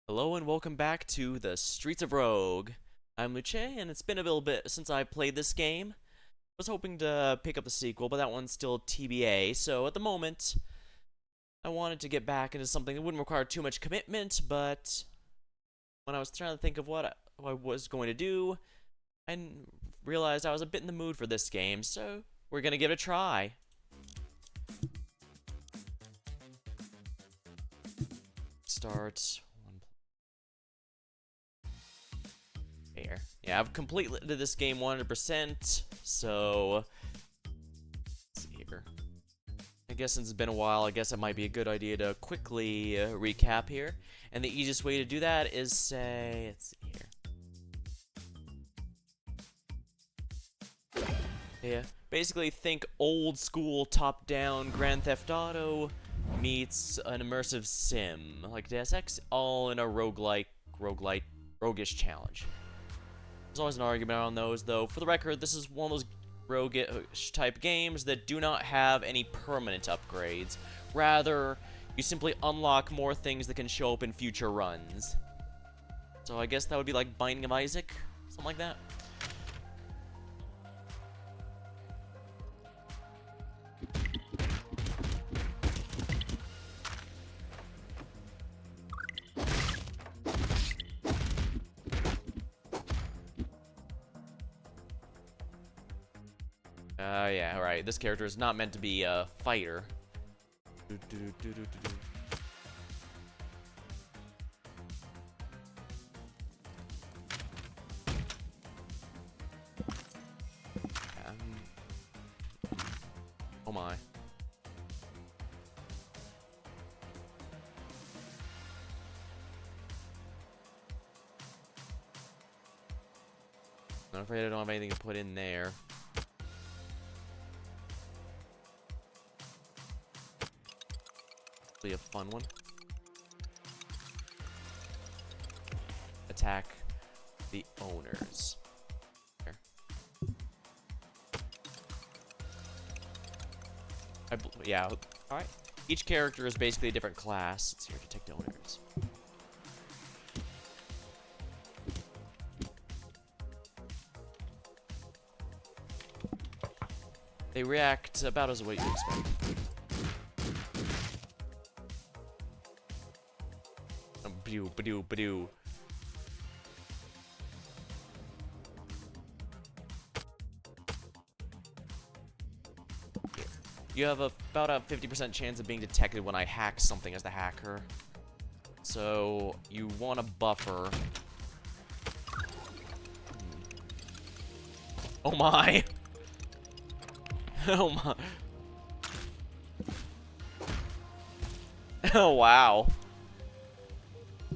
Hello and welcome back to the Streets of Rogue. I'm Luce, and it's been a little bit since I played this game. I was hoping to pick up the sequel, but that one's still TBA, so at the moment, I wanted to get back into something that wouldn't require too much commitment, but when I was trying to think of what I was going to do, I realized I was a bit in the mood for this game, so we're gonna give it a try. Start. Here. Yeah, I've completed this game 100%, so let's see here. I guess since it's been a while, I guess it might be a good idea to quickly recap here. And the easiest way to do that is say, let's see here. Yeah, basically think old school top-down Grand Theft Auto meets an immersive sim like Deus Ex, all in a roguelike, roguish challenge. There's always an argument on those, though. For the record, this is one of those roguish type games that do not have any permanent upgrades. Rather, you simply unlock more things that can show up in future runs. So I guess that would be like Binding of Isaac, something like that. Yeah, alright. This character is not meant to be a fighter. Oh my. I'm afraid I don't have anything to put in there. A fun one. Attack the owners. There. Yeah, alright. Each character is basically a different class. It's here to protect owners. They react about as what you expect. Badoo, badoo, badoo. You have about a 50% chance of being detected when I hack something as the hacker. So, you want a buffer. Oh my! Oh my. Oh wow.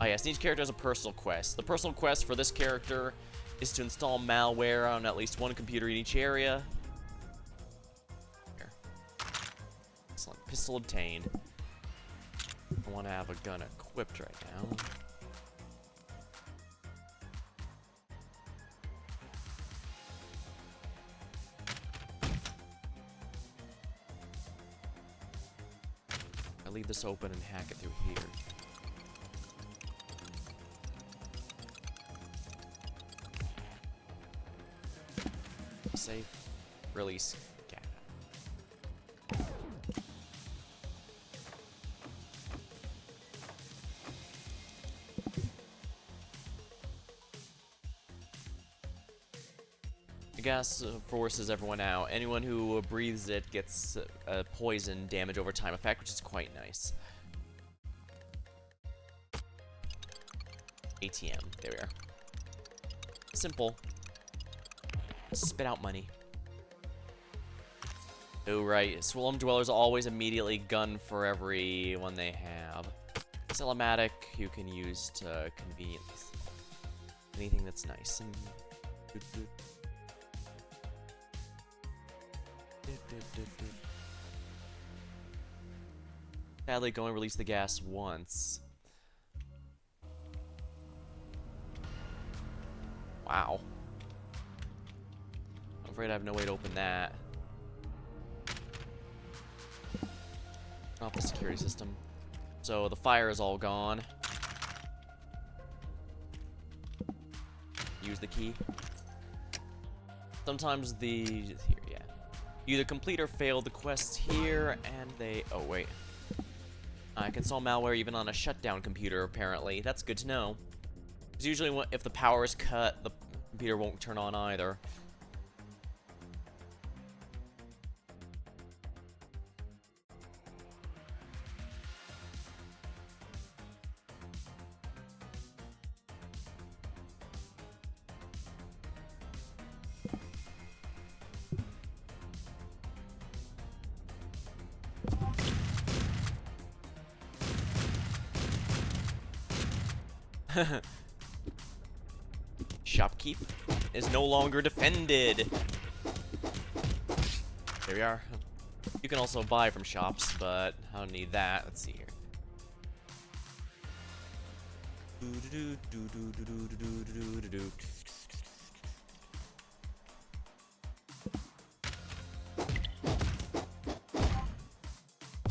Oh yes, each character has a personal quest. The personal quest for this character is to install malware on at least one computer in each area. Here. Excellent. Pistol obtained. I want to have a gun equipped right now. I leave this open and hack it through here. Safe. Release. Data. The gas forces everyone out. Anyone who breathes it gets a poison damage over time effect, which is quite nice. ATM. There we are. Simple. Spit out money. Oh, right. Swollen Dwellers always immediately gun for every one they have. Telematic you can use to convenience. Anything that's nice and... Sadly, go and release the gas once. Wow. I'm afraid I have no way to open that. Off the security system. So the fire is all gone. the key. Sometimes here, yeah. You either complete or fail the quests here, and they... Oh, wait. I can install malware even on a shutdown computer, apparently. That's good to know. Because usually if the power is cut, the computer won't turn on either. Shopkeep is no longer defended. There we are. You can also buy from shops, but I don't need that. Let's see here.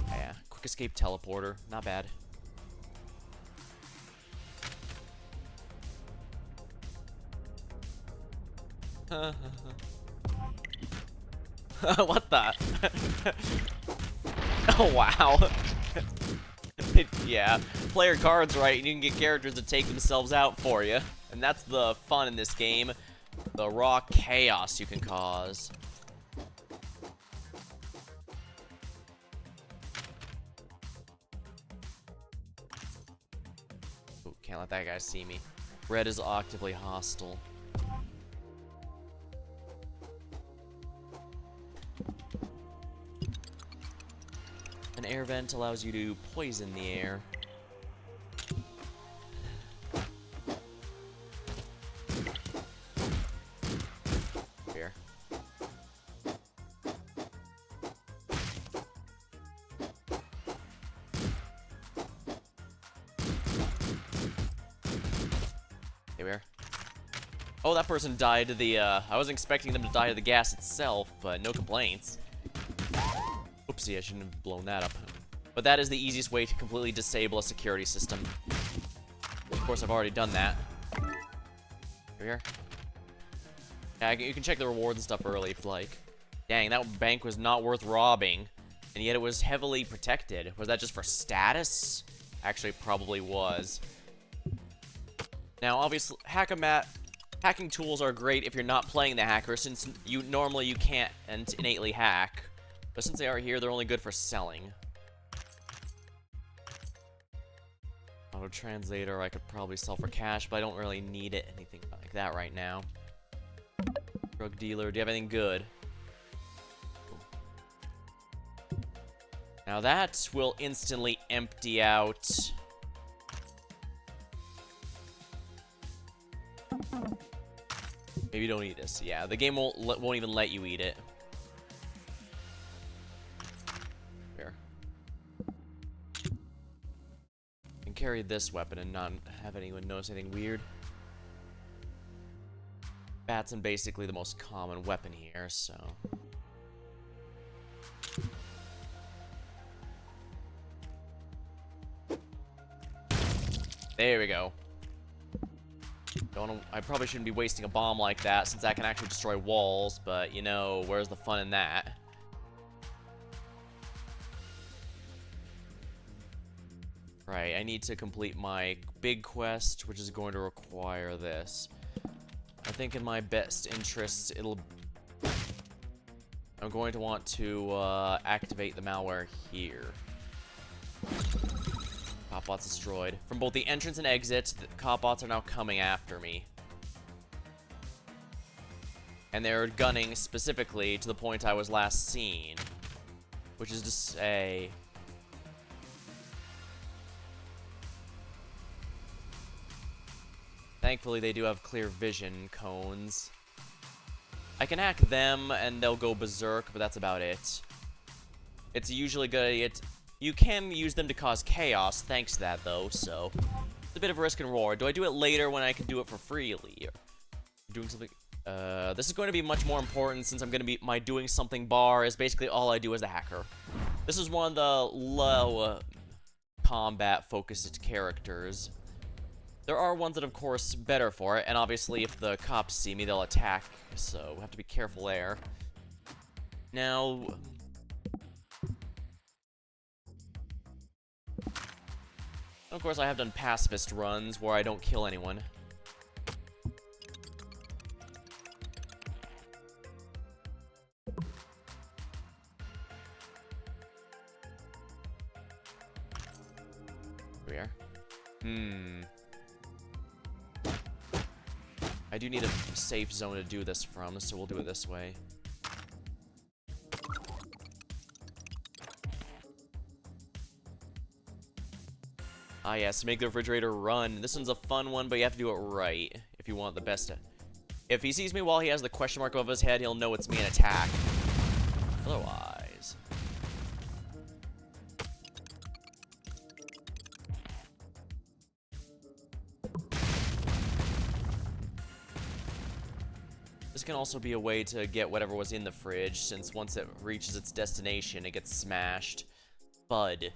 Yeah, quick escape teleporter. Not bad. What the? Oh, wow. Yeah, play your cards right and you can get characters to take themselves out for you. And that's the fun in this game. The raw chaos you can cause. Ooh, can't let that guy see me. Red is actively hostile. An air vent allows you to poison the air. Here. Here we are. Oh, that person died to the, I wasn't expecting them to die to the gas itself, but no complaints. Oopsie, I shouldn't have blown that up. But that is the easiest way to completely disable a security system. Of course, I've already done that. Here we are. Yeah, you can check the rewards and stuff early if you like. Dang, that bank was not worth robbing. And yet it was heavily protected. Was that just for status? Actually, probably was. Now, obviously, hacking tools are great if you're not playing the hacker, since normally you can't innately hack. But since they are here, they're only good for selling. Auto translator I could probably sell for cash, but I don't really need it, anything like that right now. Drug dealer, do you have anything good? Now that will instantly empty out. Maybe don't eat this. Yeah, the game won't even let you eat it. Here. And carry this weapon and not have anyone notice anything weird. Batson basically the most common weapon here, so. There we go. I probably shouldn't be wasting a bomb like that, since that can actually destroy walls, but, you know, where's the fun in that? Right, I need to complete my big quest, which is going to require this. I think in my best interests, I'm going to want to activate the malware here. Copbots destroyed. From both the entrance and exit, the Copbots are now coming after me. And they're gunning specifically to the point I was last seen. Which is to say... Thankfully, they do have clear vision cones. I can hack them, and they'll go berserk, but that's about it. It's usually good. You can use them to cause chaos, thanks to that, though, so... It's a bit of a risk and reward. Do I do it later when I can do it for freely? Doing something... this is going to be much more important, since I'm going to be... My doing something bar is basically all I do as a hacker. This is one of the low combat-focused characters. There are ones that, of course, better for it, and obviously if the cops see me, they'll attack, so we have to be careful there. Now... Of course, I have done pacifist runs where I don't kill anyone. Here we are. I do need a safe zone to do this from, so we'll do it this way. Ah yes, make the refrigerator run. This one's a fun one, but you have to do it right if you want the best. If he sees me while he has the question mark over his head, he'll know it's me and attack. Otherwise... This can also be a way to get whatever was in the fridge, since once it reaches its destination, it gets smashed. Bud.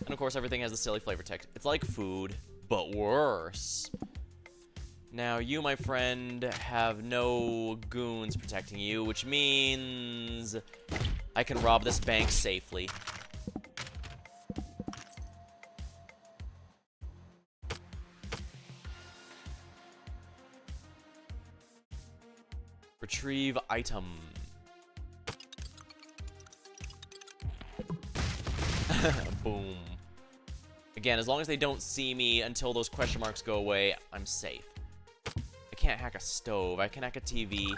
And of course, everything has the silly flavor text. It's like food, but worse. Now, you, my friend, have no goons protecting you, which means I can rob this bank safely. Retrieve item. Boom. Again, as long as they don't see me until those question marks go away, I'm safe. I can't hack a stove. I can hack a TV.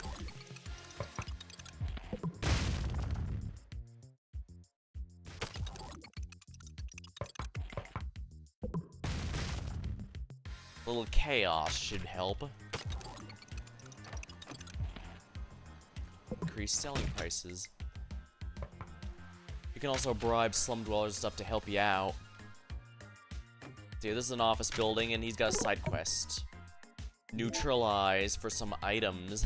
A little chaos should help. Increase selling prices. You can also bribe slum dwellers and stuff to help you out. Dude, this is an office building, and he's got a side quest. Neutralize for some items.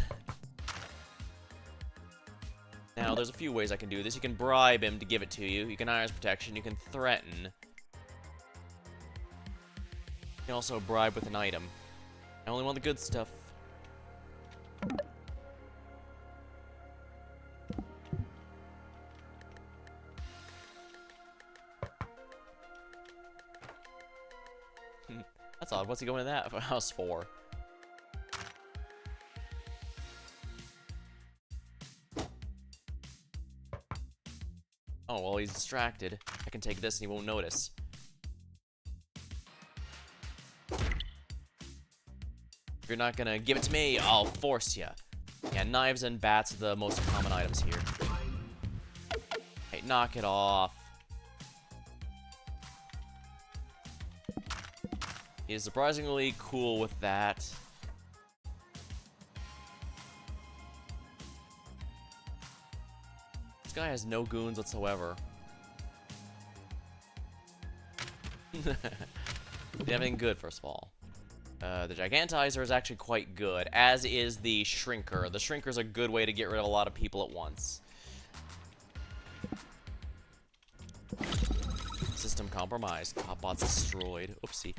Now, there's a few ways I can do this. You can bribe him to give it to you. You can hire his protection. You can threaten. You can also bribe with an item. I only want the good stuff. That's odd. What's he going to that house for? Oh, well, he's distracted. I can take this and he won't notice. If you're not gonna give it to me, I'll force you. Yeah, knives and bats are the most common items here. Hey, knock it off. He's surprisingly cool with that. This guy has no goons whatsoever. Anything good, first of all. The Gigantizer is actually quite good, as is the Shrinker. The Shrinker's a good way to get rid of a lot of people at once. System compromised. Copbots destroyed. Oopsie.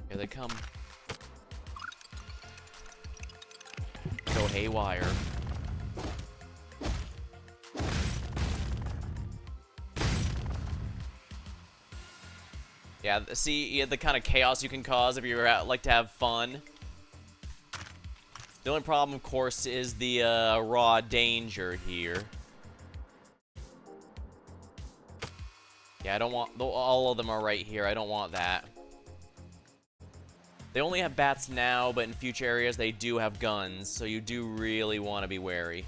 Here they come. Go haywire. Yeah, see the kind of chaos you can cause if you like to have fun. The only problem, of course, is the raw danger here. Yeah, I don't want... all of them are right here. I don't want that. They only have bats now, but in future areas they do have guns, so you do really want to be wary.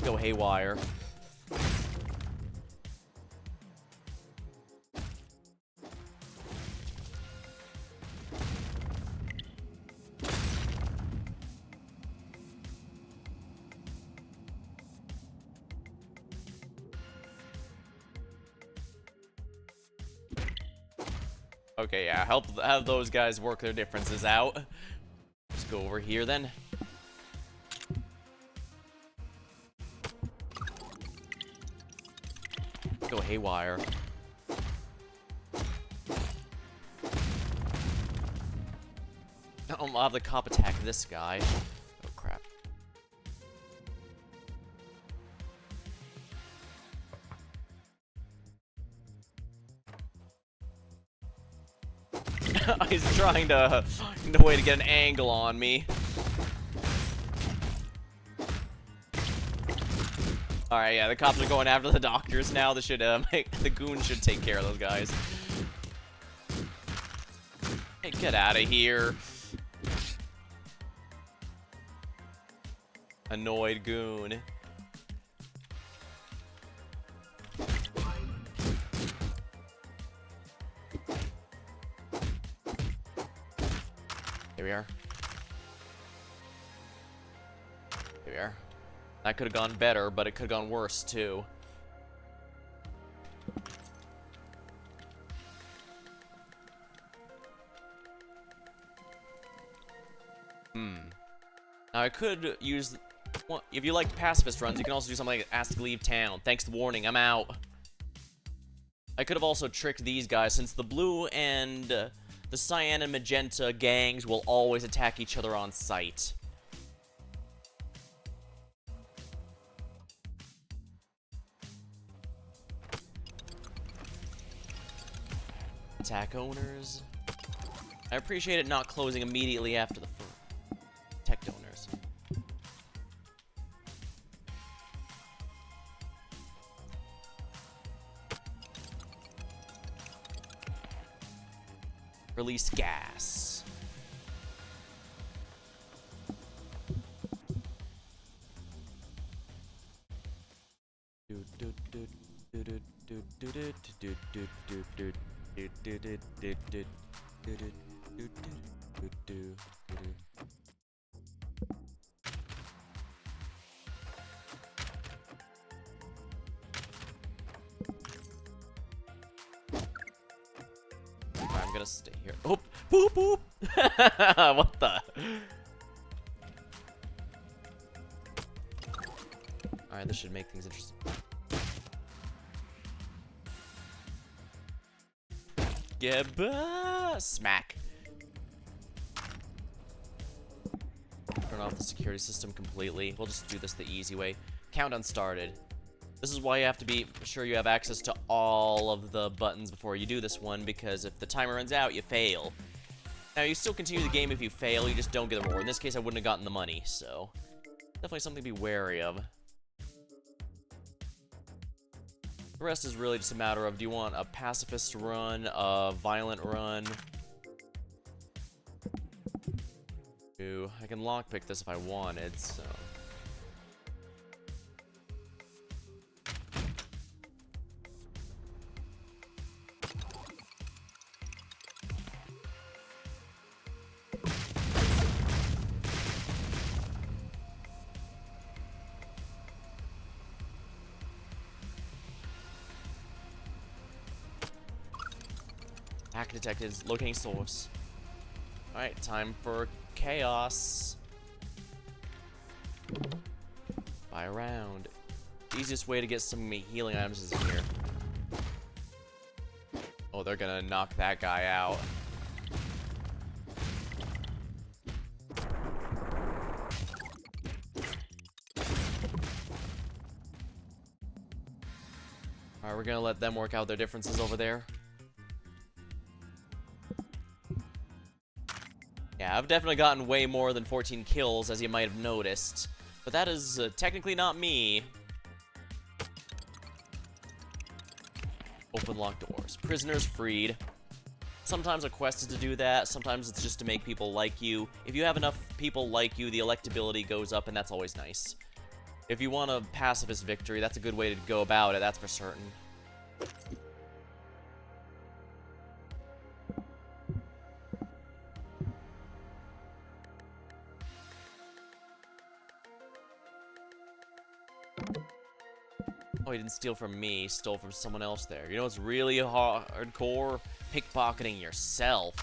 Go haywire. Okay, yeah, have those guys work their differences out. Let's go over here then. Go haywire. I'll have the cop attack this guy. Oh crap. He's trying to find a way to get an angle on me. Alright, yeah, the cops are going after the doctors now. This should, the goons should take care of those guys. Hey, get out of here. Annoyed goon. Here we are. Here we are. That could have gone better, but it could have gone worse, too. Now, I could use... Well, if you like pacifist runs, you can also do something like ask to leave town. Thanks to the warning, I'm out. I could have also tricked these guys, since the blue and the cyan and magenta gangs will always attack each other on sight. Attack owners. I appreciate it not closing immediately after the protect owners. Release gas. I'm gonna stay here. Oh, boop boop. What the? Alright, this should make things interesting. Smack. Turn off the security system completely. We'll just do this the easy way. Countdown started. This is why you have to be sure you have access to all of the buttons before you do this one, because if the timer runs out, you fail. Now, you still continue the game if you fail, you just don't get the reward. In this case, I wouldn't have gotten the money, so... Definitely something to be wary of. The rest is really just a matter of, do you want a pacifist run, a violent run? Ooh, I can lockpick this if I wanted, so... Hack detected. Locating source. Alright, time for chaos. Buy a round. Easiest way to get some healing items is here. Oh, they're gonna knock that guy out. Alright, we're gonna let them work out their differences over there. Yeah, I've definitely gotten way more than 14 kills, as you might have noticed. But that is technically not me. Open locked doors. Prisoners freed. Sometimes a quest is to do that, sometimes it's just to make people like you. If you have enough people like you, the electability goes up, and that's always nice. If you want a pacifist victory, that's a good way to go about it, that's for certain. Oh, he didn't steal from me. He stole from someone else there. You know what's really hardcore? Pickpocketing yourself.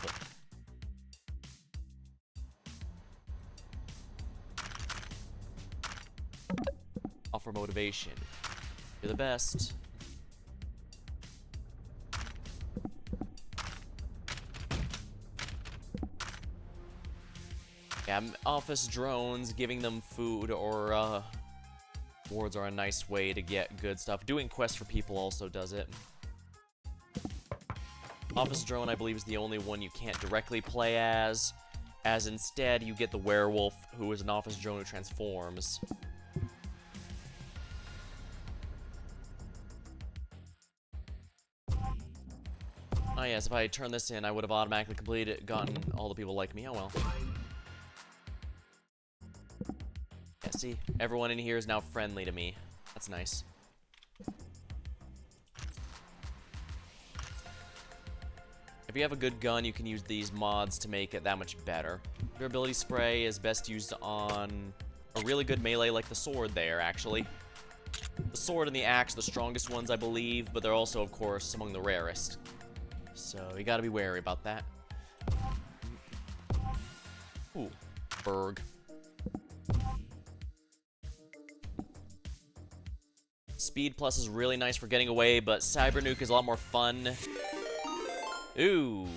Offer motivation. You're the best. Yeah, office drones, giving them food or rewards are a nice way to get good stuff. Doing quests for people also does it. Office drone, I believe, is the only one you can't directly play as instead you get the werewolf, who is an office drone who transforms. Oh yes, if I had turned this in, I would have automatically completed it, gotten all the people like me. Oh well. Yeah, see? Everyone in here is now friendly to me. That's nice. If you have a good gun, you can use these mods to make it that much better. Durability spray is best used on a really good melee like the sword there, actually. The sword and the axe are the strongest ones, I believe, but they're also, of course, among the rarest. So, you gotta be wary about that. Ooh, Berg. Speed plus is really nice for getting away, but Cyber Nuke is a lot more fun. Ooh.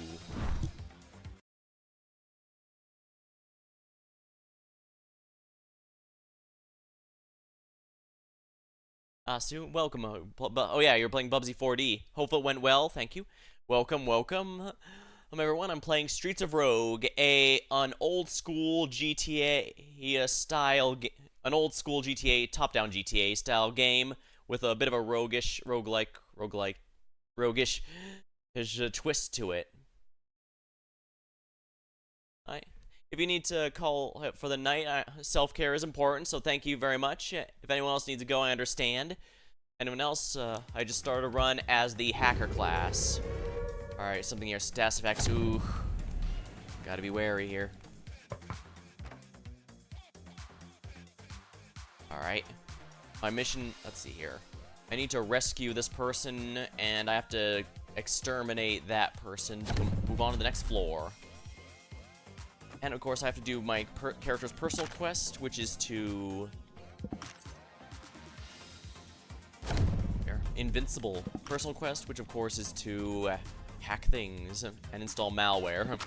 Soon, welcome. Oh yeah, you're playing Bubsy 4D. Hope it went well, thank you. Welcome, welcome. Everyone, I'm playing Streets of Rogue, an old school GTA style, an old school GTA, top-down GTA style game with a bit of a roguish there's a twist to it. If you need to call for the night, self-care is important, so thank you very much. If anyone else needs to go, I understand. Anyone else, I just started a run as the hacker class. Alright, something here, stats effects, ooh. Gotta be wary here. Alright. My mission, let's see here. I need to rescue this person, and I have to exterminate that person to move on to the next floor. And of course, I have to do my character's personal quest, which is to... Invincible personal quest, which of course is to hack things and install malware.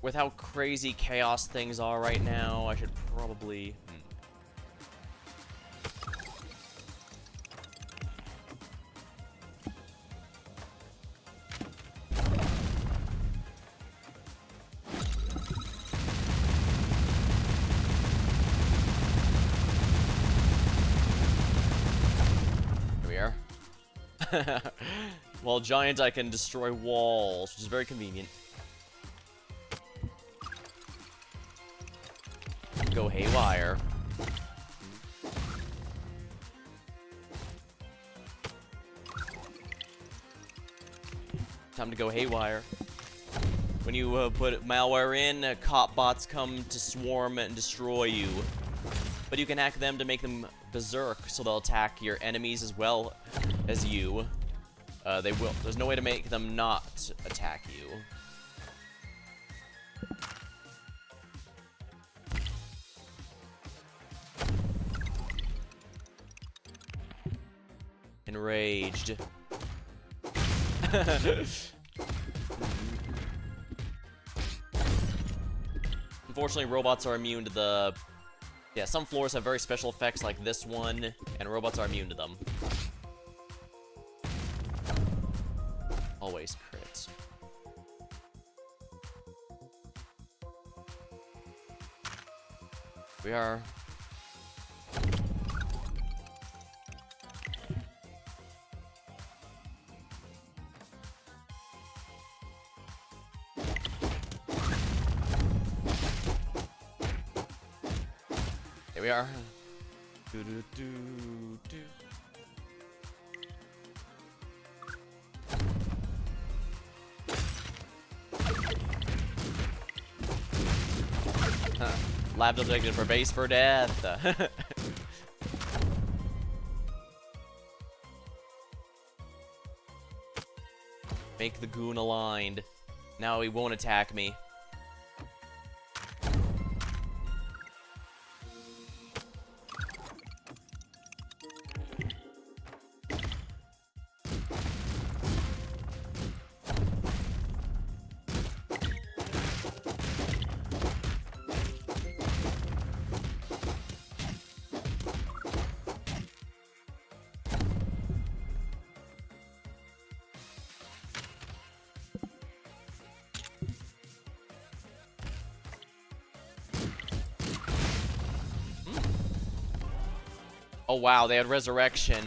With how crazy chaos things are right now, I should probably... While giant, I can destroy walls, which is very convenient. Go haywire. Time to go haywire. When you put malware in, cop bots come to swarm and destroy you. But you can hack them to make them berserk, so they'll attack your enemies as well as you. They will. There's no way to make them not attack you. Enraged. Unfortunately, robots are immune to the... Yeah, some floors have very special effects like this one, and robots are immune to them. Always crits. We are... Here we are. Do do do do. Lab detected for base for death. Make the goon aligned. Now he won't attack me. Oh wow, they had resurrection.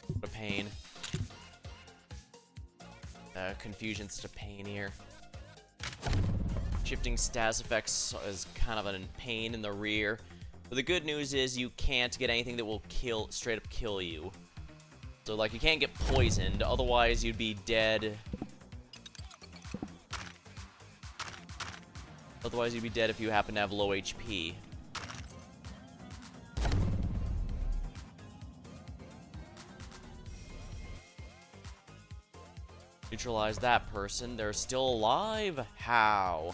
What a pain. Confusion's such a pain here. Shifting status effects is kind of a pain in the rear. But the good news is you can't get anything that will straight up kill you. So like you can't get poisoned, otherwise you'd be dead. Otherwise you'd be dead if you happen to have low HP. Neutralize that person. They're still alive? How?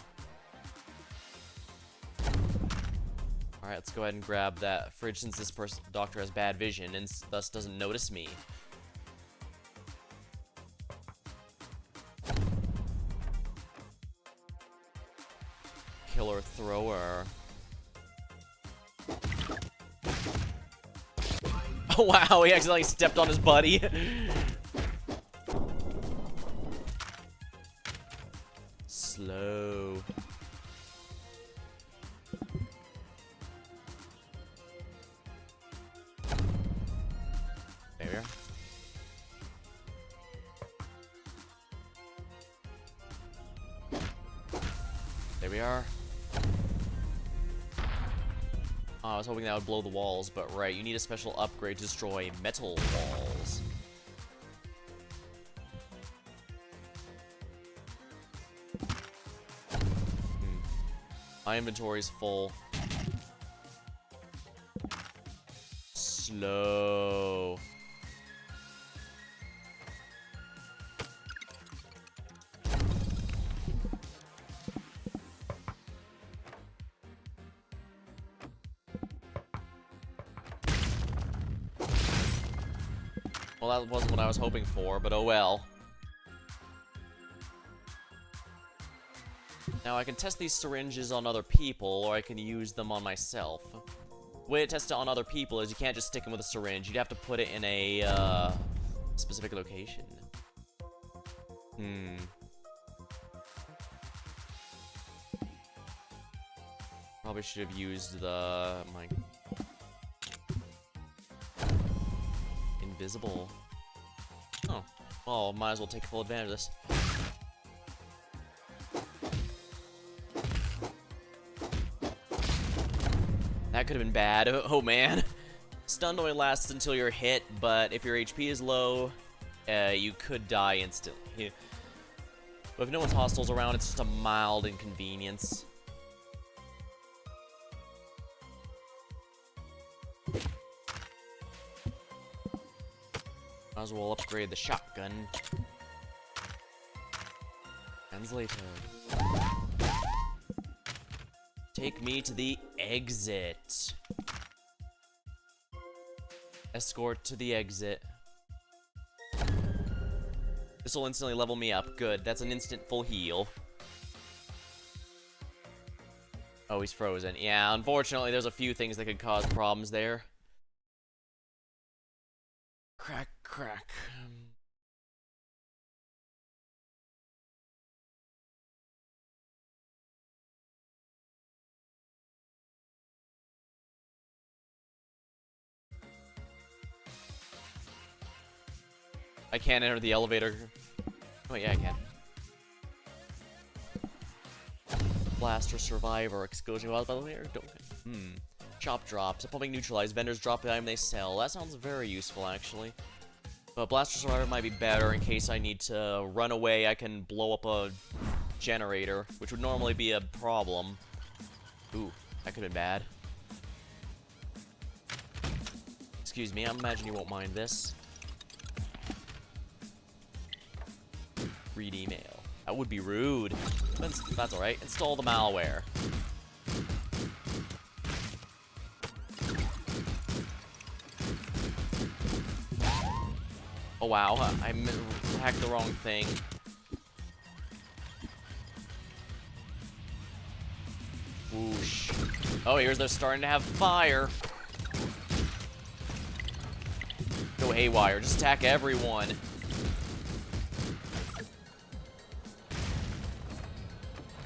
Alright, let's go ahead and grab that fridge since this doctor has bad vision and thus doesn't notice me. Killer thrower. Oh wow, he accidentally stepped on his buddy. Slow. There we are. There we are. Oh, I was hoping that would blow the walls, but right, you need a special upgrade to destroy metal walls. My inventory's full. Slow. Well, that wasn't what I was hoping for, but oh well. Now, I can test these syringes on other people, or I can use them on myself. The way to test it on other people is you can't just stick them with a syringe. You'd have to put it in a, specific location. Probably should have used my... Invisible. Oh. Well, might as well take full advantage of this. That could have been bad. Oh man. Stun only lasts until you're hit, but if your HP is low, you could die instantly. But if no one's hostiles around, it's just a mild inconvenience. Might as well upgrade the shotgun. Translator. Take me to the exit. Escort to the exit. This will instantly level me up. Good. That's an instant full heal. Oh, he's frozen. Yeah, unfortunately, there's a few things that could cause problems there. Crack, crack. I can't enter the elevator. Oh, yeah, I can. Blaster, Survivor, Exclusion caused by the layer. Chop drops. Pumping neutralize. Vendors drop the item they sell. That sounds very useful, actually. But Blaster Survivor might be better in case I need to run away. I can blow up a generator, which would normally be a problem. Ooh, that could have been bad. Excuse me, I imagine you won't mind this. Read email. That would be rude. That's alright. Install the malware. Oh wow, I hacked the wrong thing. Whoosh. Oh, here's they're starting to have fire. Go haywire, just attack everyone.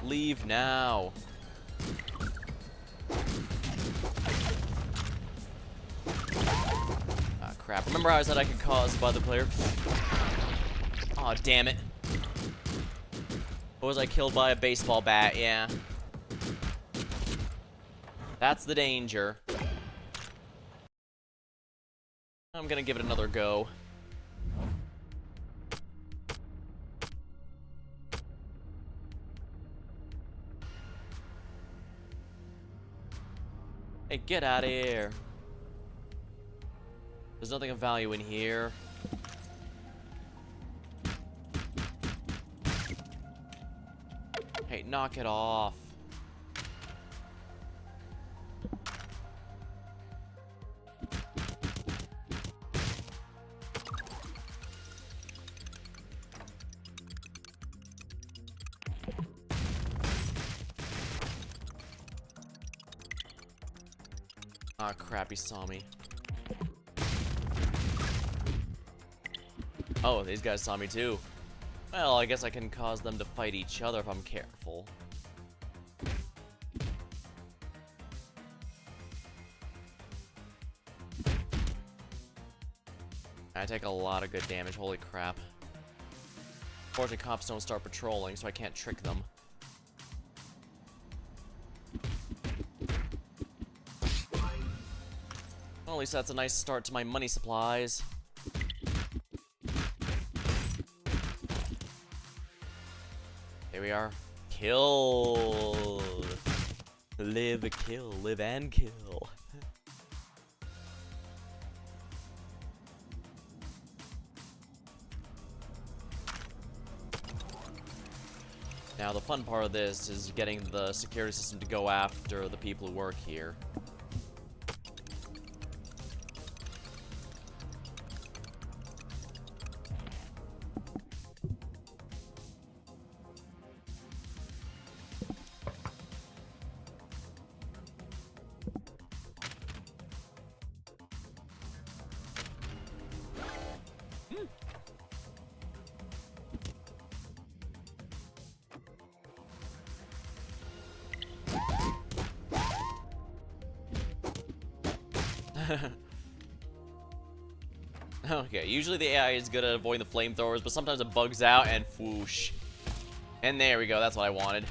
Leave now. Ah, crap. Remember how I said I could cause by the player? Aw, oh, damn it. Or was I killed by a baseball bat? Yeah. That's the danger. I'm gonna give it another go. Hey, get out of here. There's nothing of value in here. Hey, knock it off. Ah, crap, he saw me. Oh, these guys saw me too. Well, I guess I can cause them to fight each other if I'm careful. I take a lot of good damage, holy crap. Fortunately, cops don't start patrolling, so I can't trick them. Well, at least that's a nice start to my money supplies. Here we are. Kill. Live, kill, live and kill. Now, the fun part of this is getting the security system to go after the people who work here. Okay, usually the AI is good at avoiding the flamethrowers, but sometimes it bugs out and whoosh. And there we go, that's what I wanted.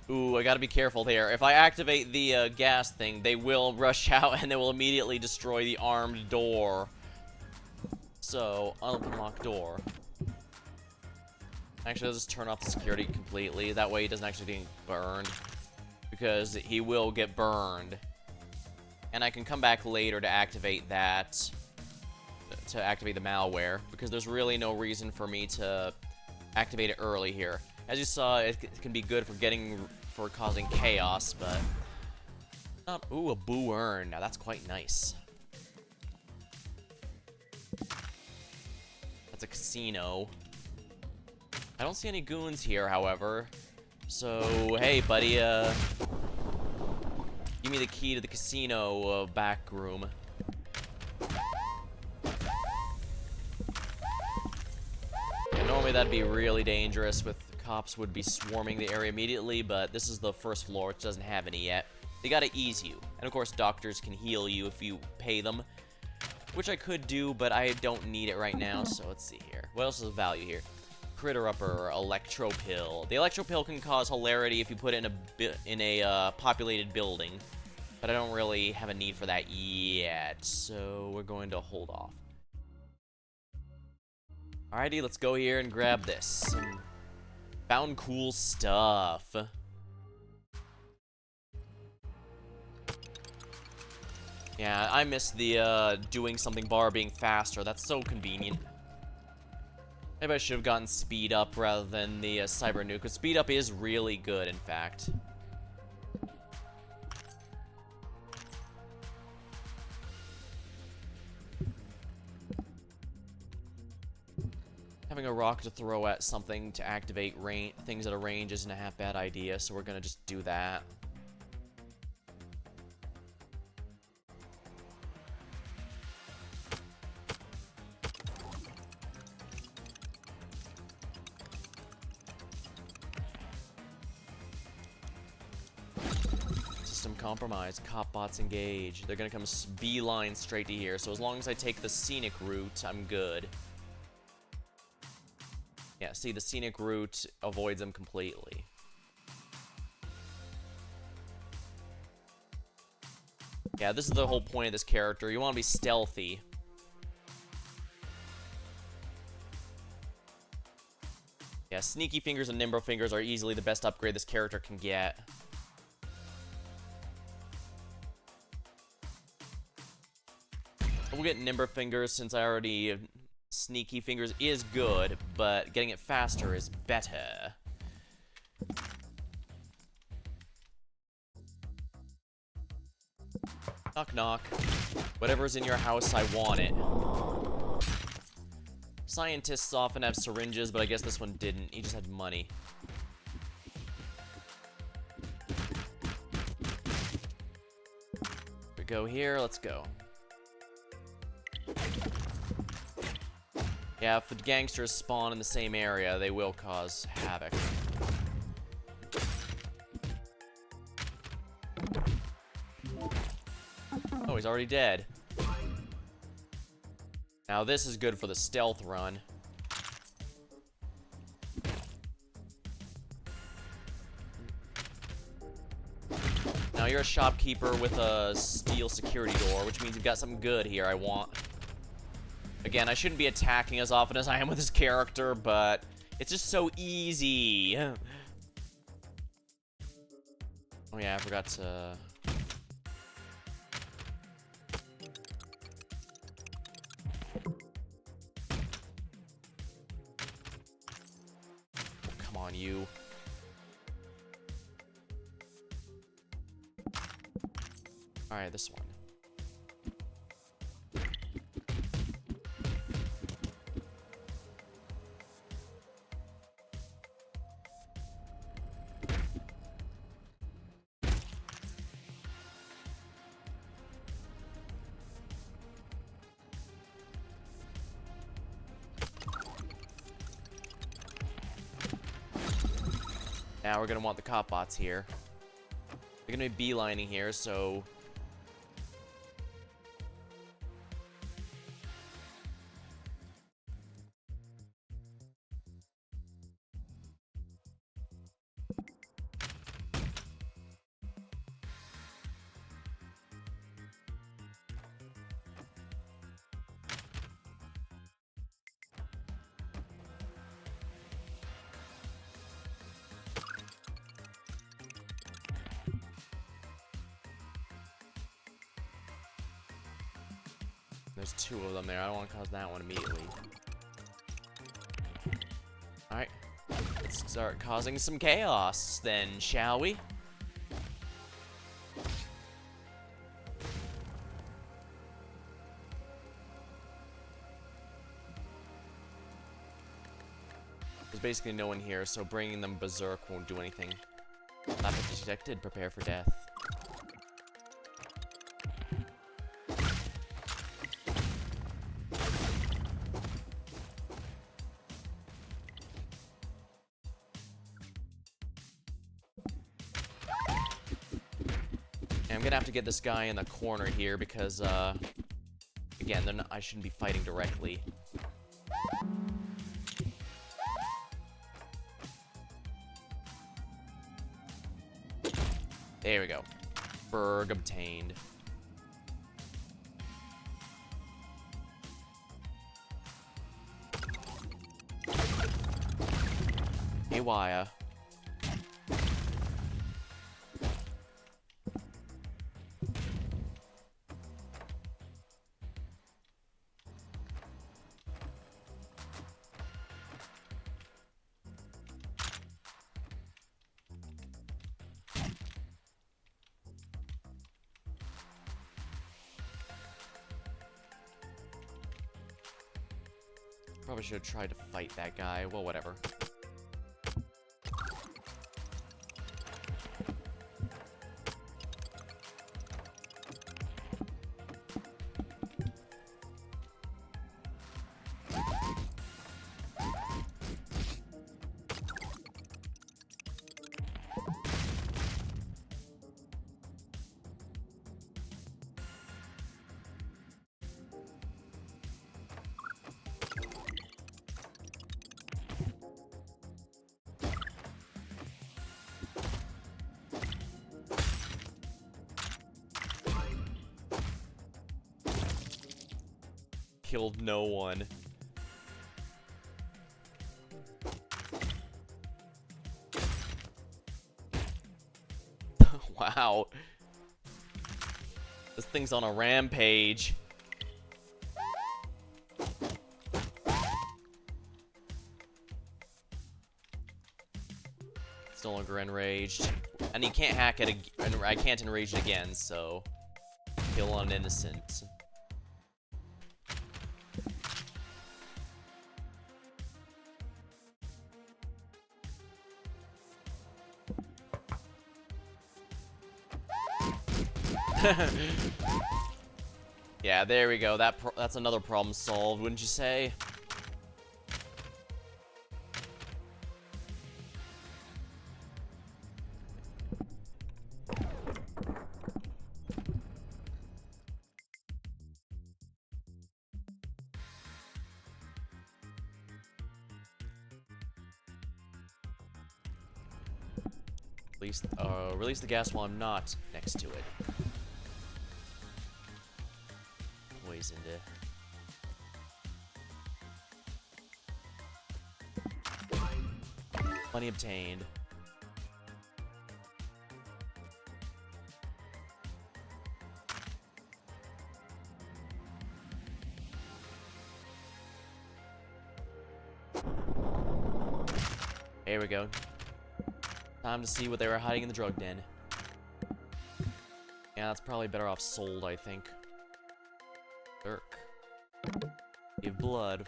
Ooh, I gotta be careful here. If I activate the gas thing, they will rush out and they will immediately destroy the armed door. So, unlock door. Actually, I'll just turn off the security completely. That way he doesn't actually get burned. Because he will get burned. And I can come back later to activate that. To activate the malware. Because there's really no reason for me to activate it early here. As you saw, it can be good for causing chaos, but... ooh, a boo urn. Now that's quite nice. That's a casino. I don't see any goons here, however. So, hey, buddy, give me the key to the casino back room. And normally that'd be really dangerous with cops would be swarming the area immediately, but this is the first floor, which doesn't have any yet. They gotta ease you. And of course, doctors can heal you if you pay them, which I could do, but I don't need it right now, so let's see here. What else is of value here? Critter upper, electro pill. The electro pill can cause hilarity if you put it in a populated building, but I don't really have a need for that yet, so we're going to hold off. Alrighty, let's go here and grab this. Found cool stuff. Yeah, I miss the, doing something bar being faster. That's so convenient. Maybe I should have gotten speed up rather than the, cyber nuke, because speed up is really good, in fact. Having a rocket to throw at something to activate things at a range isn't a half bad idea, so we're gonna just do that. System compromised. Cop bots engaged. They're gonna come beeline straight to here, so as long as I take the scenic route, I'm good. Yeah, see, the scenic route avoids them completely. Yeah, this is the whole point of this character. You want to be stealthy. Yeah, Sneaky Fingers and Nimble Fingers are easily the best upgrade this character can get. We'll get Nimble Fingers since I already... Sneaky Fingers is good, but getting it faster is better. Knock knock. Whatever's in your house, I want it. Scientists often have syringes, but I guess this one didn't. He just had money. We go here, let's go. Yeah, if the gangsters spawn in the same area, they will cause havoc. Oh, he's already dead. Now this is good for the stealth run. Now you're a shopkeeper with a steel security door, which means you've got something good here I want. Again, I shouldn't be attacking as often as I am with this character, but it's just so easy. Oh yeah, I forgot to... Oh, come on, you. Alright, this one. Now we're gonna want the cop bots here. They're gonna be beelining here, so... There's two of them there. I don't want to cause that one immediately. Alright. Let's start causing some chaos then, shall we? There's basically no one here, so bringing them berserk won't do anything. Lapis detected. Prepare for death. I'm gonna have to get this guy in the corner here because, again, I shouldn't be fighting directly. There we go. Berg obtained. Haywire. Probably should have tried to fight that guy. Well, whatever. Killed no one. Wow. This thing's on a rampage. It's no longer enraged. And you can't hack it again. I can't enrage it again, so... Kill an innocent. Yeah, there we go. That's another problem solved, wouldn't you say? Release the gas while I'm not next to it. Poisoned it. Money obtained. Here we go. Time to see what they were hiding in the drug den. Yeah, that's probably better off sold, I think. Dirk. Give blood.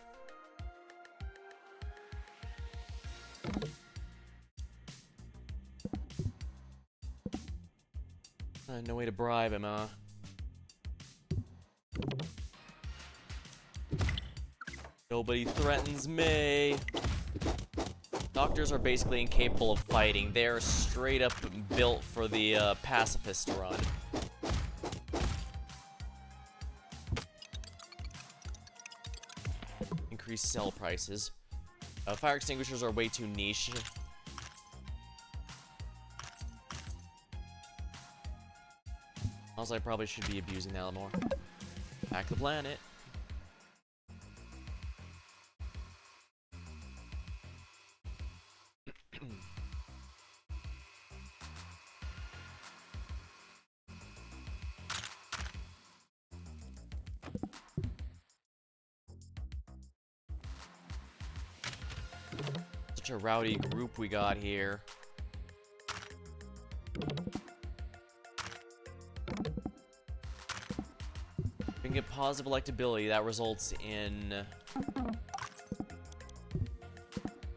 No way to bribe him, huh? Nobody threatens me. Doctors are basically incapable of fighting. They're straight up built for the pacifist run. Increase sell prices. Fire extinguishers are way too niche. Also, I probably should be abusing that more. Back to the planet. Such a rowdy group we got here. We can get positive electability that results in...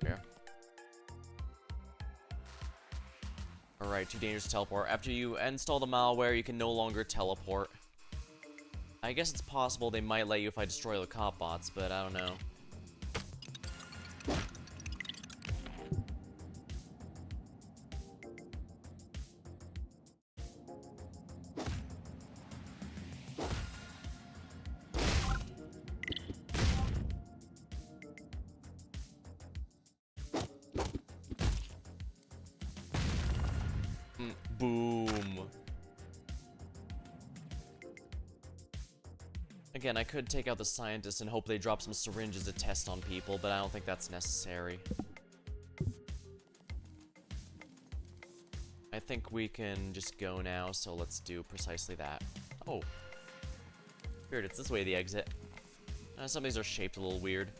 Here. Alright, too dangerous to teleport. After you install the malware, you can no longer teleport. I guess it's possible they might let you if I destroy the cop bots, but I don't know. Boom. Again, I could take out the scientists and hope they drop some syringes to test on people, but I don't think that's necessary. I think we can just go now, so let's do precisely that. Oh. Weird, it's this way, the exit. Some of these are shaped a little weird.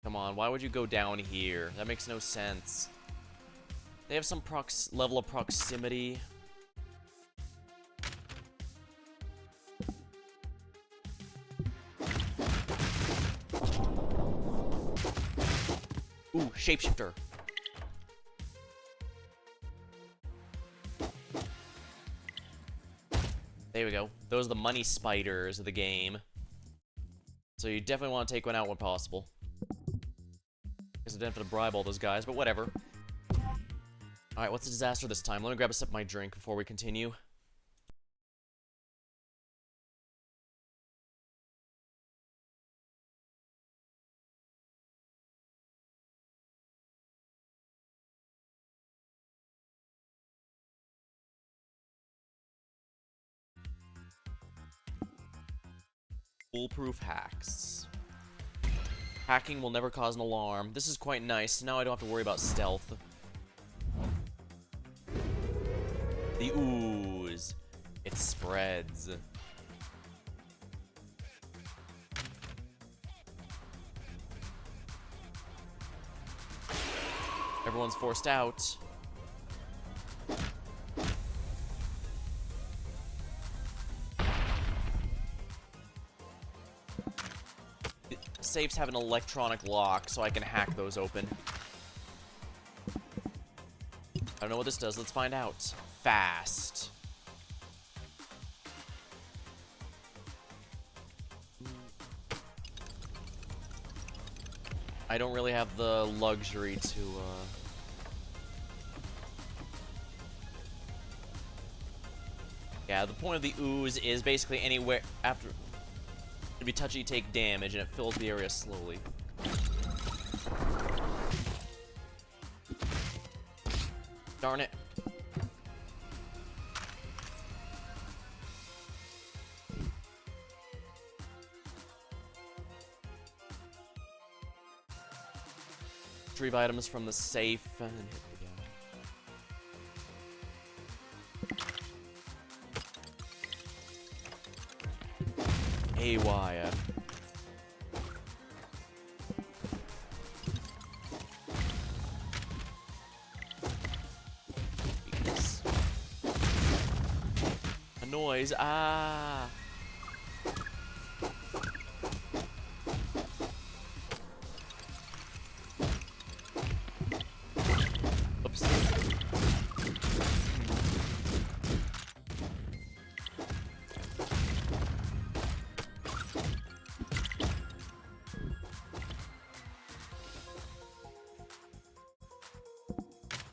Come on, why would you go down here? That makes no sense. They have some level of proximity. shapeshifter. There we go. Those are the money spiders of the game. So you definitely want to take one out when possible. Guess I didn't have to bribe all those guys, but whatever. Alright, what's the disaster this time? Let me grab a sip of my drink before we continue. Foolproof hacks. Hacking will never cause an alarm. This is quite nice. Now I don't have to worry about stealth. The ooze. It spreads. Everyone's forced out. Safes have an electronic lock, so I can hack those open. I don't know what this does. Let's find out. Fast. I don't really have the luxury to, Yeah, the point of the ooze is basically anywhere after... to be touchy, take damage, and it fills the area slowly. Darn it. Retrieve items from the safe and hit the A wire. A noise. Ah. Oops.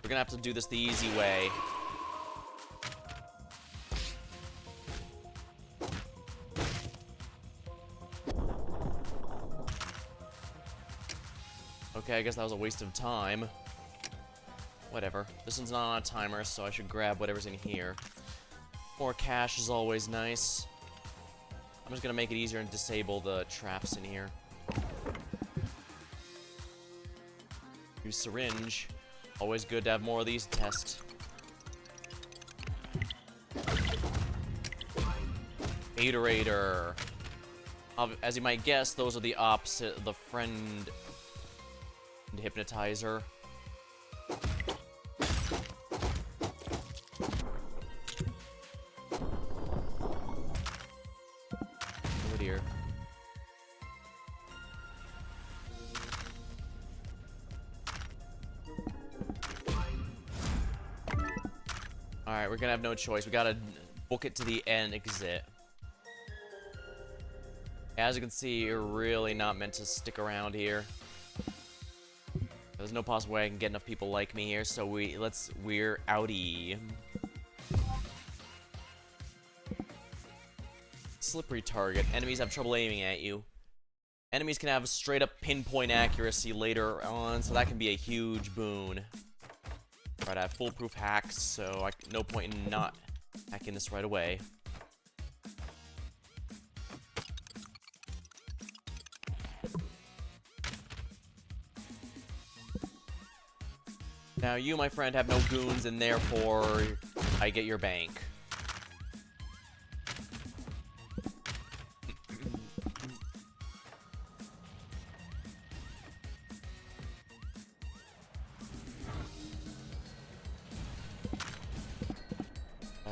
We're gonna have to do this the easy way. Okay, I guess that was a waste of time. Whatever. This one's not on a timer, so I should grab whatever's in here. More cash is always nice. I'm just gonna make it easier and disable the traps in here. Use syringe. Always good to have more of these to test. Adorator. As you might guess, those are the opposite of the friend hypnotizer. Oh dear. Alright, we're gonna have no choice. We gotta book it to the end exit. As you can see, you're really not meant to stick around here. There's no possible way I can get enough people like me here, so we're outie. Slippery target. Enemies have trouble aiming at you. Enemies can have straight up pinpoint accuracy later on, so that can be a huge boon. Alright, I have foolproof hacks, so no point in not hacking this right away. Now, you, my friend, have no goons, and therefore, I get your bank.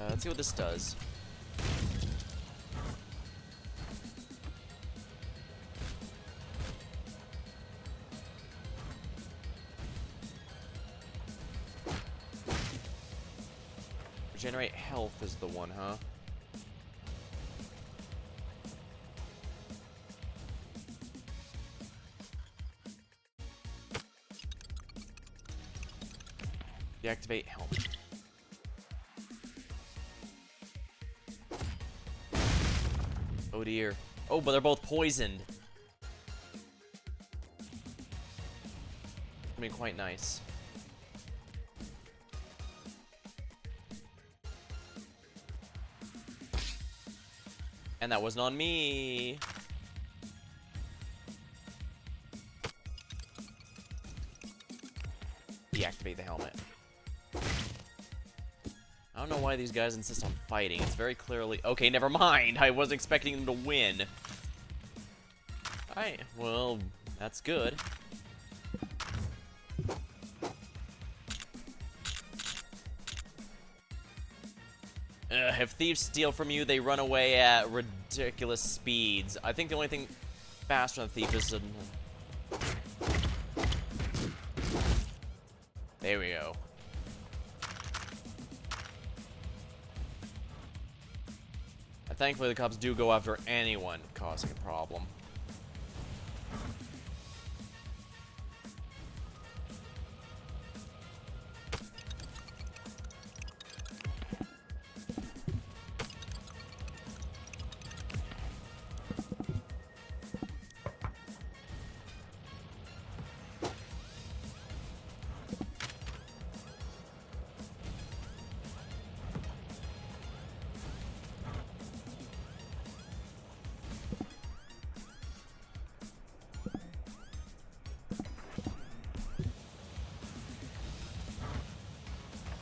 Let's see what this does. Regenerate health is the one, huh? Deactivate helmet. Oh dear. Oh, but they're both poisoned. I mean, quite nice. And that wasn't on me. Deactivate the helmet. I don't know why these guys insist on fighting. It's very clearly... Okay, never mind. I wasn't expecting them to win. Alright, well, that's good. If thieves steal from you, they run away at ridiculous speeds. I think the only thing faster than a thief is... There we go. And thankfully, the cops do go after anyone causing a problem.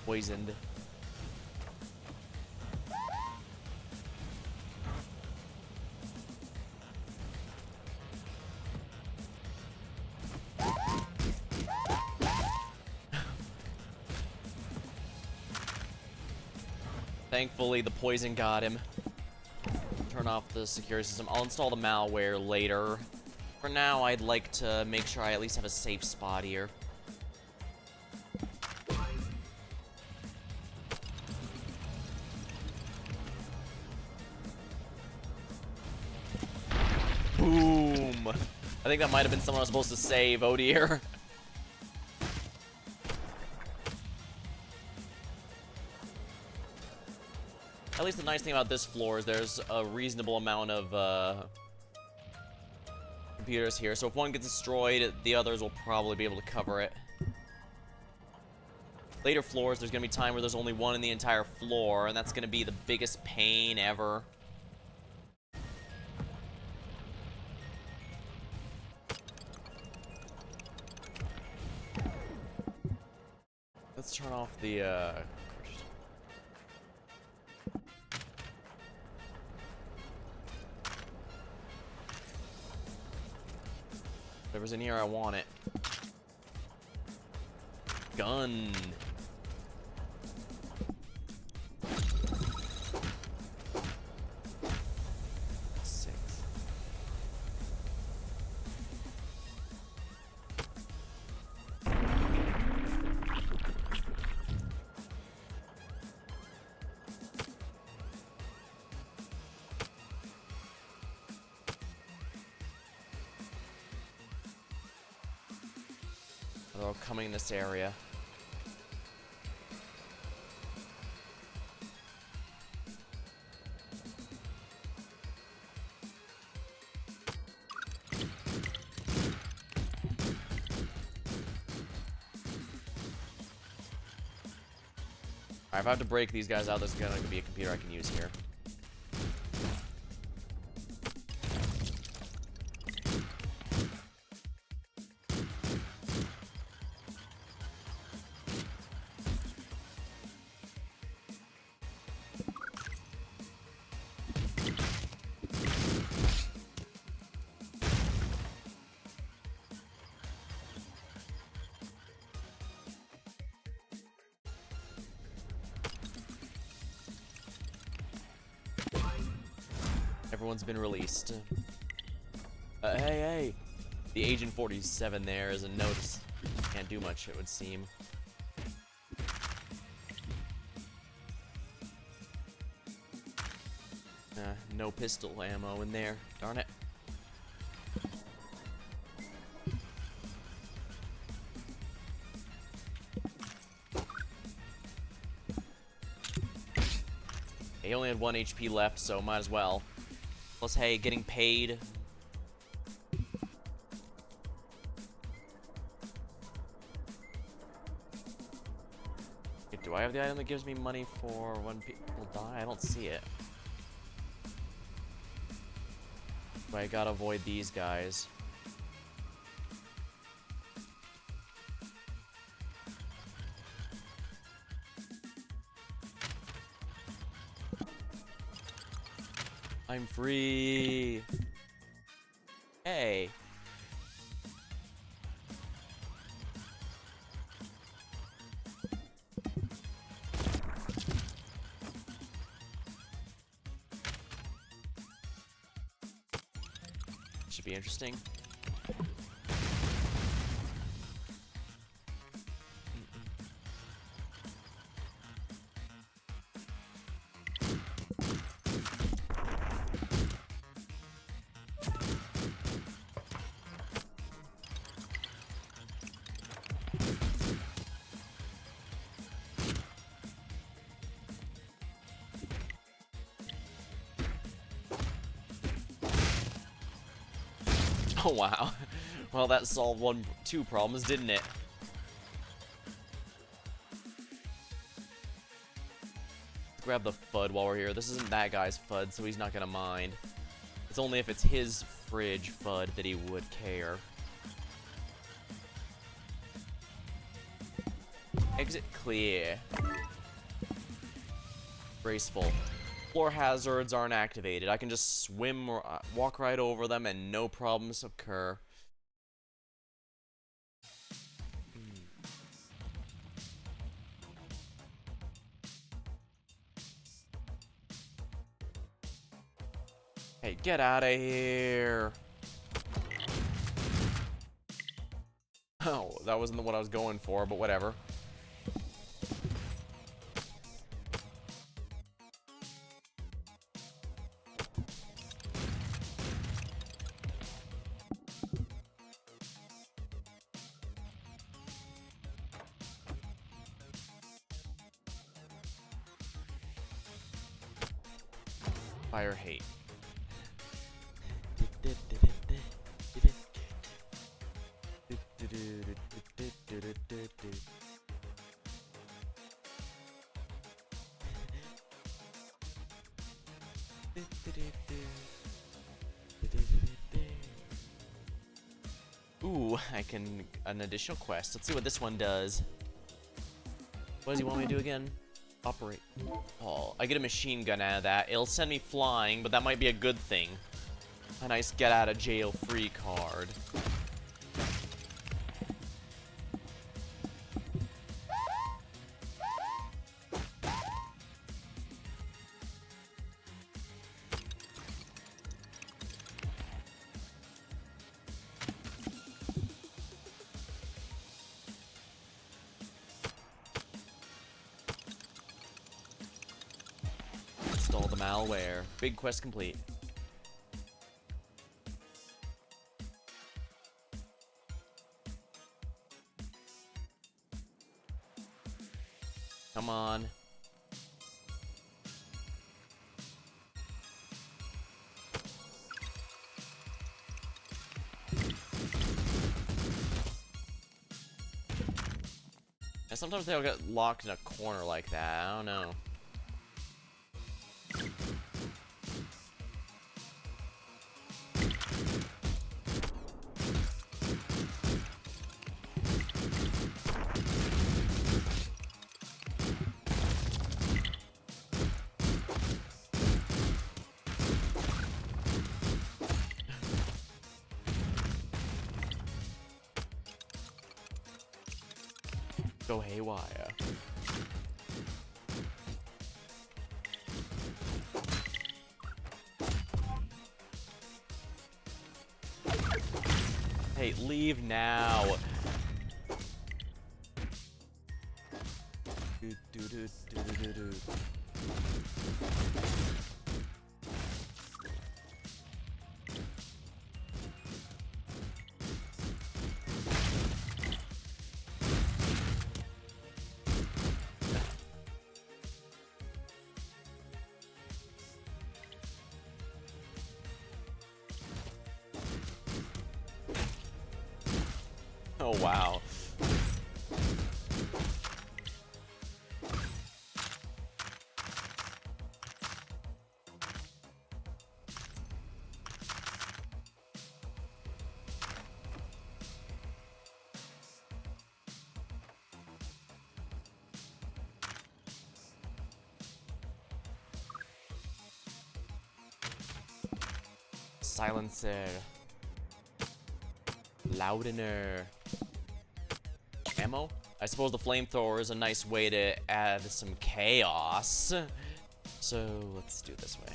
Poisoned. Thankfully, the poison got him. Turn off the security system. I'll install the malware later. For now, I'd like to make sure I at least have a safe spot here. Boom! I think that might have been someone I was supposed to save. Oh dear. At least the nice thing about this floor is there's a reasonable amount of computers here, so if one gets destroyed, the others will probably be able to cover it. Later floors, there's gonna be time where there's only one in the entire floor, and that's gonna be the biggest pain ever. Let's turn off the, whatever's in here, I want it. Gun. They're all coming in this area. Alright, if I have to break these guys out, there's gonna be a computer I can use here. Everyone's been released. Hey! The Agent 47 there is a notice. Can't do much, it would seem. No pistol ammo in there. Darn it. He only had 1 HP left, so might as well. Plus, hey, getting paid. Do I have the item that gives me money for when people die? I don't see it. But I gotta avoid these guys. I'm free. Hey. Should be interesting. Oh wow. Well, that solved two problems, didn't it? Grab the FUD while we're here. This isn't that guy's FUD, so he's not gonna mind. It's only if it's his fridge FUD that he would care. Exit clear. Graceful. Floor hazards aren't activated. I can just swim or walk right over them and no problems occur. Hey, get out of here. Oh, that wasn't what I was going for, but whatever. Fire hate. Ooh, I can an additional quest. Let's see what this one does. What does he want me to do again? Operate. Oh, I get a machine gun out of that. It'll send me flying, but that might be a good thing. A nice get out of jail free card. Install the malware. Big quest complete. Come on. And sometimes they'll get locked in a corner like that. I don't know. Go haywire. Hey, leave now. Oh, wow. Silencer. Loudener. Ammo? I suppose the flamethrower is a nice way to add some chaos. So, let's do it this way.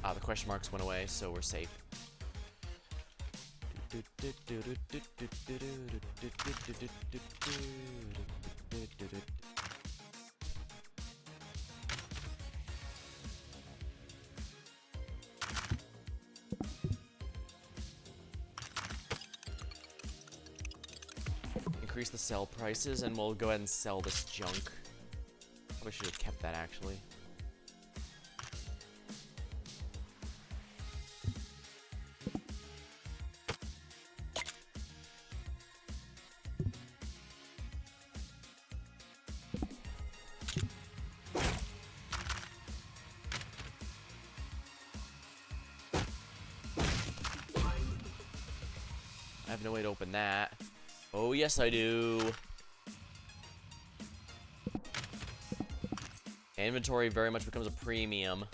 Ah, the question marks went away, so we're safe. Increase the sell prices, and we'll go ahead and sell this junk. Probably should have kept that, actually. I have no way to open that. Oh, yes, I do. Inventory very much becomes a premium.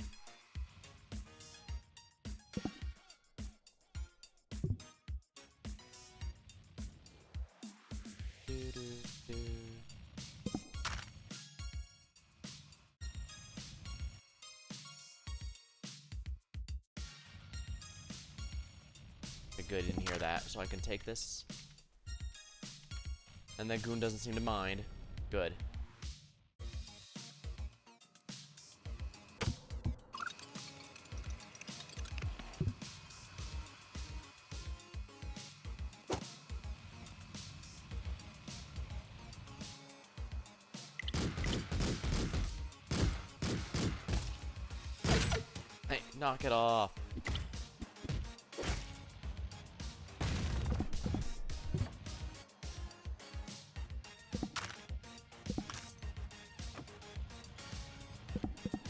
Good, didn't hear that, so I can take this. And that goon doesn't seem to mind. Good. Hey, knock it off.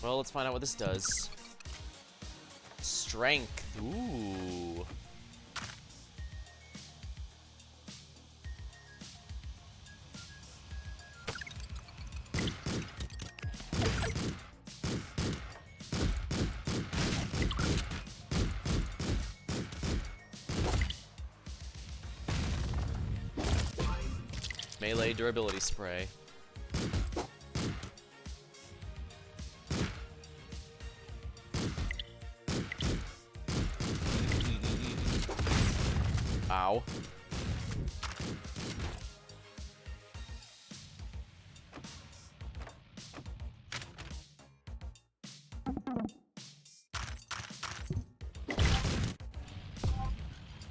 Well, let's find out what this does. Strength. Ooh. Melee durability spray. Ow.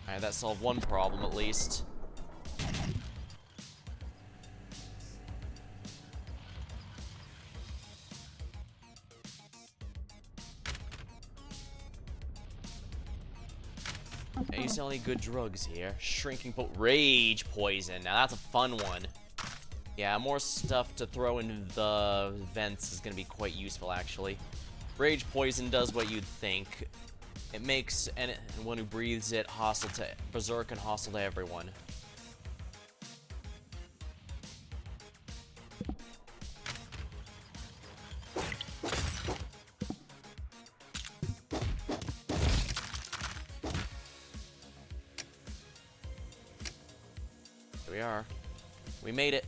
Alright, that solved one problem at least. Hey, you sell any good drugs here? Shrinking rage poison. Now that's a fun one. Yeah, more stuff to throw into the vents is gonna be quite useful, actually. Rage poison does what you'd think. It makes anyone who breathes it hostile to berserk and hostile to everyone. Here we are. We made it.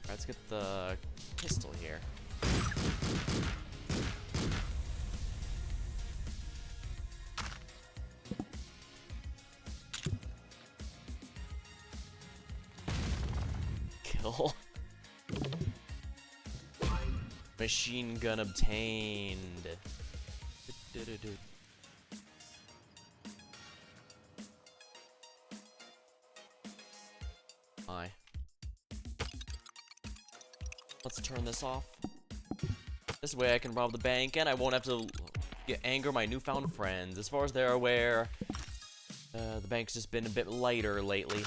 Let's get the pistol here. Kill. Machine gun obtained. my. Let's turn this off. This way I can rob the bank, and I won't have to anger my newfound friends. As far as they're aware, the bank's just been a bit lighter lately.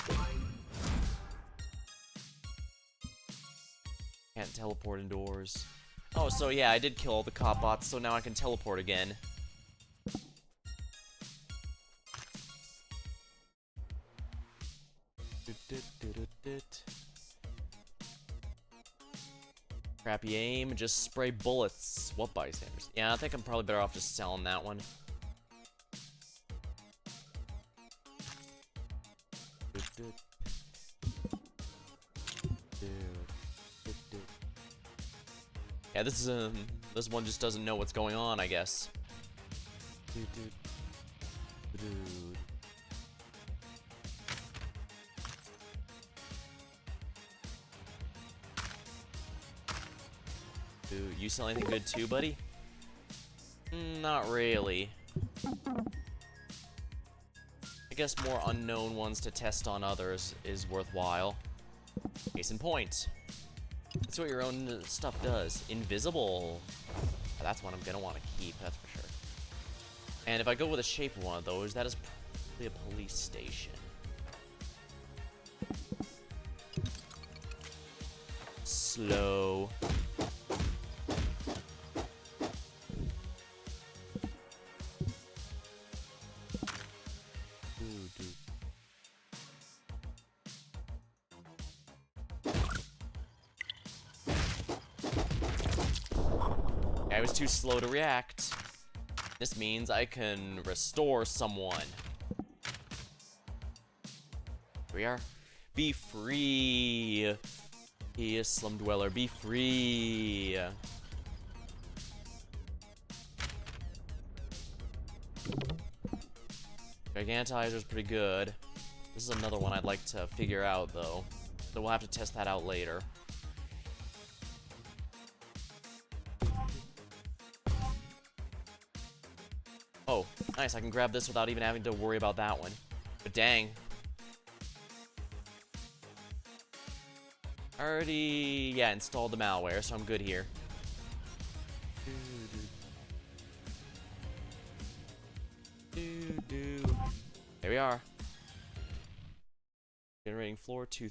Can't teleport indoors. Oh, so yeah, I did kill all the cop bots, so now I can teleport again. Crappy aim, just spray bullets. What bystanders? Yeah, I think I'm probably better off just selling that one. Yeah, this one just doesn't know what's going on, I guess. Dude, you sell anything good too, buddy? Not really. I guess more unknown ones to test on others is worthwhile. Case in point. That's what your own stuff does. Invisible. That's what I'm gonna want to keep, that's for sure. And if I go with a shape of one of those, that is probably a police station. Slow. I was too slow to react. This means I can restore someone. Here we are. Be free. He is Slum Dweller. Be free. Gigantizer's pretty good. This is another one I'd like to figure out, though. So we'll have to test that out later. Oh, nice, I can grab this without even having to worry about that one. But dang. I already, yeah, installed the malware, so I'm good here. There we are. Generating floor 2-3.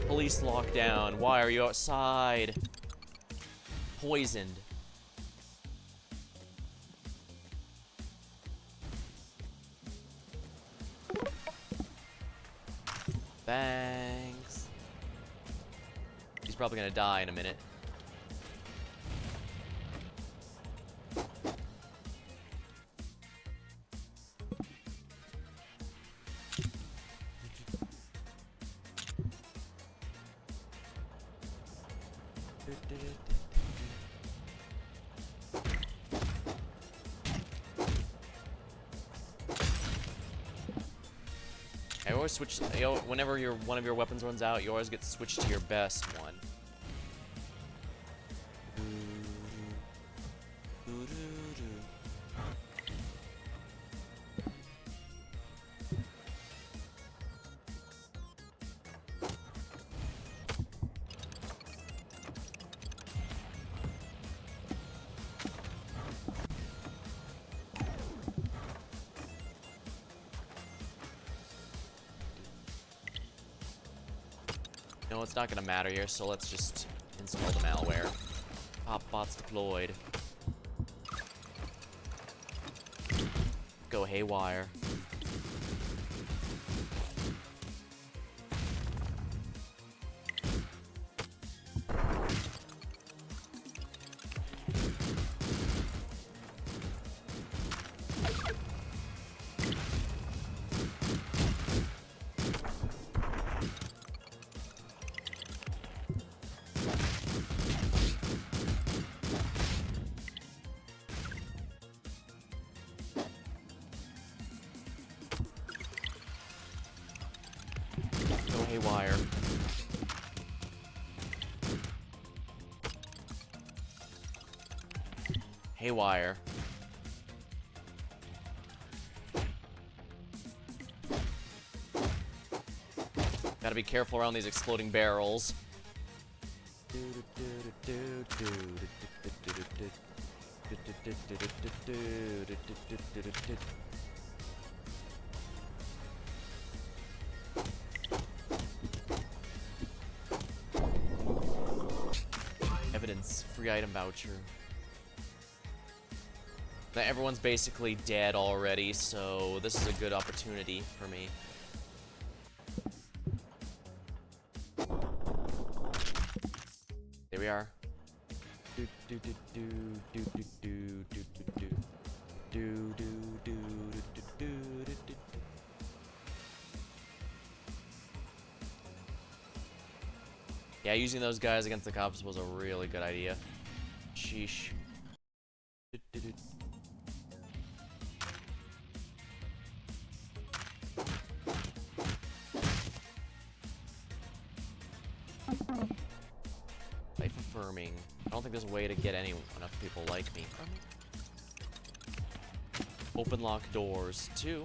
Police lockdown. Why are you outside? Poisoned. Thanks. He's probably gonna die in a minute. I always switch, you know, whenever one of your weapons runs out, you always get switched to your best one. No, it's not gonna matter here, so let's just install the malware. Pop bots deployed. Go haywire. Haywire. Haywire. Gotta be careful around these exploding barrels. Evidence, free item voucher. Now everyone's basically dead already, so this is a good opportunity for me. There we are. Yeah, using those guys against the cops was a really good idea. Sheesh. Life affirming. I don't think there's a way to get enough people like me. Open lock doors. 2.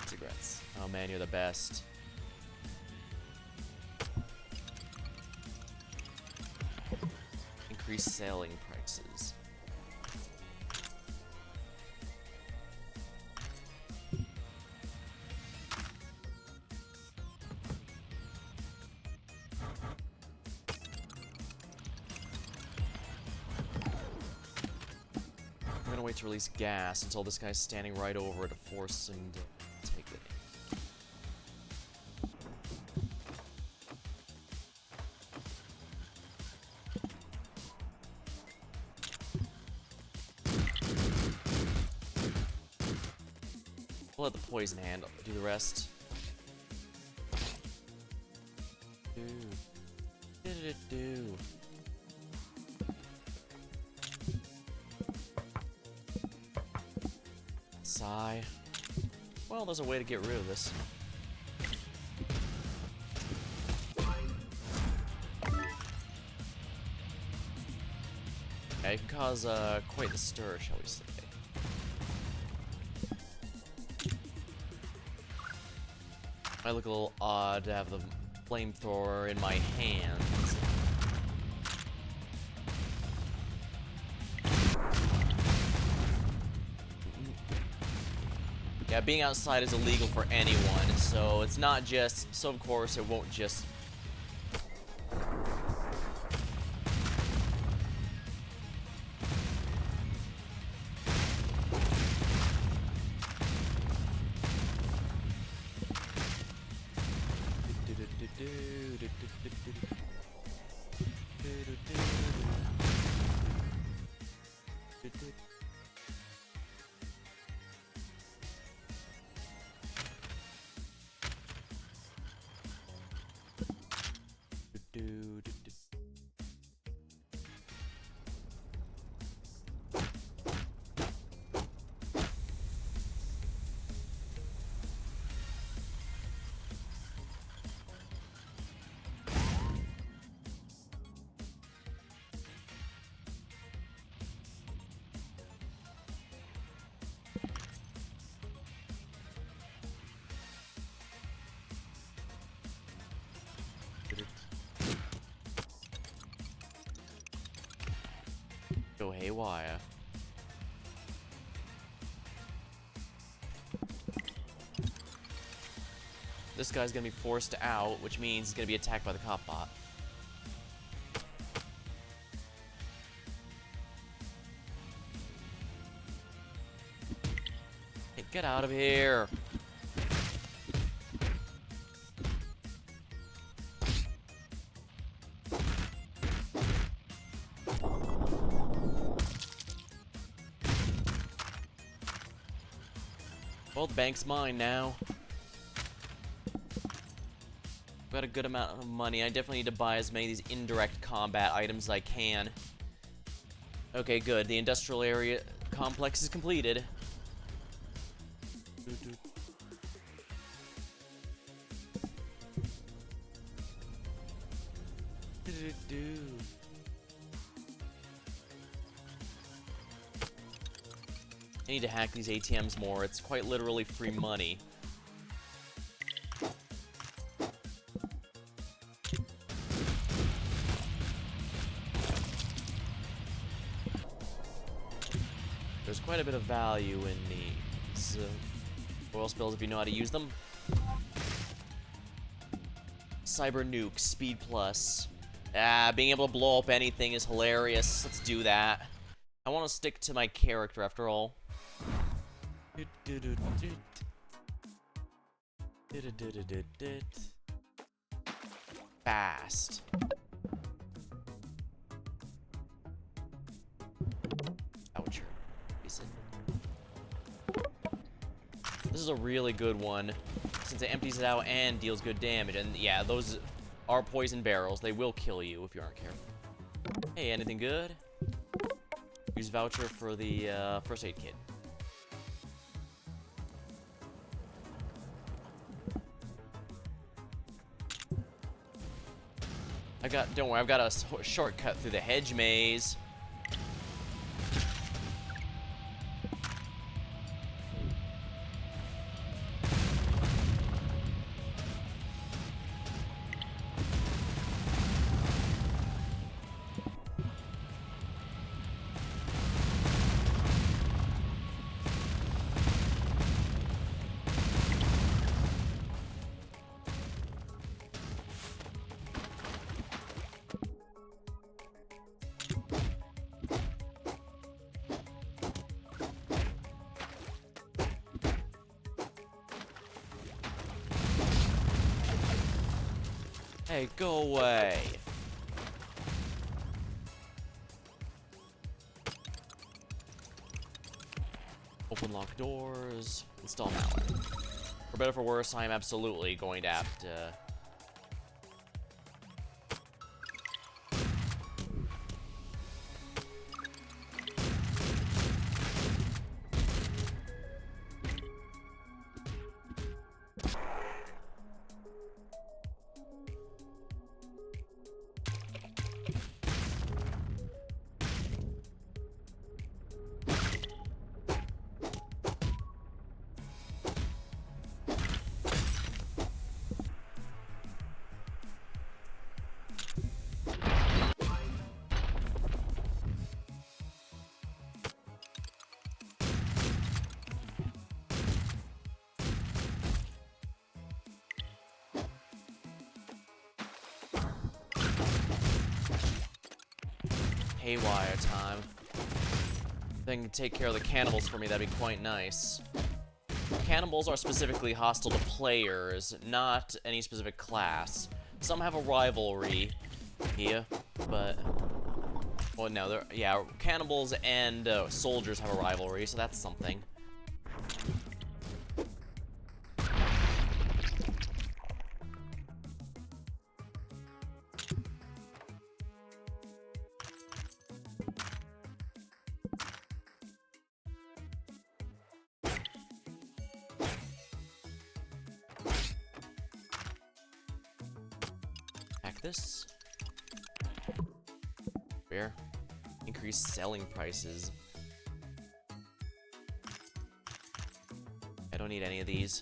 Cigarettes. Oh man, you're the best. Increase selling prices. I'm gonna wait to release gas until this guy's standing right over it to force him to take it. We'll let the poison handle do the rest. Do. Sigh. Well, there's a way to get rid of this. Yeah, it can cause quite the stir, shall we say. Might look a little odd to have the flamethrower in my hands. Yeah, being outside is illegal for anyone, so it's not just... So, of course, it won't just... Go haywire. This guy's gonna be forced out, which means he's gonna be attacked by the cop bot. Hey, get out of here! Well, the bank's mine now. Got a good amount of money. I definitely need to buy as many of these indirect combat items as I can. Okay, good. The industrial area complex is completed. I need to hack these ATMs more. It's quite literally free money. quite a bit of value in these oil spills if you know how to use them. Cyber nuke, speed plus. Being able to blow up anything is hilarious. Let's do that. I want to stick to my character after all. Fast. Ouch. This is a really good one, since it empties it out and deals good damage. And yeah, those are poison barrels. They will kill you if you aren't careful. Hey, anything good? Use voucher for the first aid kit. Don't worry, I've got a shortcut through the hedge maze. Hey, go away. Open lock doors. Install malware. For better or for worse, I am absolutely going to have to... haywire time. If they can take care of the cannibals for me, that'd be quite nice. Cannibals are specifically hostile to players, not any specific class. Some have a rivalry here, but... Well, no, yeah, cannibals and soldiers have a rivalry, so that's something. This fair. Increase selling prices. I don't need any of these.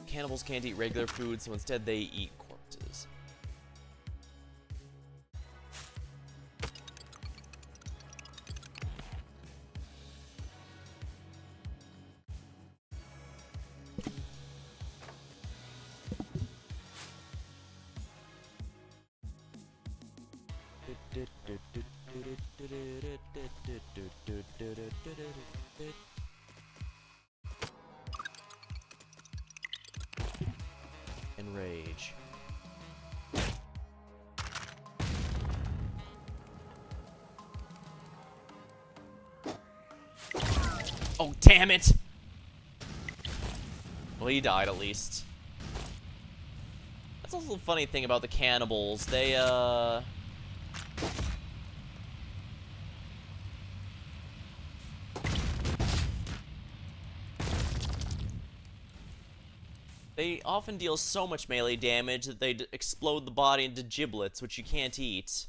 Cannibals can't eat regular food, so instead they eat corpses. Enrage. Oh, damn it! Well, he died at least. That's also the funny thing about the cannibals. They often deal so much melee damage that they explode the body into giblets, which you can't eat.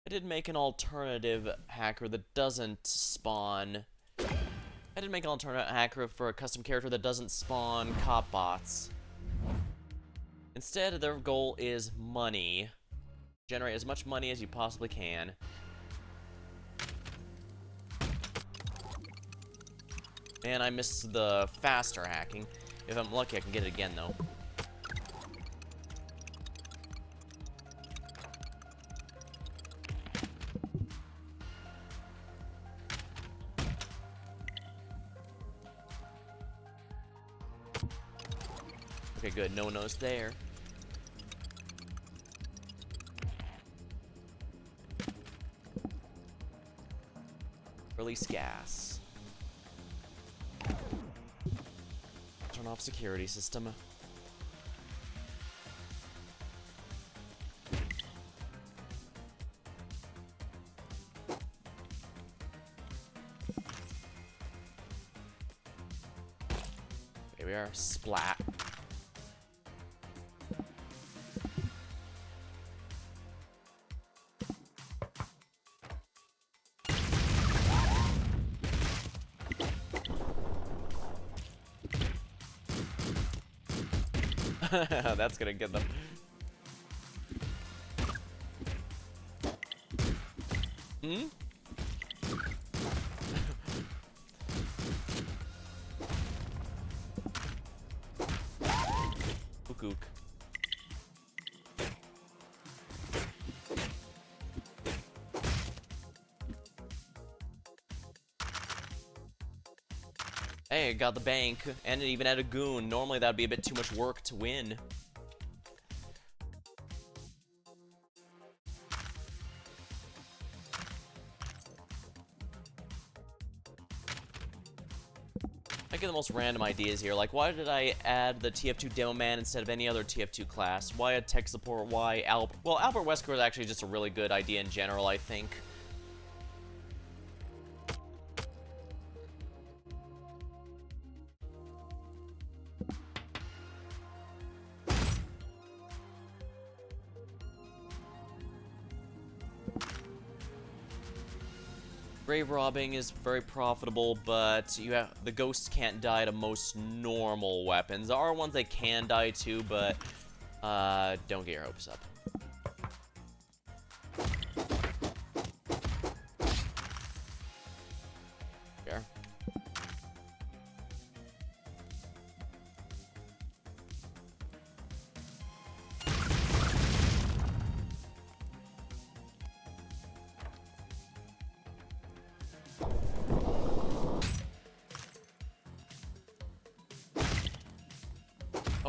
I did make an alternative hacker that doesn't spawn I did make an alternate hacker for a custom character that doesn't spawn cop bots. Instead, their goal is money. Generate as much money as you possibly can. And I missed the faster hacking. If I'm lucky, I can get it again, though. Okay, good. No one knows there. Release gas. Turn off security system. Here we are. Splat. That's gonna get them. Hmm? Ook. Hey, got the bank, and it even had a goon. Normally that'd be a bit too much work to win. I get the most random ideas here, like why did I add the TF2 Demo Man instead of any other TF2 class? Why a tech support? Why Albert? Well, Albert Wesker is actually just a really good idea in general, I think. Grave robbing is very profitable, but the ghosts can't die to most normal weapons. There are ones they can die to, but don't get your hopes up. Fair.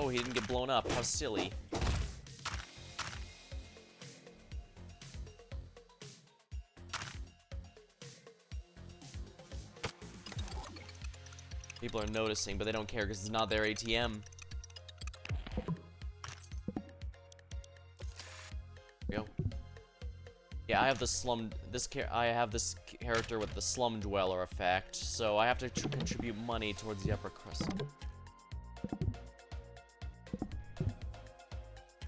Oh, he didn't get blown up. How silly. People are noticing, but they don't care because it's not their ATM. Go. Yeah, I have the I have this character with the slum dweller effect, so I have to contribute money towards the upper crust.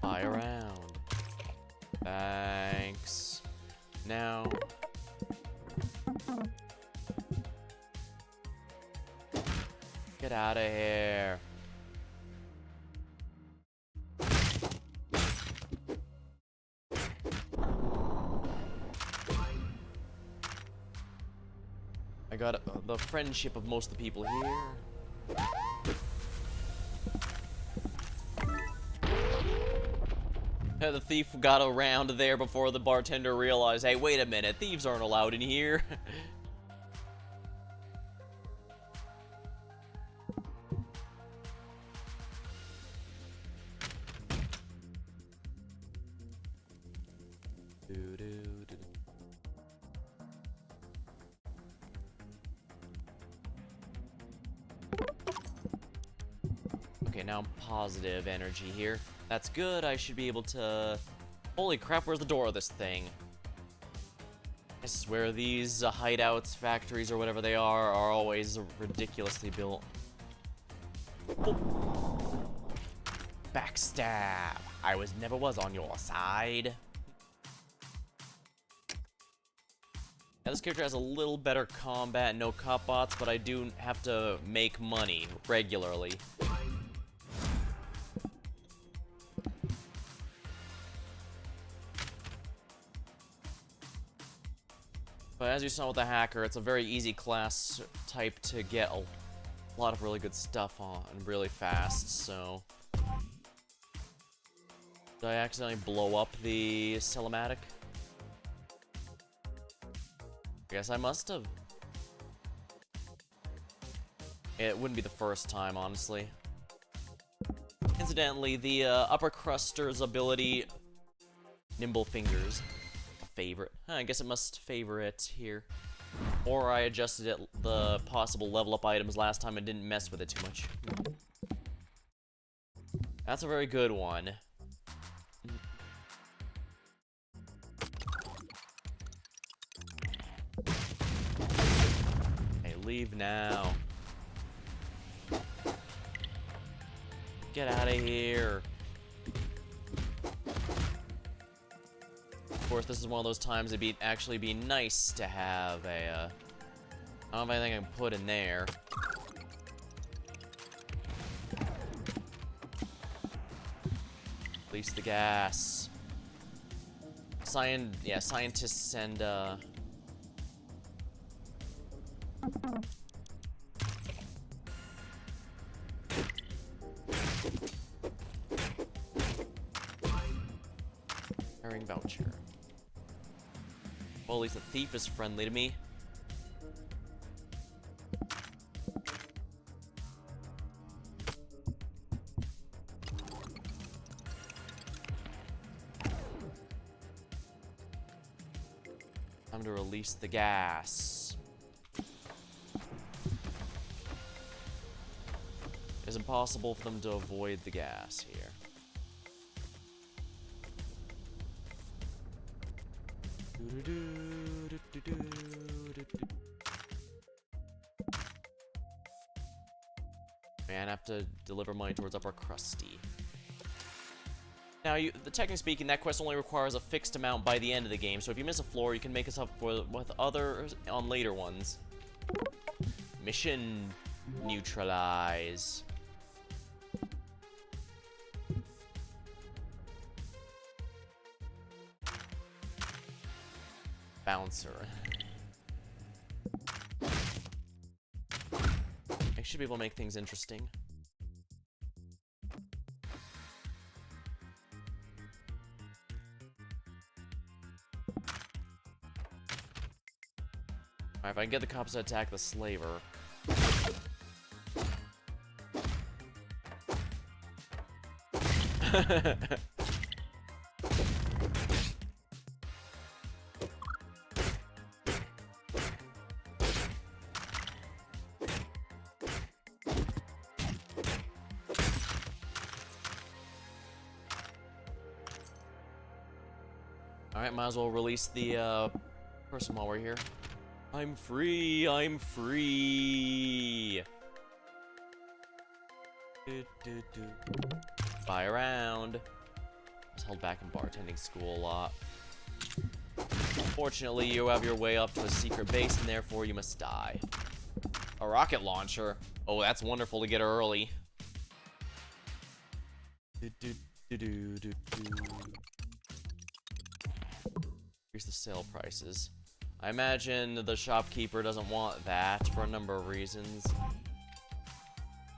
Buy around. Thanks. Now. Get out of here. I got the friendship of most of the people here. The thief got around there before the bartender realized, hey, wait a minute, thieves aren't allowed in here. Okay, now I'm positive energy here. That's good, I should be able to... Holy crap, where's the door of this thing? This is where these hideouts, factories, or whatever they are always ridiculously built. Oh. Backstab! I never was on your side. This character has a little better combat, no cop bots, but I do have to make money regularly. But as you saw with the hacker, it's a very easy class type to get a lot of really good stuff on really fast, so... Did I accidentally blow up the Telematic? I guess I must have. It wouldn't be the first time, honestly. Incidentally, the upper cruster's ability, Nimble Fingers, a favorite. I guess it must favor it here. Or I adjusted it, the possible level up items last time and didn't mess with it too much. That's a very good one. Leave now. Get out of here. Of course, this is one of those times it'd actually be nice to have a, I don't have anything I can put in there. Release the gas. Scientists and, Hiring voucher. Well, at least the thief is friendly to me. Time to release the gas. It's impossible for them to avoid the gas here. Man, I have to deliver money towards Upper Krusty. Now, technically speaking, that quest only requires a fixed amount by the end of the game, so if you miss a floor, you can make us up with others on later ones. Mission neutralize. Bouncer. I should be able to make things interesting. Alright, if I can get the cops to attack the slaver. Alright, might as well release the person while we're here. I'm free! I'm free! Buy around. I was held back in bartending school a lot. Fortunately, you have your way up to a secret base, and therefore you must die. A rocket launcher? Oh, that's wonderful to get early. Here's the sale prices. I imagine the shopkeeper doesn't want that for a number of reasons.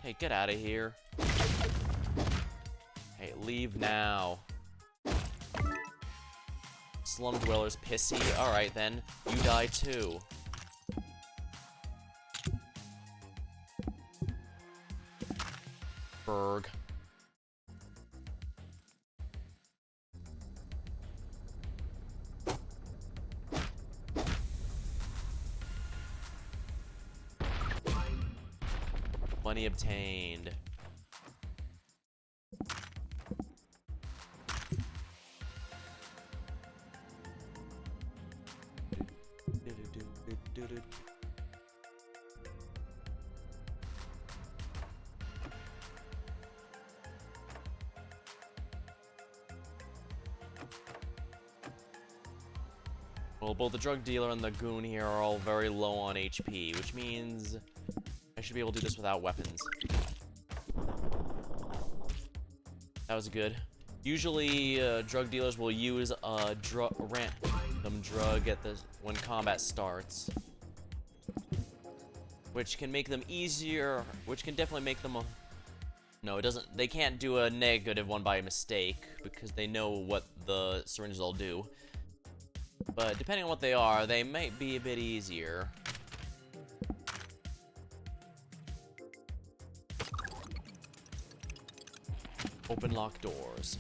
Hey, get out of here. Hey, leave now. Slum dweller's pissy. Alright then, you die too. Berg. Money obtained. Well, both the drug dealer and the goon here are all very low on HP, which means I should be able to do this without weapons. That was good. Usually, drug dealers will use a random drug when combat starts, which can make them easier. Which can definitely make them. No, it doesn't. They can't do a negative one by mistake because they know what the syringes will do. But depending on what they are, they might be a bit easier. Open lock doors.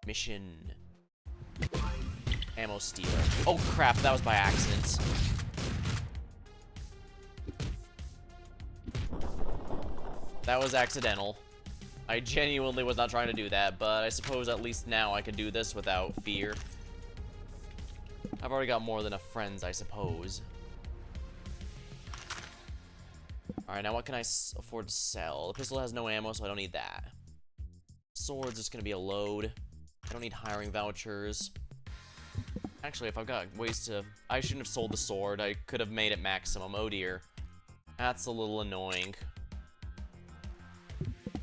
Mission. Ammo stealer. Oh crap, that was by accident. That was accidental. I genuinely was not trying to do that, but I suppose at least now I can do this without fear. I've already got more than enough friends, I suppose. Alright, now what can I afford to sell? The pistol has no ammo, so I don't need that. Sword's just gonna be a load. I don't need hiring vouchers. Actually, if I've got ways to... I shouldn't have sold the sword. I could have made it maximum. Oh dear. That's a little annoying.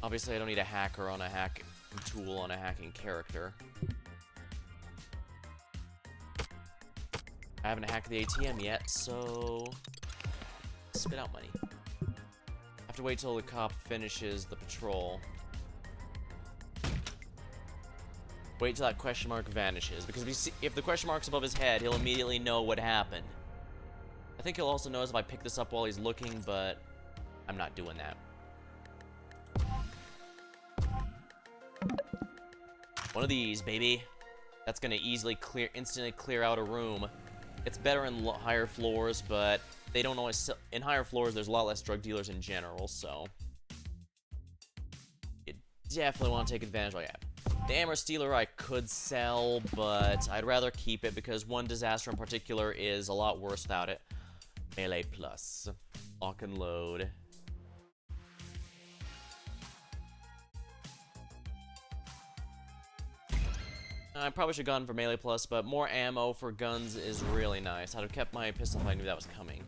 Obviously, I don't need a hacker on a hacking tool on a hacking character. I haven't hacked the ATM yet, so... spit out money. I have to wait till the cop finishes the patrol. Wait till that question mark vanishes, because if the question mark's above his head, he'll immediately know what happened. I think he'll also notice if I pick this up while he's looking, but I'm not doing that. One of these, baby. That's gonna instantly clear out a room. It's better in higher floors, but they don't always in higher floors, there's a lot less drug dealers in general, so you definitely want to take advantage while you have. The ammo stealer I could sell, but I'd rather keep it because one disaster in particular is a lot worse without it. Melee plus. Lock and load. I probably should have gone for melee plus, but more ammo for guns is really nice. I'd have kept my pistol if I knew that was coming.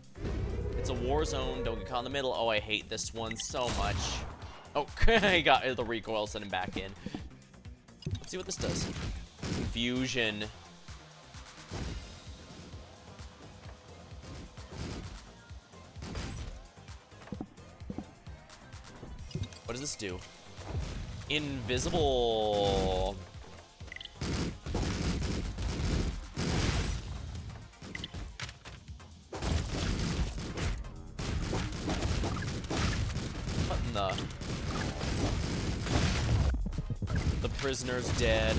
It's a war zone, don't get caught in the middle. Oh, I hate this one so much. Oh, I got the recoil, send him back in. Let's see what this does. Confusion. What does this do? Invisible. What in the... The prisoner's dead.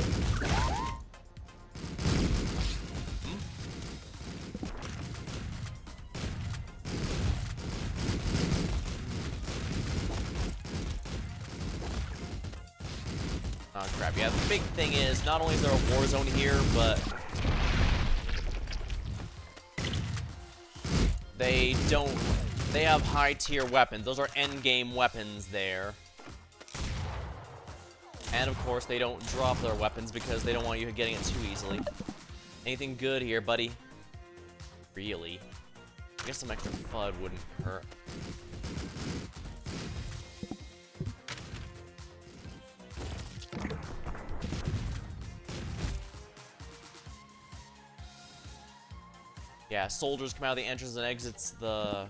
Oh crap, yeah, the big thing is, not only is there a war zone here, but they have high tier weapons. Those are endgame weapons there. And of course, they don't drop their weapons because they don't want you getting it too easily. Anything good here, buddy? Really? I guess some extra FUD wouldn't hurt. Yeah, soldiers come out of the entrance and exits. The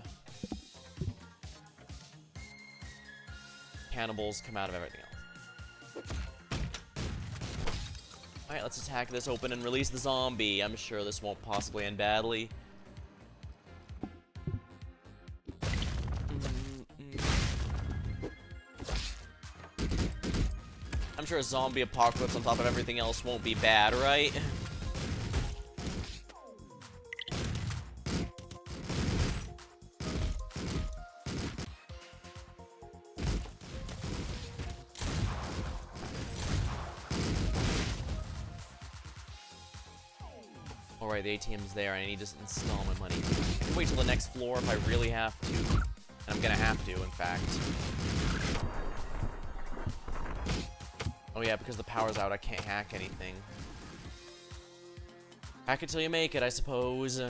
cannibals come out of everything else. Alright, let's attack this open and release the zombie. I'm sure this won't possibly end badly. I'm sure a zombie apocalypse on top of everything else won't be bad, right? Alright, the ATM's there. I need to install my money. I can wait till the next floor if I really have to. And I'm gonna have to, in fact. Oh yeah, because the power's out, I can't hack anything. Hack it till you make it, I suppose.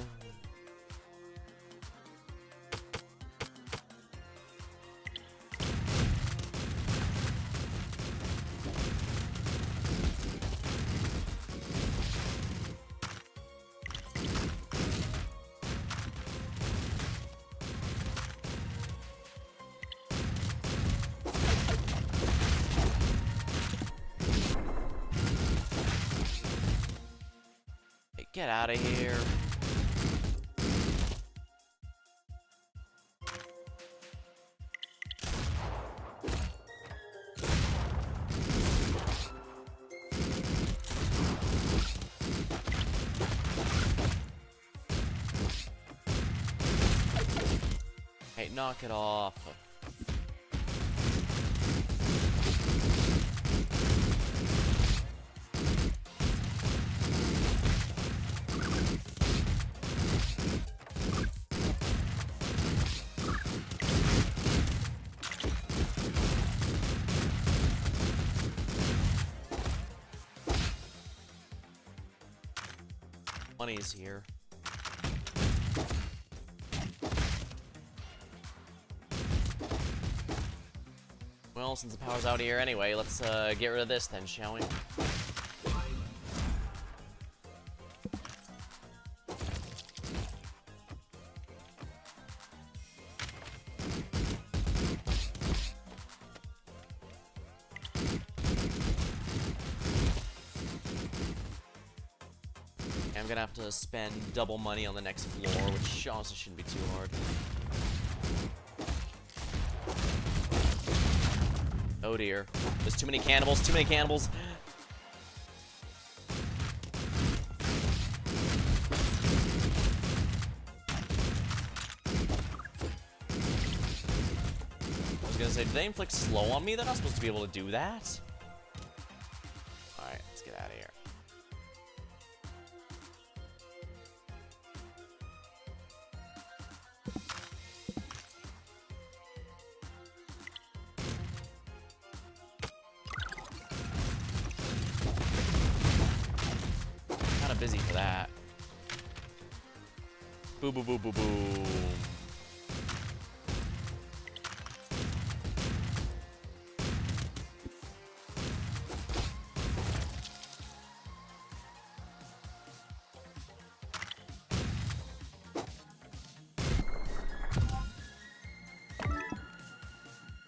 Get out of here. Hey, knock it off. Money's here. Well, since the power's out here anyway, let's get rid of this then, shall we? I'm gonna have to spend double money on the next floor, which also shouldn't be too hard. Oh dear. There's too many cannibals, too many cannibals. I was gonna say, did they inflict slow on me? They're not supposed to be able to do that. Alright, let's get out of here. Busy for that. Boo boo boo boo boo.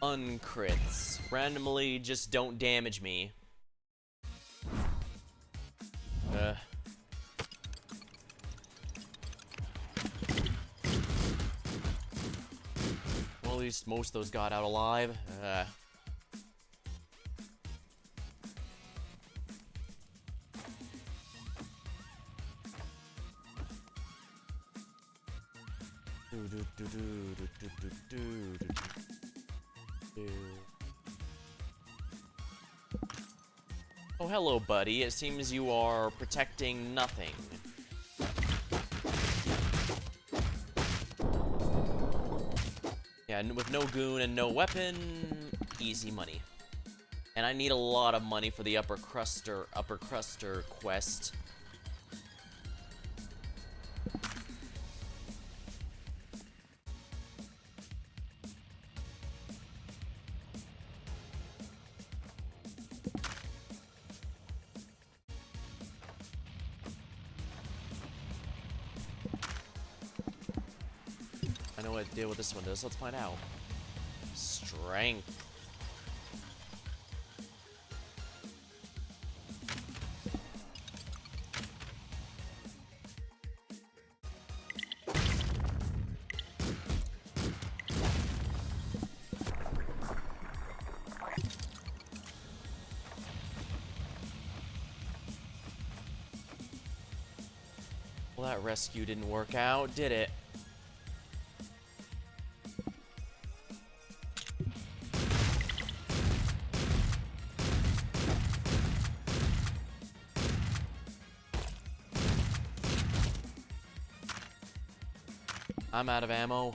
Uncrits. Randomly just don't damage me. At least most of those got out alive. Oh, hello, buddy. It seems you are protecting nothing. Yeah, with no goon and no weapon, easy money. And I need a lot of money for the upper cruster quest. I know what deal with this one does. Let's find out. Strength. Well, that rescue didn't work out, did it? I'm out of ammo.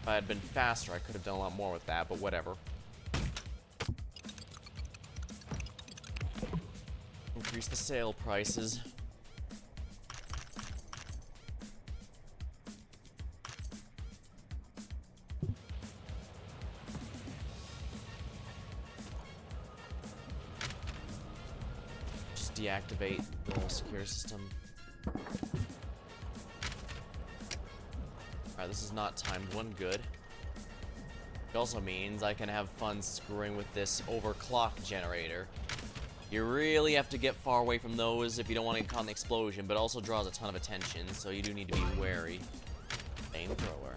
If I had been faster, I could have done a lot more with that, but whatever. Increase the sale prices. Just deactivate the security system. Alright, this is not timed one good. It also means I can have fun screwing with this overclock generator. You really have to get far away from those if you don't want to get caught in the explosion, but it also draws a ton of attention, so you do need to be wary. Flamethrower.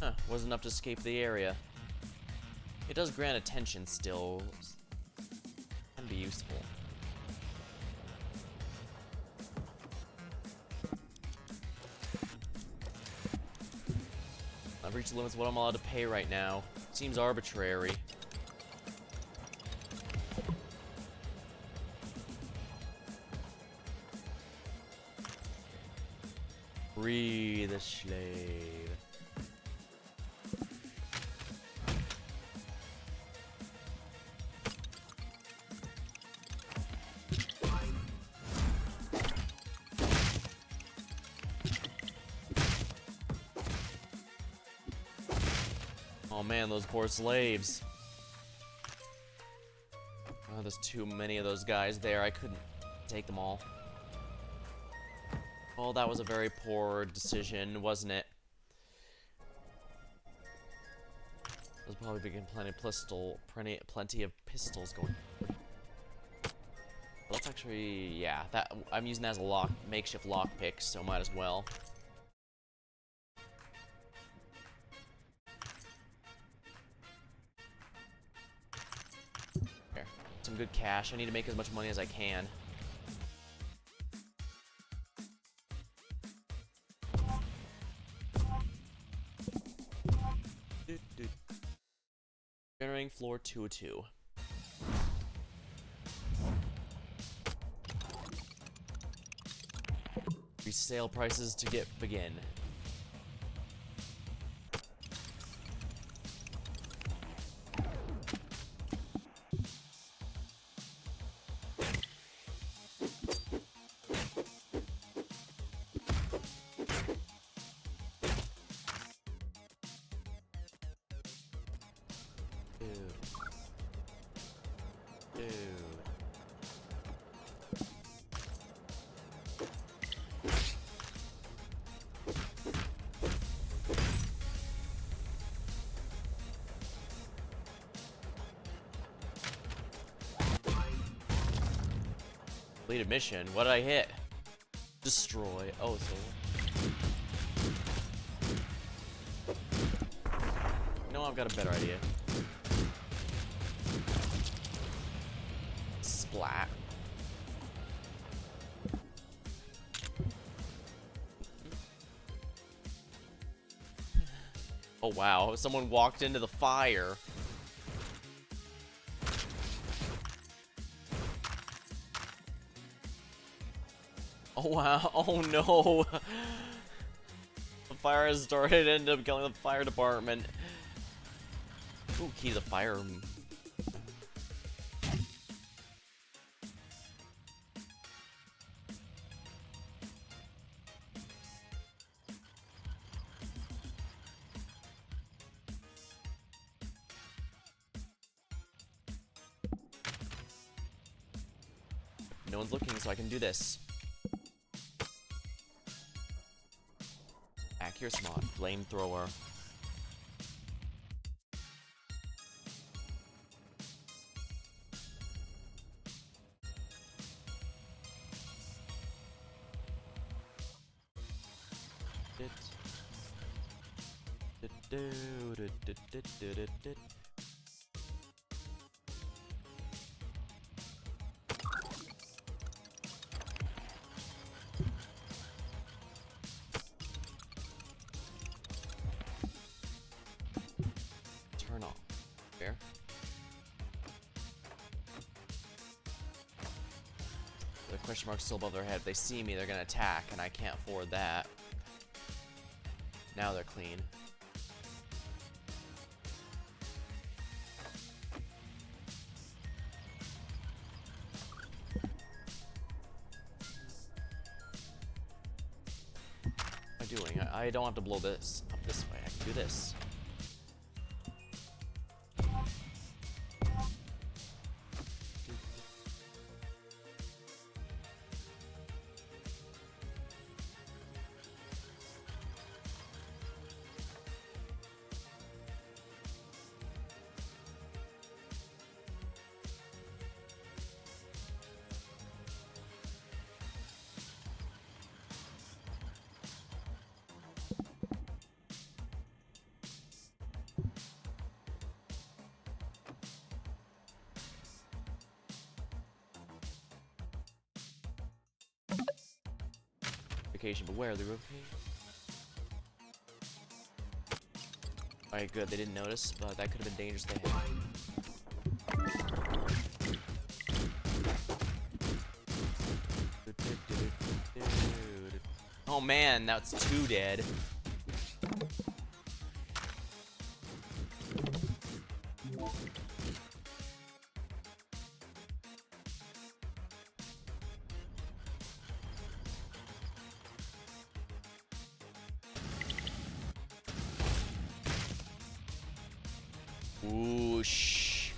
Huh, wasn't enough to escape the area. It does grant attention still. Can be useful. I've reached the limits of what I'm allowed to pay right now. Seems arbitrary. Breathe, slave. Oh man, those poor slaves. Oh, there's too many of those guys there. I couldn't take them all. Well, that was a very poor decision, wasn't it? There's probably been plenty of pistols going. Well, that's actually, yeah. That I'm using that as a makeshift lockpick, so might as well. Some good cash. I need to make as much money as I can. Generating floor 202. Resale prices to begin. Completed mission. What did I hit? Destroy. Oh, so. No, I've got a better idea. Splat. Oh wow, someone walked into the fire. Oh wow, oh no. The fire has started, ended up killing the fire department. Ooh, key to the fire. No one's looking, so I can do this. Accuracy mod, flamethrower. Here. The question mark's still above their head. If they see me, they're gonna attack, and I can't afford that. Now they're clean. What am I doing? I don't have to blow this up this way. I can do this. But where are the rotation? Alright, good. They didn't notice, but that could have been dangerous. They had. Oh man, that's 2 dead. Whoosh.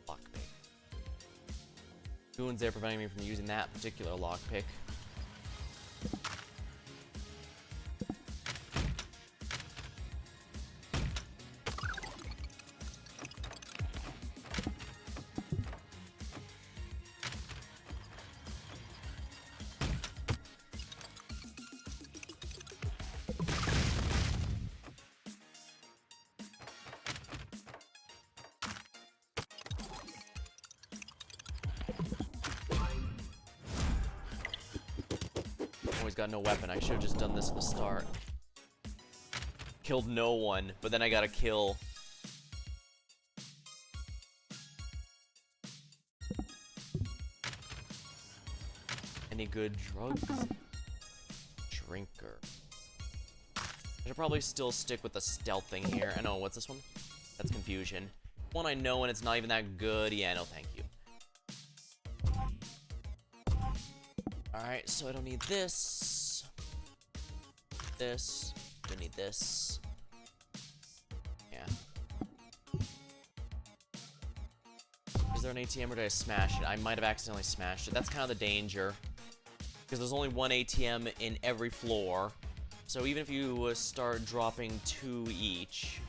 Lockpick. Goons there preventing me from using that particular lockpick. Always got no weapon. I should have just done this at the start. Killed no one, but then I got a kill. Any good drugs? Drinker. I should probably still stick with the stealth thing here. I know, what's this one? That's confusion. One I know and it's not even that good. Yeah, no thank you. Alright, so I don't need this. This. Don't need this. Yeah. Is there an ATM or did I smash it? I might have accidentally smashed it. That's kind of the danger. Because there's only one ATM in every floor. So even if you start dropping 2 each...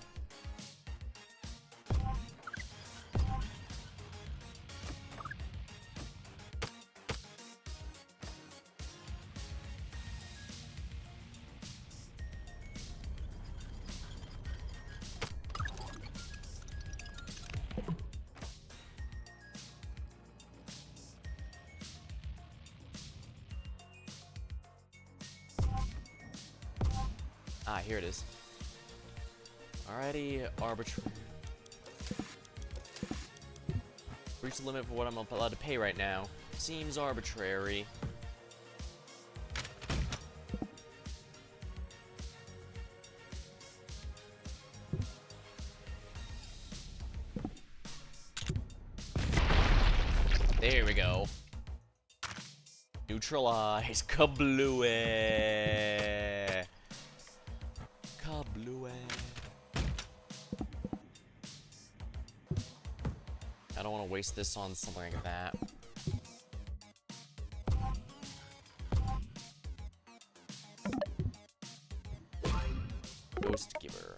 Ah, here it is. Alrighty, arbitrary. Reach the limit for what I'm allowed to pay right now. Seems arbitrary. There we go. Neutralize. Kablooey. I don't want to waste this on something like that. Ghost Giver.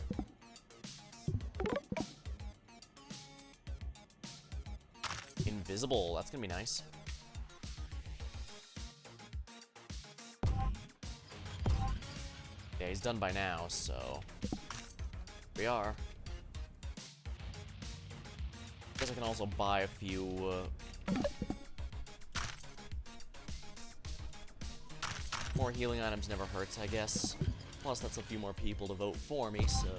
Invisible. That's gonna be nice. Yeah, he's done by now, so we are. Guess I can also buy a few more healing items never hurts, I guess. Plus, that's a few more people to vote for me, so...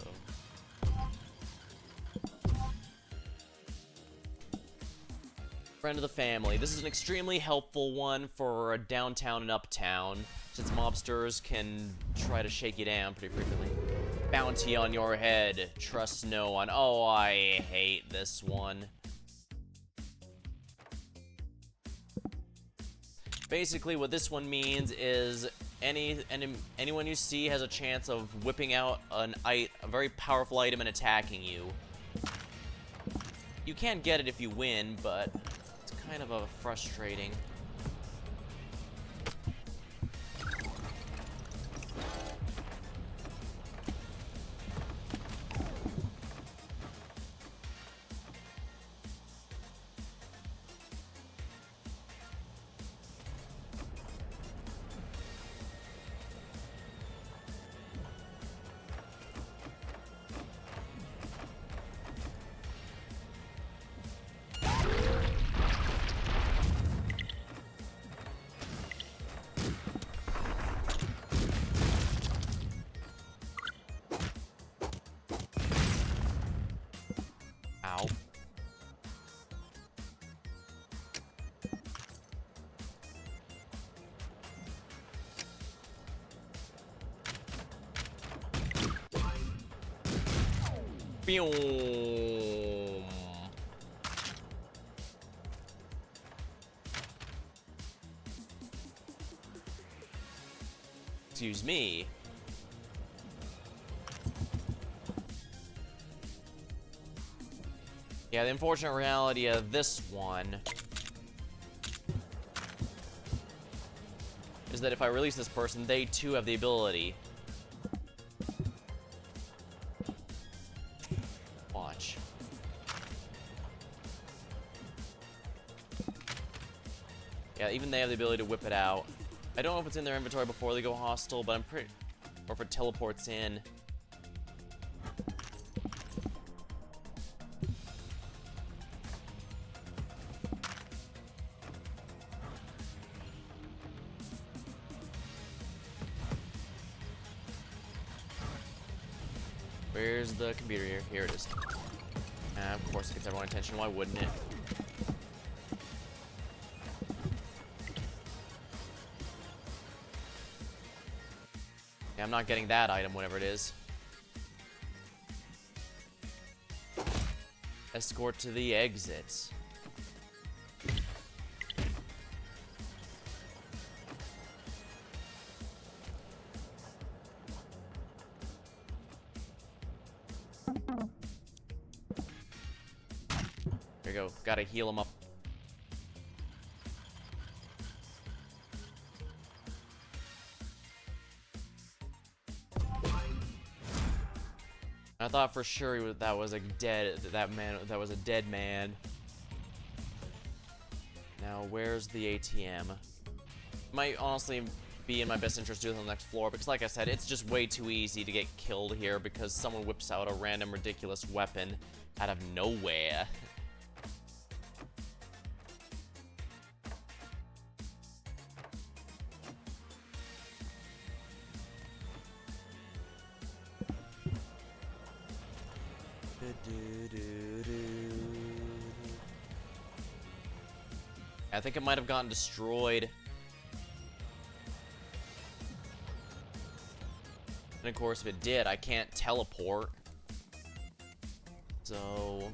Friend of the family. This is an extremely helpful one for downtown and uptown, since mobsters can try to shake you down pretty frequently. Bounty on your head. Trust no one. Oh, I hate this one. Basically, what this one means is anyone you see has a chance of whipping out a very powerful item and attacking you. You can get it if you win, but it's kind of a frustrating. Ow. Boom. Excuse me. Yeah, the unfortunate reality of this one is that if I release this person, they too have the ability. Watch. Yeah, even they have the ability to whip it out. I don't know if it's in their inventory before they go hostile, but I'm pretty... or if it teleports in. Where's the computer here? Here it is. Of course it gets everyone's attention, why wouldn't it? Yeah, I'm not getting that item, whatever it is. Escort to the exits. There you go. Gotta heal him up. I thought for sure that was a dead man. Now, where's the ATM? Might honestly be in my best interest to do it on the next floor, because like I said, it's just way too easy to get killed here because someone whips out a random ridiculous weapon out of nowhere. I think it might have gotten destroyed. And of course, if it did, I can't teleport. So...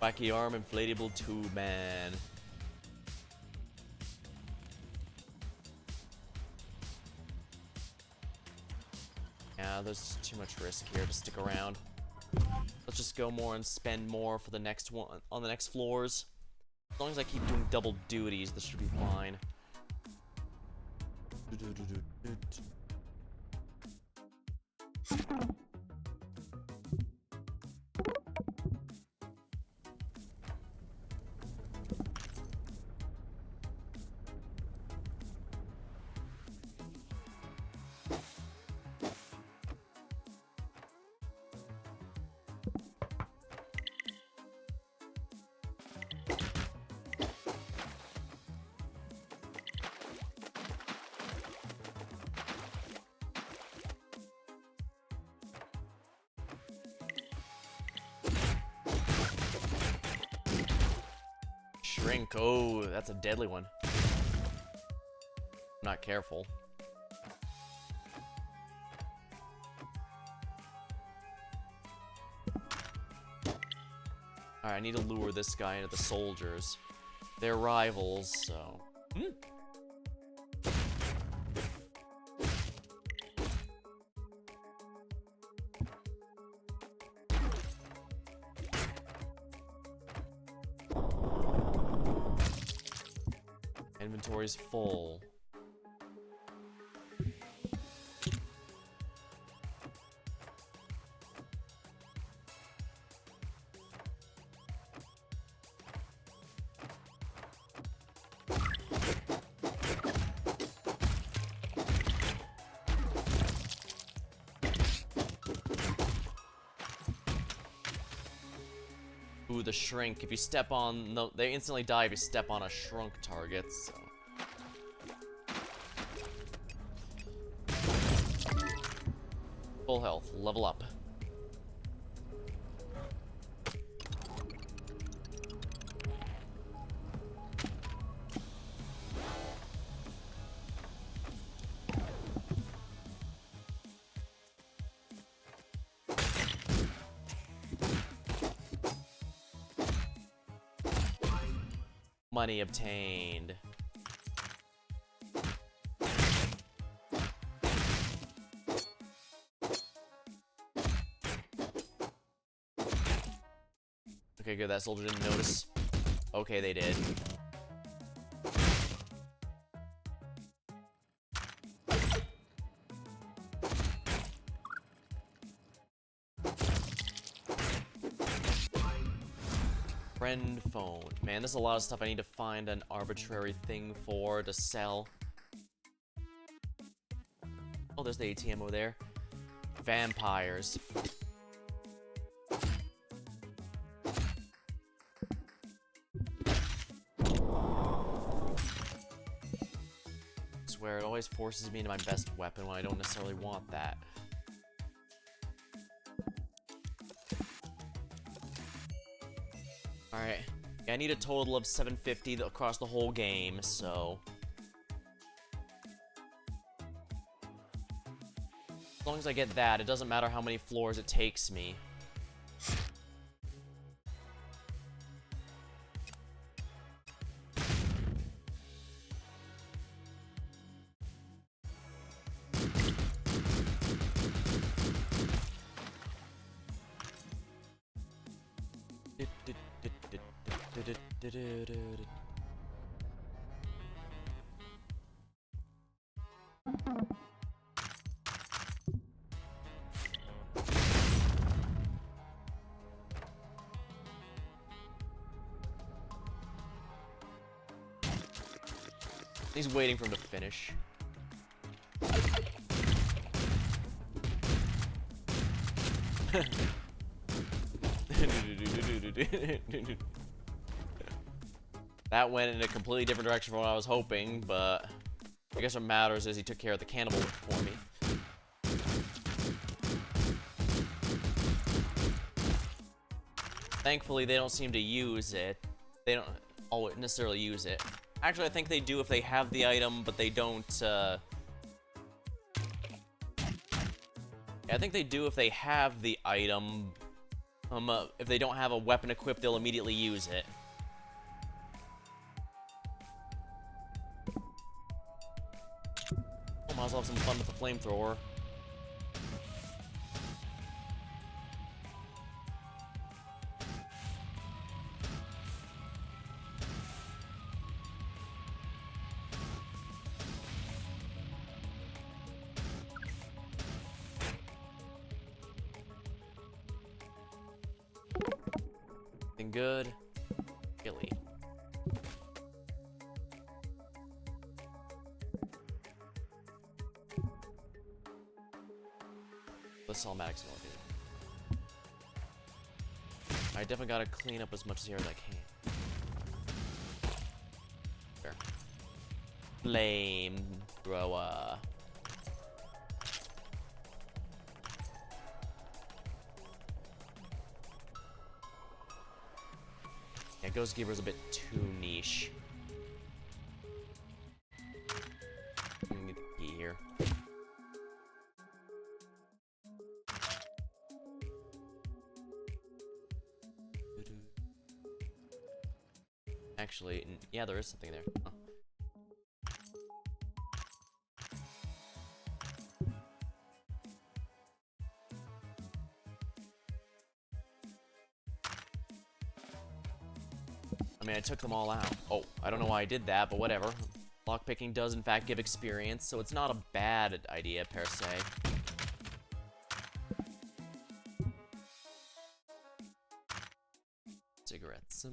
Wacky arm, inflatable tube man. Yeah, there's too much risk here to stick around. Let's just go more and spend more for the next one on the next floors. As long as I keep doing double duties, this should be fine. shrink. Oh, that's a deadly one. I'm not careful. Alright, I need to lure this guy into the soldiers. They're rivals, so... Inventory's full. Ooh, the shrink. If you step on... No, they instantly die if you step on a shrunk target, so... Full health. Level up. Money obtained. Okay, good. That soldier didn't notice. Okay, they did. Friend phone. Man, there's a lot of stuff I need to find an arbitrary thing for to sell. Oh, there's the ATM over there. Vampires. I swear, it always forces me into my best weapon when I don't necessarily want that. Alright. Yeah, I need a total of 750 across the whole game, so... As long as I get that, it doesn't matter how many floors it takes me. He's waiting for him to finish. That went in a completely different direction from what I was hoping, but I guess what matters is he took care of the cannibal for me. Thankfully, they don't seem to use it. They don't always necessarily use it. Actually, I think they do if they have the item, but they don't, Yeah, I think they do if they have the item. If they don't have a weapon equipped, they'll immediately use it. Oh, might as well have some fun with the flamethrower. Good. Gilly. Let's automatics all good. I definitely gotta clean up as much here as I can. There. Flamethrower. Yeah, Ghost Keeper's a bit too niche. I'm gonna get the key here. Actually, yeah, there is something there. Oh. I mean, I took them all out. Oh, I don't know why I did that, but whatever. Lockpicking does, in fact, give experience, so it's not a bad idea, per se. Cigarettes.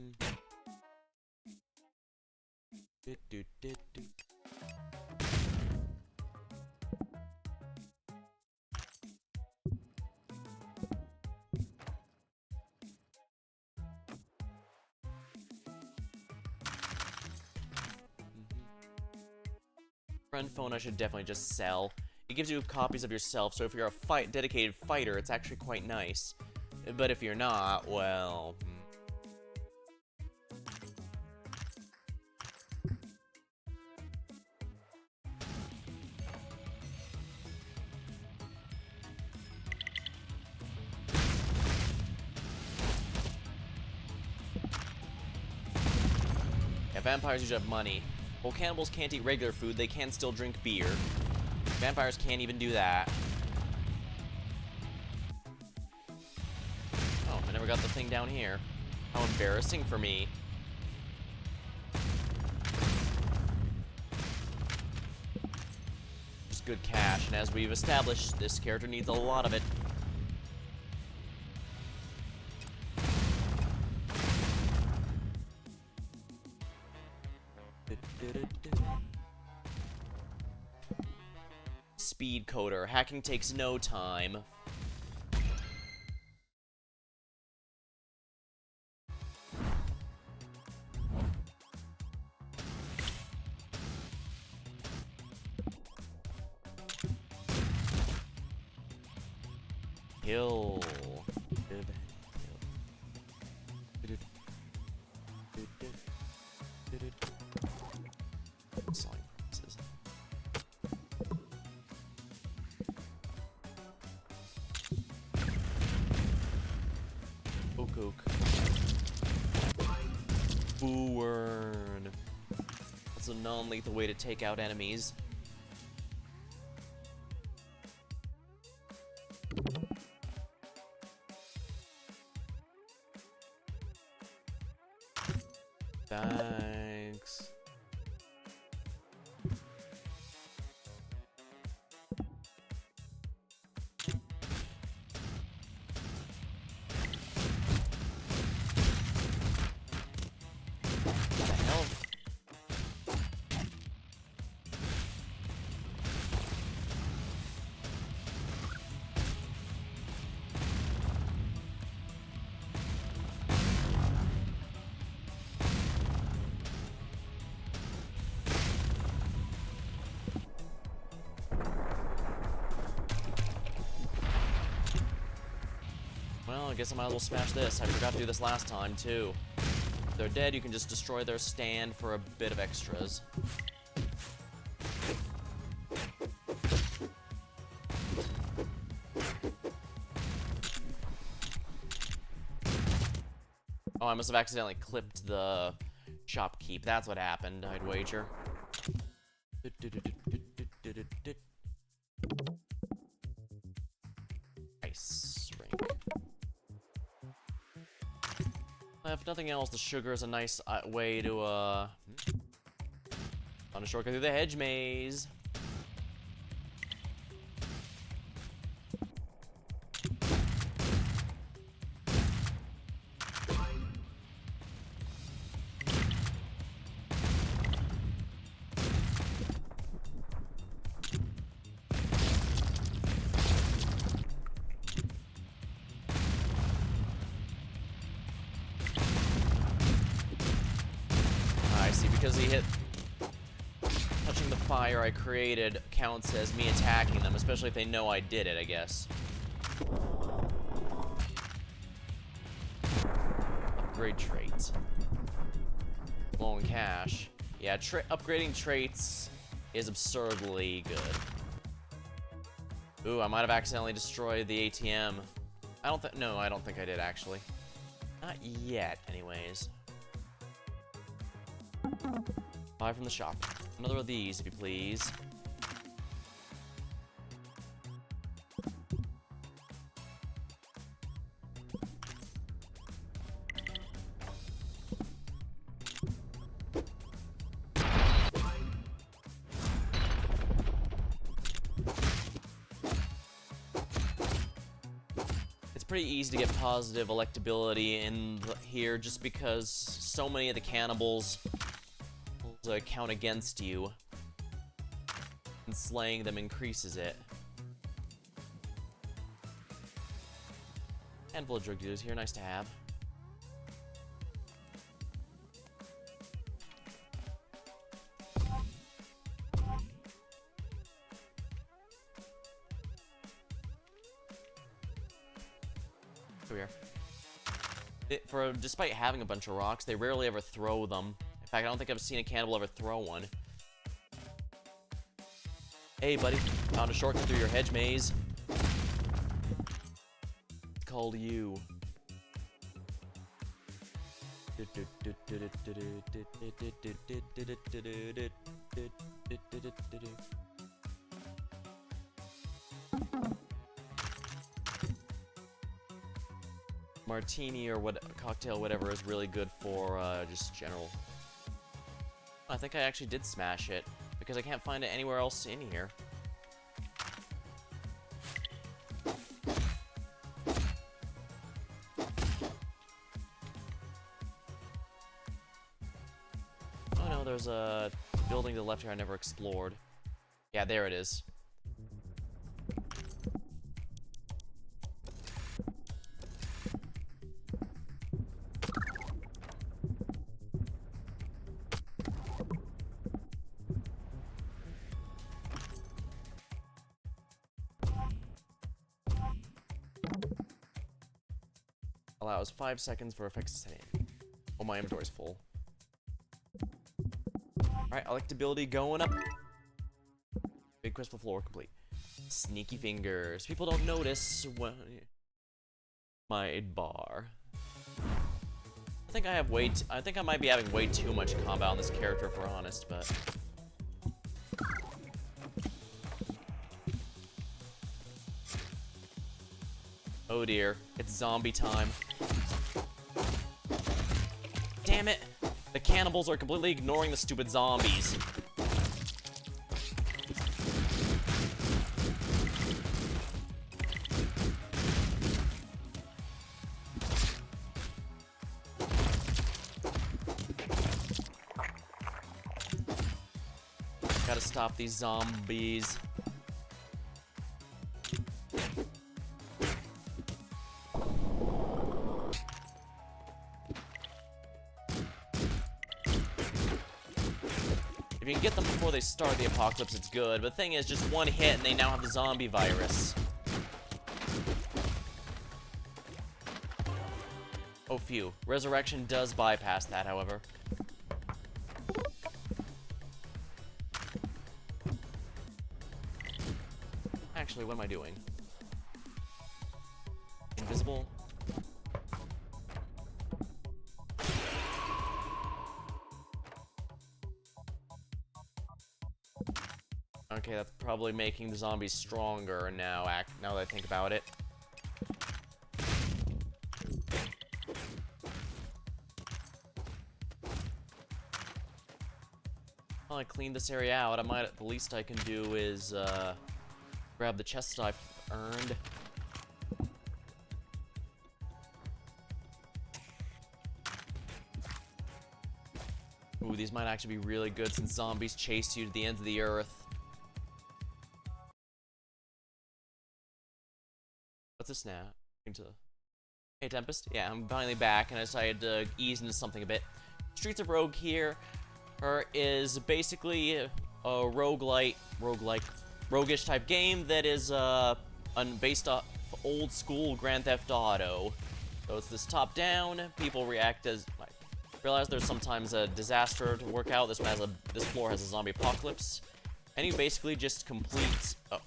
Friend phone I should definitely just sell. It gives you copies of yourself, so if you're a dedicated fighter, it's actually quite nice. But if you're not, well... Yeah, vampires usually have money. Well, cannibals can't eat regular food, they can still drink beer. Vampires can't even do that. Oh, I never got the thing down here. How embarrassing for me. Just good cash, and as we've established, this character needs a lot of it. Speed coder. Hacking takes no time. Kill. Selling promises. Ook. Boo-wern. That's a non-lethal way to take out enemies. Thanks. Well, I guess I might as well smash this. I forgot to do this last time, too. If they're dead, you can just destroy their stand for a bit of extras. Oh, I must have accidentally clipped the shopkeep. That's what happened, I'd wager. Ice rink. If nothing else, the sugar is a nice way to, on a shortcut through the hedge maze. Because he hit touching the fire I created counts as me attacking them, especially if they know I did it, I guess. Upgrade traits. low in cash. Yeah, upgrading traits is absurdly good. Ooh, I might have accidentally destroyed the ATM. No, I don't think I did, actually. Not yet, anyways. Buy from the shop. Another of these, if you please. It's pretty easy to get positive electability in here just because so many of the cannibals count against you, and slaying them increases it. Handful of drug dealers here, nice to have. Here we are. Despite having a bunch of rocks, they rarely ever throw them. In fact, I don't think I've seen a cannibal ever throw one. Hey, buddy. Found a shortcut through your hedge maze. It's called you. Martini or cocktail, whatever, is really good for just general. I think I actually did smash it because I can't find it anywhere else in here. Oh no, there's a building to the left here I never explored. Yeah, there it is. Allows 5 seconds for effects to set in. Oh, my inventory's full. Alright, electability going up. Big crystal floor complete. Sneaky fingers. People don't notice when my bar. I think I have I think I might be having way too much combat on this character, if we're honest, but oh dear, it's zombie time. Damn it! The cannibals are completely ignoring the stupid zombies. Gotta stop these zombies. If you can get them before they start the apocalypse, it's good. But the thing is, just one hit and they now have the zombie virus. Oh, phew. Resurrection does bypass that, however. Actually, what am I doing? Invisible? Okay, that's probably making the zombies stronger now that I think about it. While I clean this area out, the least I can do is grab the chest I've earned. Ooh, these might actually be really good since zombies chase you to the ends of the earth. What's this now? Hey, Tempest? Yeah, I'm finally back, and I decided to ease into something a bit. Streets of Rogue here is basically a roguish type game that is based off old school Grand Theft Auto. So it's this top-down. People react as Realize there's sometimes a disaster to work out. This floor has a zombie apocalypse. And you basically just complete... Oh.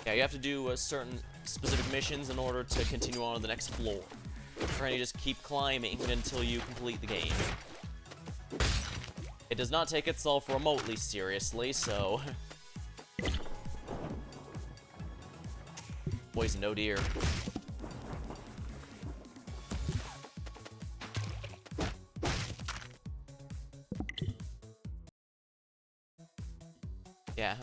Yeah, you have to do certain specific missions in order to continue on to the next floor. Trying to just keep climbing until you complete the game. It does not take itself remotely seriously, so... Poison, oh dear. Yeah.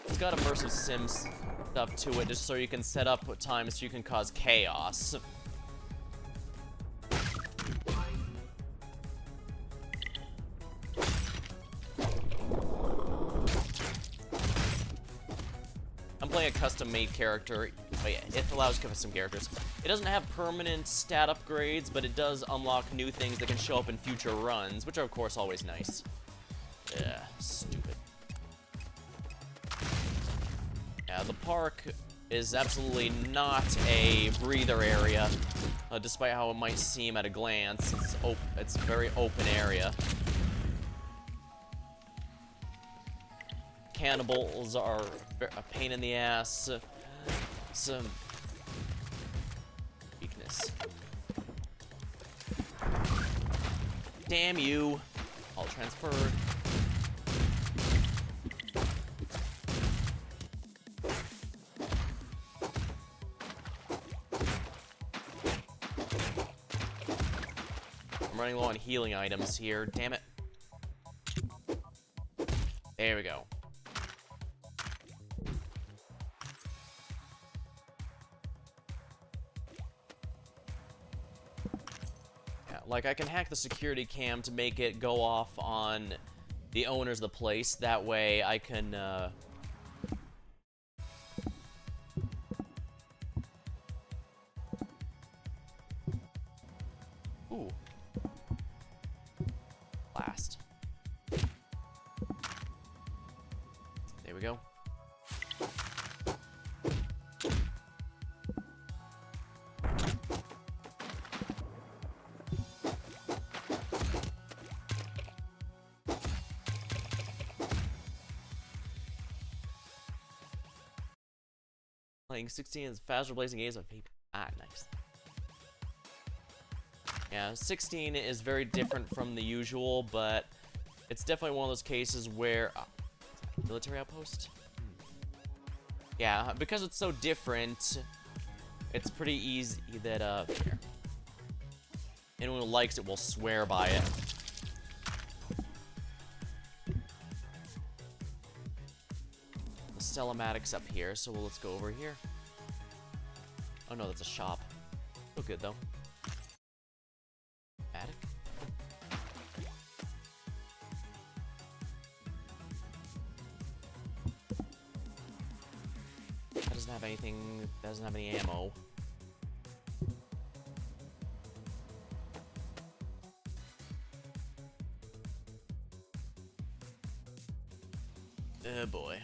It's got immersive sim stuff to it, just so you can set up times so you can cause chaos. I'm playing a custom-made character. Oh yeah, it allows custom characters. It doesn't have permanent stat upgrades, but it does unlock new things that can show up in future runs, which are of course always nice. Yeah, stupid. Yeah, the park is absolutely not a breather area, despite how it might seem at a glance. It's a very open area. Cannibals are a pain in the ass. Some weakness. Damn you! All transferred. I'm running low on healing items here. Damn it. There we go. Like, I can hack the security cam to make it go off on the owners of the place. That way, I can, Ooh. Blast. There we go. Playing 16 is faster blazing games of paper. Ah, nice. Yeah, 16 is very different from the usual, but it's definitely one of those cases where... military outpost? Yeah, because it's so different, it's pretty easy that, here. Anyone who likes it will swear by it. The Stellamatics up here, so let's go over here. Oh no, that's a shop. Oh, good though. Attic. That doesn't have anything. That doesn't have any ammo. Oh boy.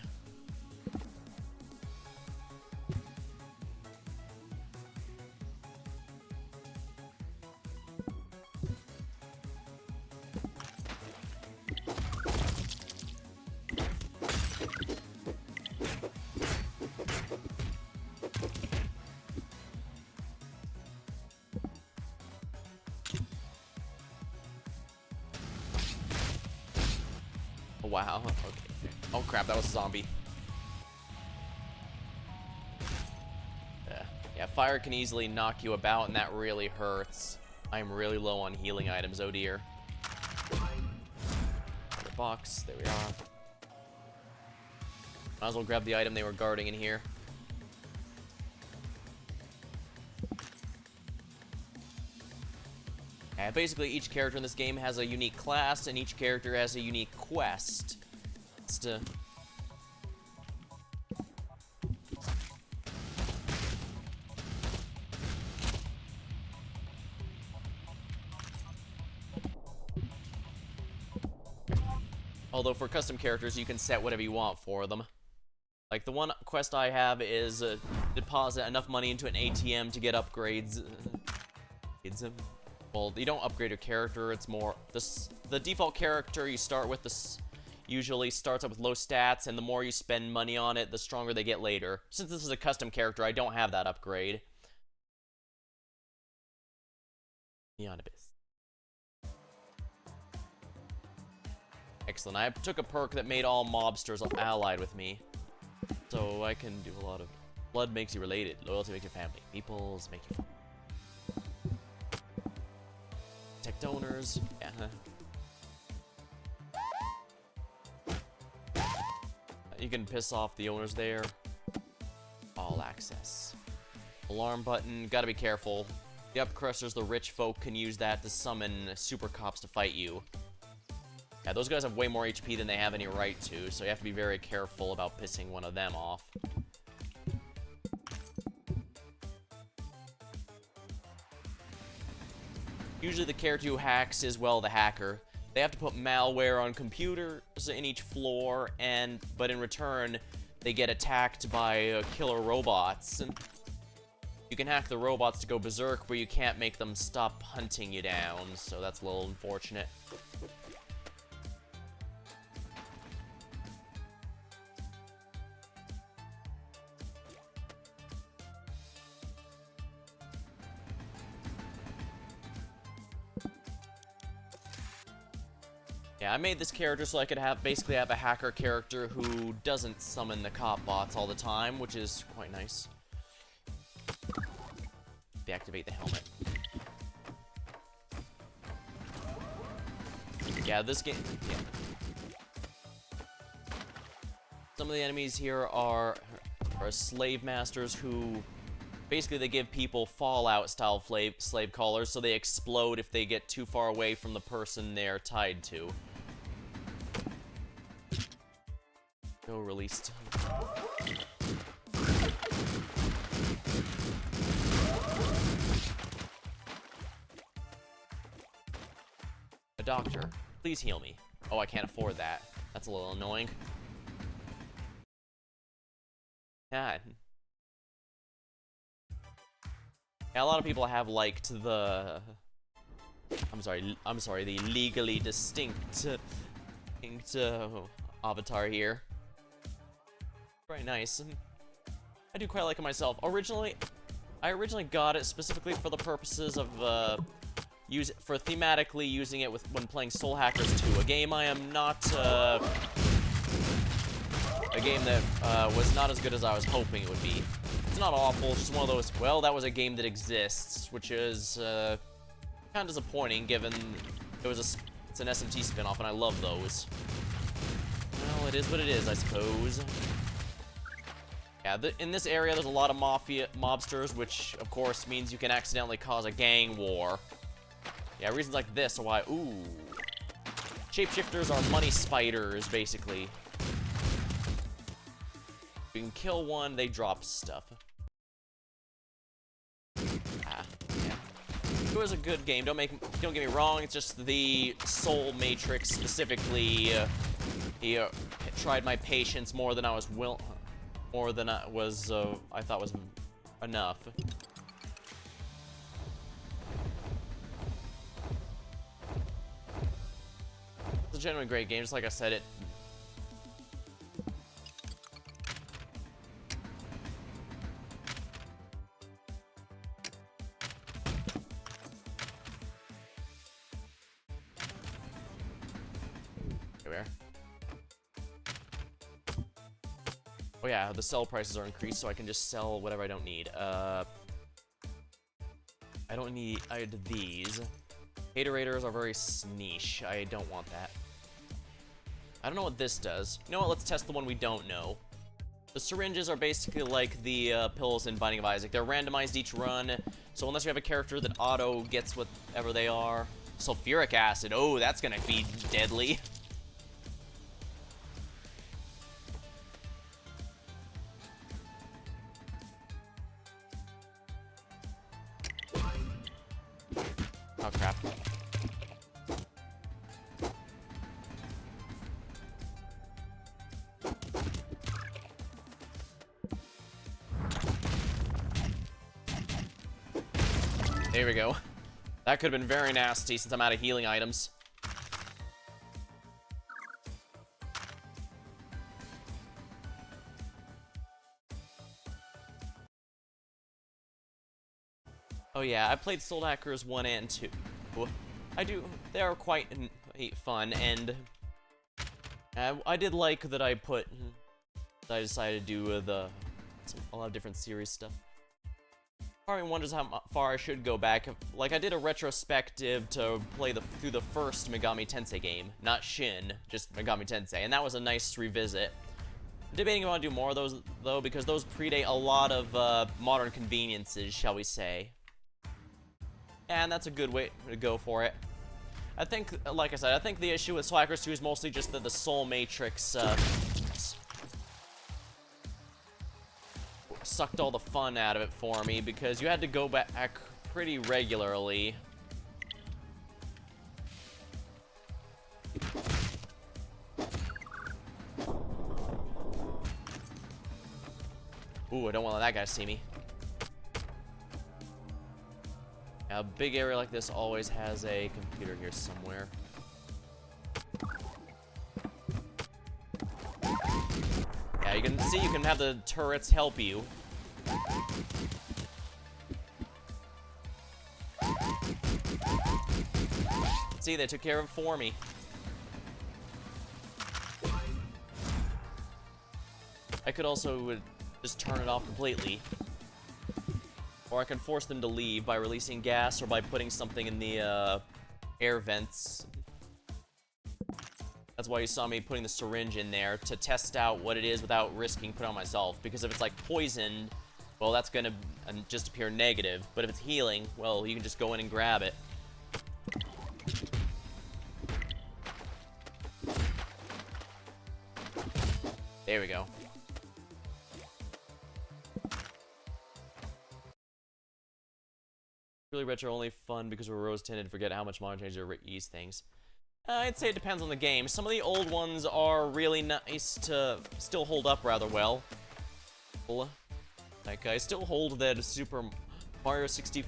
Oh, wow. Okay. Oh crap, that was a zombie. Yeah, fire can easily knock you about, and that really hurts. I'm really low on healing items, oh dear. Another box, there we are. Might as well grab the item they were guarding in here. Basically, each character in this game has a unique class, and each character has a unique quest. It's to... Although for custom characters, you can set whatever you want for them. Like, the one quest I have is deposit enough money into an ATM to get upgrades. Well, you don't upgrade your character, it's more... The default character you start with usually starts up with low stats, and the more you spend money on it, the stronger they get later. Since this is a custom character, I don't have that upgrade. Neon Abyss. Excellent. I took a perk that made all mobsters allied with me. So I can do a lot of... Blood makes you related. Loyalty makes you family. Peoples make you... Tech donors. Yeah. You can piss off the owners there. All access. Alarm button. Gotta be careful. The upcrushers, the rich folk, can use that to summon super cops to fight you. Yeah, those guys have way more HP than they have any right to, so you have to be very careful about pissing one of them off. Usually the character who hacks is, well, the hacker. They have to put malware on computers in each floor, but in return, they get attacked by killer robots. You can hack the robots to go berserk, but you can't make them stop hunting you down, so that's a little unfortunate. Yeah, I made this character so I could basically have a hacker character who doesn't summon the cop bots all the time, which is quite nice. Deactivate the helmet. Yeah, this game... Yeah. Some of the enemies here are slave masters who... Basically, they give people Fallout-style slave collars, so they explode if they get too far away from the person they're tied to. Go released. A doctor, please heal me. Oh, I can't afford that. That's a little annoying. God. Yeah, a lot of people have liked the... I'm sorry, the legally distinct avatar here. Very nice. I do quite like it myself. I originally got it specifically for the purposes of thematically using it when playing Soul Hackers 2, a game I am not a game that was not as good as I was hoping it would be. It's not awful, it's just one of those, well, that was a game that exists, which is kind of disappointing given it's an SMT spin-off and I love those. Well, it is what it is, I suppose. Yeah, in this area there's a lot of mobsters, which of course means you can accidentally cause a gang war. Yeah, reasons like this are why, ooh. Shapeshifters are money spiders, basically. You can kill one, they drop stuff. Yeah. It was a good game, don't get me wrong, it's just the Soul Matrix specifically, he tried my patience more than I was I thought was enough. It's a genuinely great game, just like I said it. Oh yeah, the sell prices are increased, so I can just sell whatever I don't need. I don't need these. Hatorators are very niche. I don't want that. I don't know what this does. You know what? Let's test the one we don't know. The syringes are basically like the pills in Binding of Isaac. They're randomized each run, so unless you have a character that auto gets whatever they are. Sulfuric acid. Oh, that's gonna be deadly. Oh, crap. There we go. That could have been very nasty since I'm out of healing items. Oh yeah, I played Soul Hackers 1 and 2. They are quite fun, and I did like that I decided to do a lot of different series stuff. Part of me wonders how far I should go back. Like, I did a retrospective to play through the first Megami Tensei game. Not Shin, just Megami Tensei, and that was a nice revisit. I'm debating if I want to do more of those, though, because those predate a lot of modern conveniences, shall we say. And that's a good way to go for it. I think, like I said, I think the issue with Soul Hackers 2 is mostly just that the Soul Matrix sucked all the fun out of it for me, because you had to go back pretty regularly. Ooh, I don't want to let that guy see me. A big area like this always has a computer here somewhere. Yeah, you can see you can have the turrets help you. See, they took care of it for me. I could also just turn it off completely. Or I can force them to leave by releasing gas or by putting something in the air vents. That's why you saw me putting the syringe in there, to test out what it is without risking putting it on myself. Because if it's like poisoned, well, that's gonna just appear negative. But if it's healing, well, you can just go in and grab it. There we go. Really retro only fun because we're rose-tinted and forget how much modern changes are ease things. I'd say it depends on the game. Some of the old ones are really nice to still hold up rather well. Like, I still hold that Super Mario 60,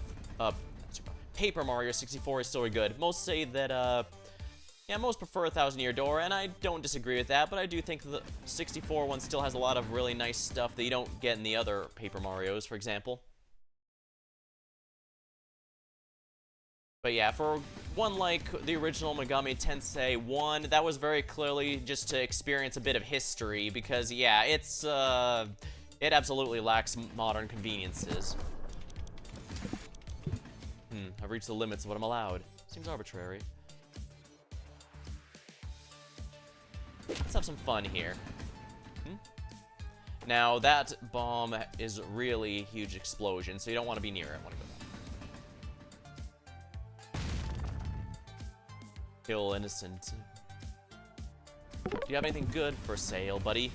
Paper Mario 64 is still really good. Most say that, yeah, most prefer 1000 Year Door, and I don't disagree with that, but I do think the 64 one still has a lot of really nice stuff that you don't get in the other Paper Marios, for example. But yeah, for one like the original Megami Tensei 1, that was very clearly just to experience a bit of history, because yeah, it absolutely lacks modern conveniences. I've reached the limits of what I'm allowed. Seems arbitrary. Let's have some fun here. Now, that bomb is really a huge explosion, so you don't want to be near it. I want to go back. Kill innocent. Do you have anything good for sale, buddy?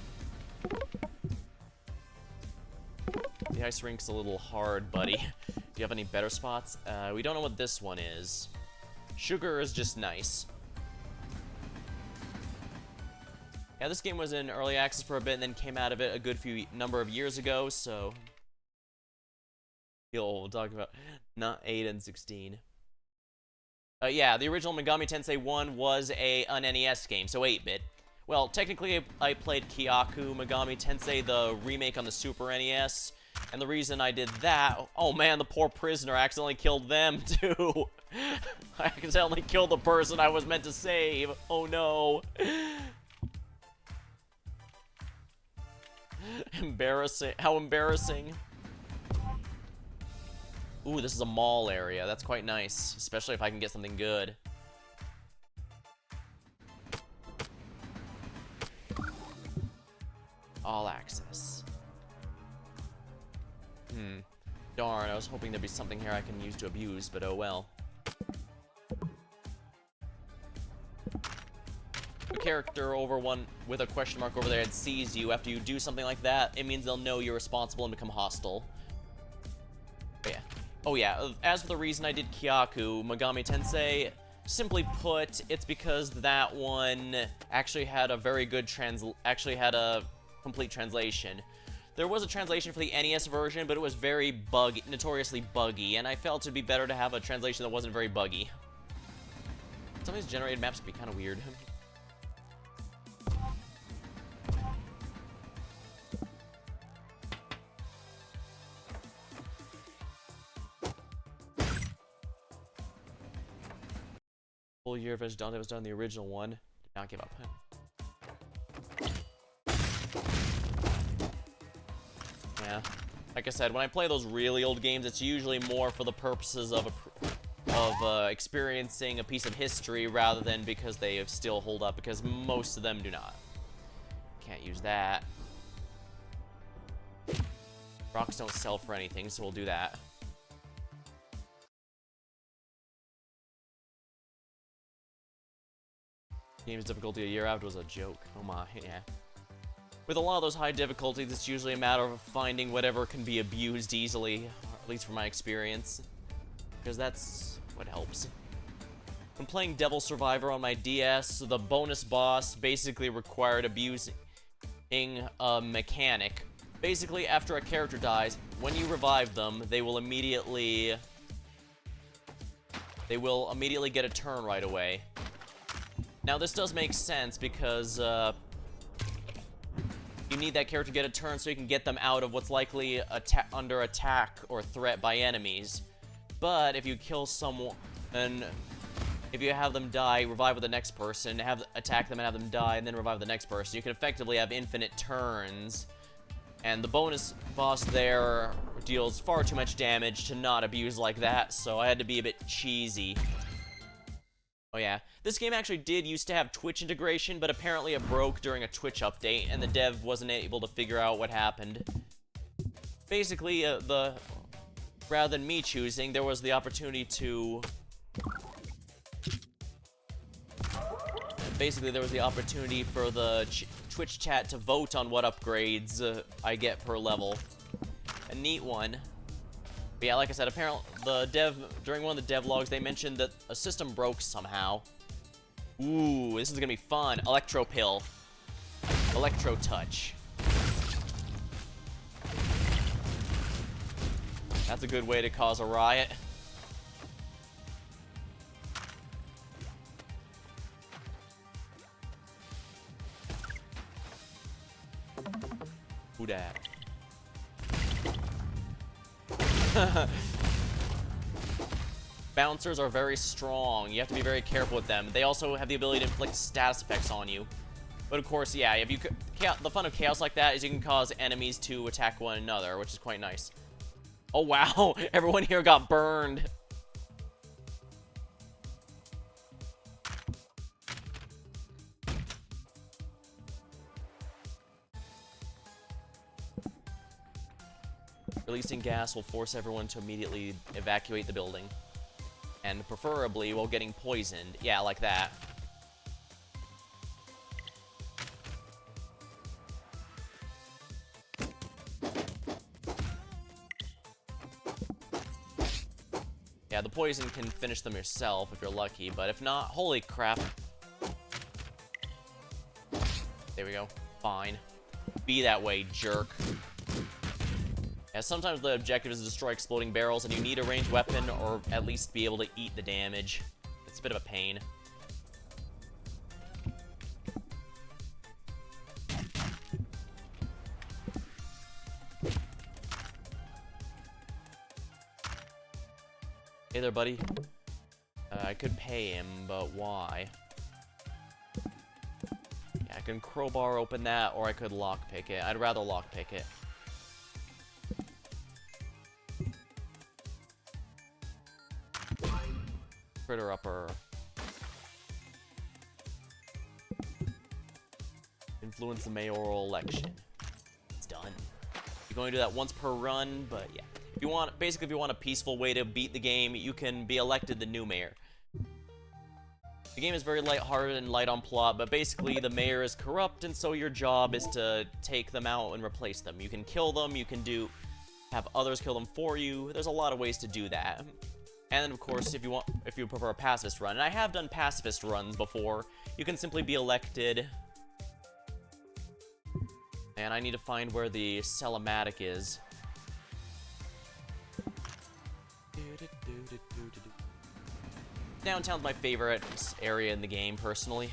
The ice rink's a little hard, buddy. Do you have any better spots? We don't know what this one is. Sugar is just nice. Yeah, this game was in early access for a bit and then came out of it a good number of years ago, so... We'll talk about not 8 and 16. Yeah, the original Megami Tensei 1 was an NES game, so 8-bit. Well, technically, I played Kyaku Megami Tensei, the remake on the Super NES, and the reason I did that... Oh man, the poor prisoner, I accidentally killed them, too! I accidentally killed the person I was meant to save! Oh no! Embarrassing. How embarrassing. Ooh, this is a mall area. That's quite nice, especially if I can get something good. All access. Darn, I was hoping there'd be something here I can use to abuse, but oh well. A character with a question mark over their head sees you after you do something like that, it means they'll know you're responsible and become hostile. But yeah. Oh yeah, as for the reason I did Kyaku Megami Tensei, simply put, it's because that one actually had a very good complete translation. There was a translation for the NES version, but it was very notoriously buggy, and I felt it'd be better to have a translation that wasn't very buggy. Some of these generated maps can be kind of weird. Full year of Dante was done the original one. Did not give up. Yeah. Like I said, when I play those really old games, it's usually more for the purposes of experiencing a piece of history rather than because they still hold up, because most of them do not. Can't use that. Rocks don't sell for anything, so we'll do that. Game's difficulty a year after was a joke. Oh my, yeah. With a lot of those high difficulties, it's usually a matter of finding whatever can be abused easily, at least from my experience. Because that's what helps. When playing Devil Survivor on my DS, the bonus boss basically required abusing a mechanic. Basically, after a character dies, when you revive them, they will immediately get a turn right away. Now, this does make sense because you need that character to get a turn so you can get them out of what's likely under attack or threat by enemies. But if you kill someone, and if you have them die, revive with the next person, attack them and have them die, and then revive the next person, you can effectively have infinite turns. And the bonus boss there deals far too much damage to not abuse like that, so I had to be a bit cheesy. Oh yeah, this game actually did used to have Twitch integration, but apparently it broke during a Twitch update, and the dev wasn't able to figure out what happened. Basically, rather than me choosing, there was the opportunity to... Basically, there was the opportunity for the Twitch chat to vote on what upgrades I get per level. A neat one. But yeah, like I said, apparently during one of the devlogs, they mentioned that a system broke somehow. Ooh, this is gonna be fun. Electro Pill. Electro Touch. That's a good way to cause a riot. Who dat? Bouncers are very strong. You have to be very careful with them. They also have the ability to inflict status effects on you. But of course, yeah, if the fun of chaos like that is you can cause enemies to attack one another, which is quite nice. Oh wow, everyone here got burned. Releasing gas will force everyone to immediately evacuate the building. And preferably while getting poisoned. Yeah, like that. Yeah, the poison can finish them yourself if you're lucky, but if not, holy crap. There we go. Fine. Be that way, jerk. Yeah, sometimes the objective is to destroy exploding barrels, and you need a ranged weapon, or at least be able to eat the damage. It's a bit of a pain. Hey there, buddy. I could pay him, but why? Yeah, I can crowbar open that, or I could lockpick it. I'd rather lockpick it. Critter upper. Influence the mayoral election. It's done. You're going to do that once per run, but yeah. If you want, basically, if you want a peaceful way to beat the game, you can be elected the new mayor. The game is very lighthearted and light on plot, but basically the mayor is corrupt, and so your job is to take them out and replace them. You can kill them, you can have others kill them for you. There's a lot of ways to do that. And then, of course, if you prefer a pacifist run, and I have done pacifist runs before, you can simply be elected And I need to find where the Selematic is. Downtown's my favorite area in the game, personally.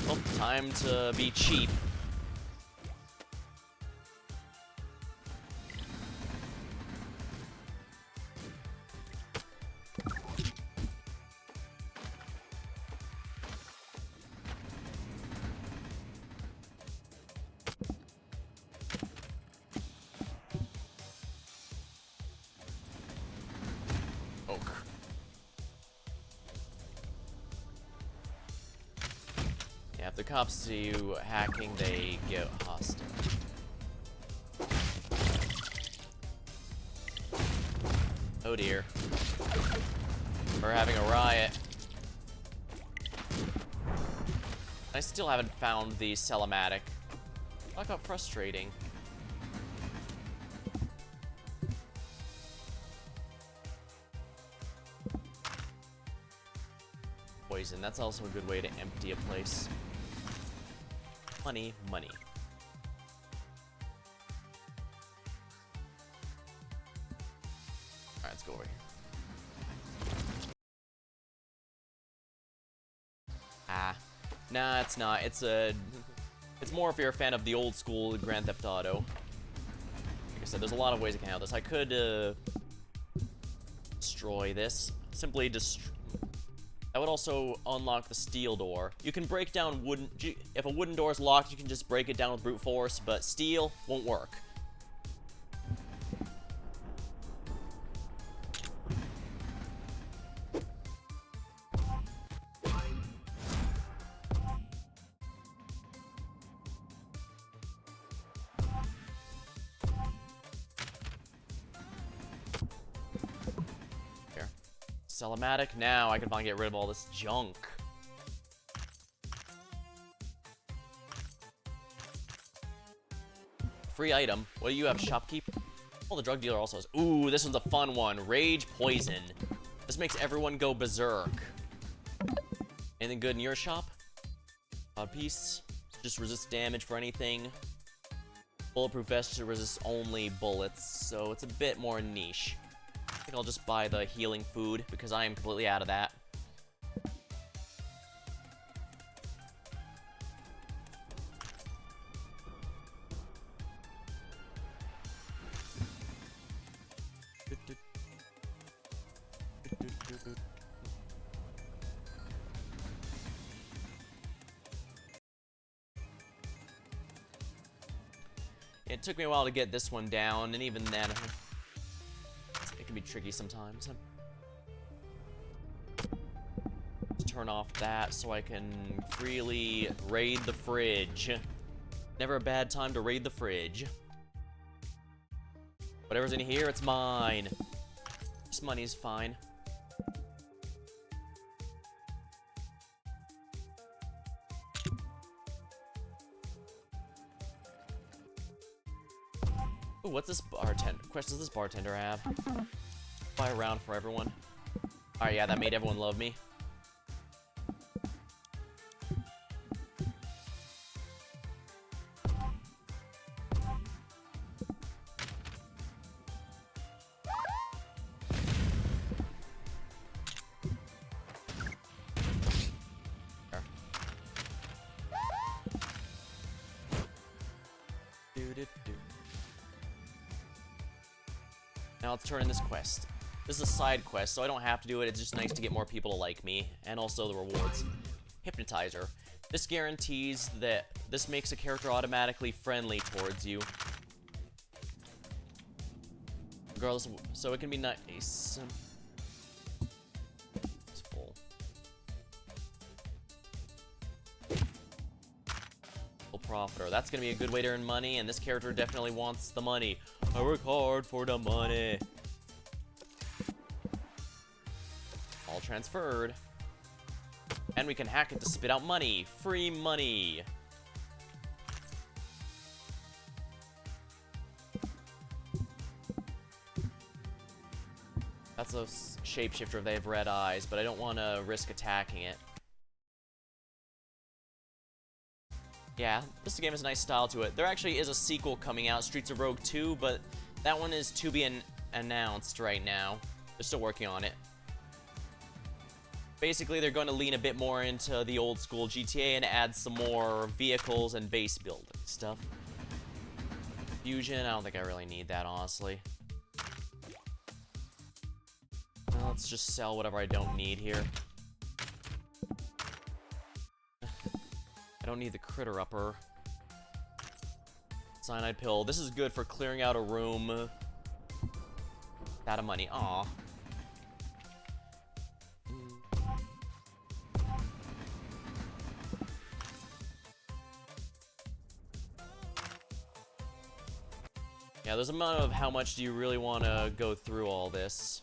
Well, time to be cheap. Yeah, if the cops see you hacking, they get hostile. Oh dear. We're having a riot. I still haven't found the Selematic. Talk about frustrating. Poison, that's also a good way to empty a place. Money, money. Alright, let's go over here. Ah. Nah, it's not. It's more if you're a fan of the old school Grand Theft Auto. Like I said, there's a lot of ways I can handle this. I could, destroy this. Simply destroy. That would also unlock the steel door. You can break down wooden... If a wooden door is locked, you can just break it down with brute force, but steel won't work. Selematic. Now I can finally get rid of all this junk. Free item. What do you have, shopkeep? Oh, the drug dealer also has... Ooh, this one's a fun one. Rage Poison. This makes everyone go berserk. Anything good in your shop? Piece. Just resist damage for anything. Bulletproof vest resists only bullets, so it's a bit more niche. I think I'll just buy the healing food, because I am completely out of that. It took me a while to get this one down, and even then... It can be tricky sometimes. Let's turn off that so I can freely raid the fridge. Never a bad time to raid the fridge. Whatever's in here, it's mine. This money's fine. Ooh, what's this bartender? Questions does this bartender have? Buy a round for everyone. Alright, yeah, that made everyone love me. Now let's turn in this quest. This is a side quest, so I don't have to do it. It's just nice to get more people to like me, and also the rewards. Hypnotizer. This guarantees that this makes a character automatically friendly towards you. Regardless of, so it can be nice. It's full. Profiter. That's gonna be a good way to earn money, and this character definitely wants the money. I work hard for the money. All transferred. And we can hack it to spit out money. Free money. It's a shapeshifter if they have red eyes, but I don't want to risk attacking it. Yeah, this game has a nice style to it. There actually is a sequel coming out, Streets of Rogue 2, but that one is to be announced right now. They're still working on it. Basically, they're going to lean a bit more into the old school GTA and add some more vehicles and base building stuff. Fusion, I don't think I really need that, honestly. Well, let's just sell whatever I don't need here. I don't need the critter upper. Cyanide pill. This is good for clearing out a room. Out of money. Aw. Yeah, there's a amount of how much do you really want to go through all this.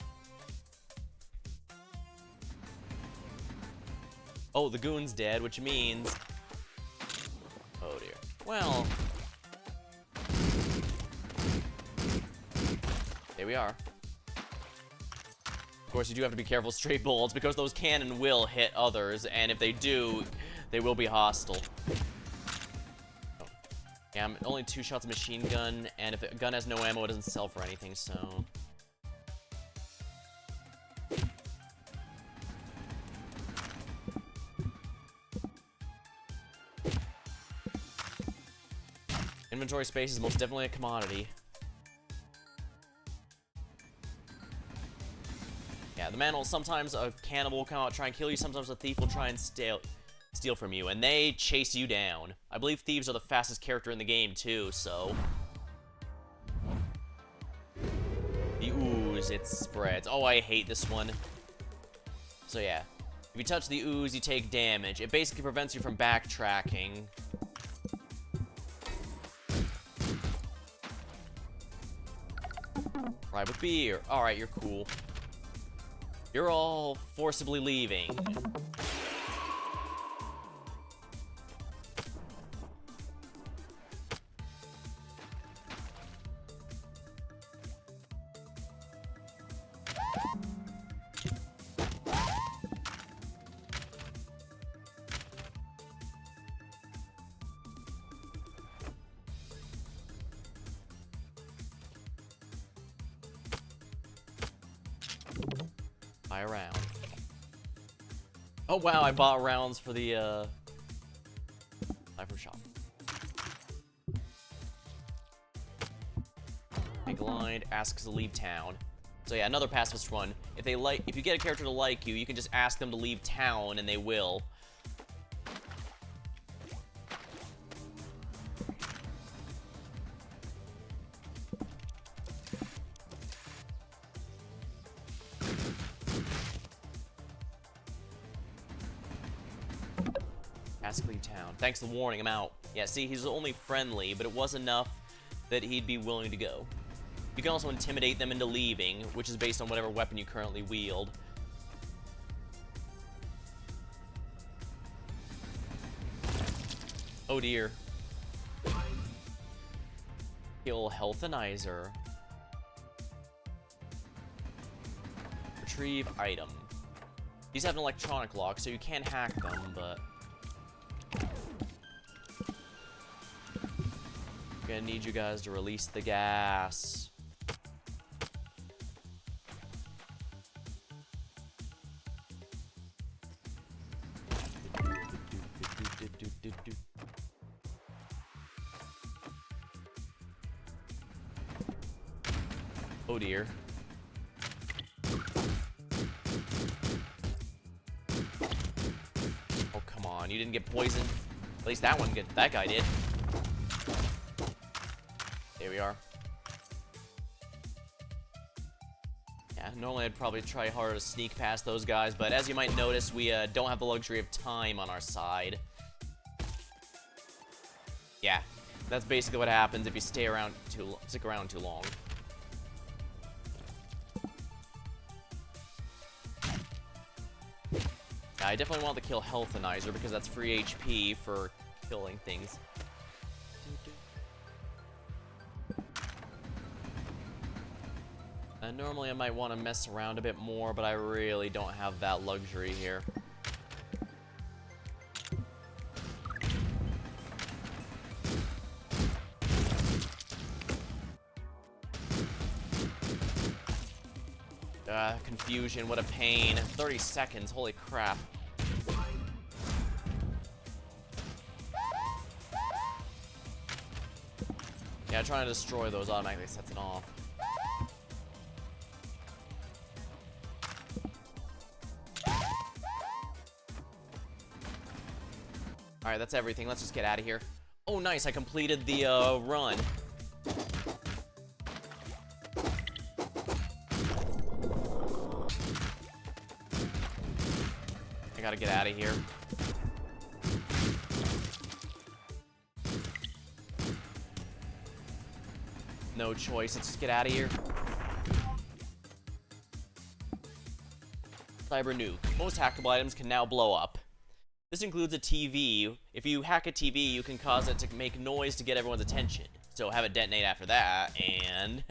Oh, the goon's dead, which means... Oh dear. Well... There we are. Of course, you do have to be careful with stray bullets, because those can and will hit others, and if they do, they will be hostile. Oh. Yeah, I'm only 2 shots of machine gun, and if a gun has no ammo, it doesn't sell for anything, so... Inventory space is most definitely a commodity. Yeah, the man will sometimes a cannibal will come out try and kill you, sometimes a thief will try and steal from you, and they chase you down. I believe thieves are the fastest character in the game too, so... The ooze, it spreads. Oh, I hate this one. So yeah, if you touch the ooze, you take damage. It basically prevents you from backtracking. Right, with beer. Alright, you're cool. You're all forcibly leaving. Buy a round. Oh wow, I bought rounds for the sniper shop. Make a line, asks to leave town. So yeah, another pacifist run. If you get a character to like you, you can just ask them to leave town and they will. Ask leave town. Thanks for the warning, I'm out. Yeah, see, he's only friendly, but it was enough that he'd be willing to go. You can also intimidate them into leaving, which is based on whatever weapon you currently wield. Oh dear. Kill Healthanizer. Retrieve item. These have an electronic lock, so you can hack them, but... Gonna need you guys to release the gas. Oh dear. Oh come on, you didn't get poisoned. At least that guy did. There we are. Yeah, normally I'd probably try harder to sneak past those guys, but as you might notice, we don't have the luxury of time on our side. Yeah, that's basically what happens if you stick around too long. Yeah, I definitely want to kill Healthanizer because that's free HP for killing things. Normally I might want to mess around a bit more, but I really don't have that luxury here. Confusion, what a pain. 30 seconds, holy crap. Yeah, trying to destroy those automatically sets it off. Alright, that's everything. Let's just get out of here. Oh, nice. I completed the run. I gotta get out of here. No choice. Let's just get out of here. Cyber nuke. Most hackable items can now blow up. This includes a TV. If you hack a TV, you can cause it to make noise to get everyone's attention. So have it detonate after that, and...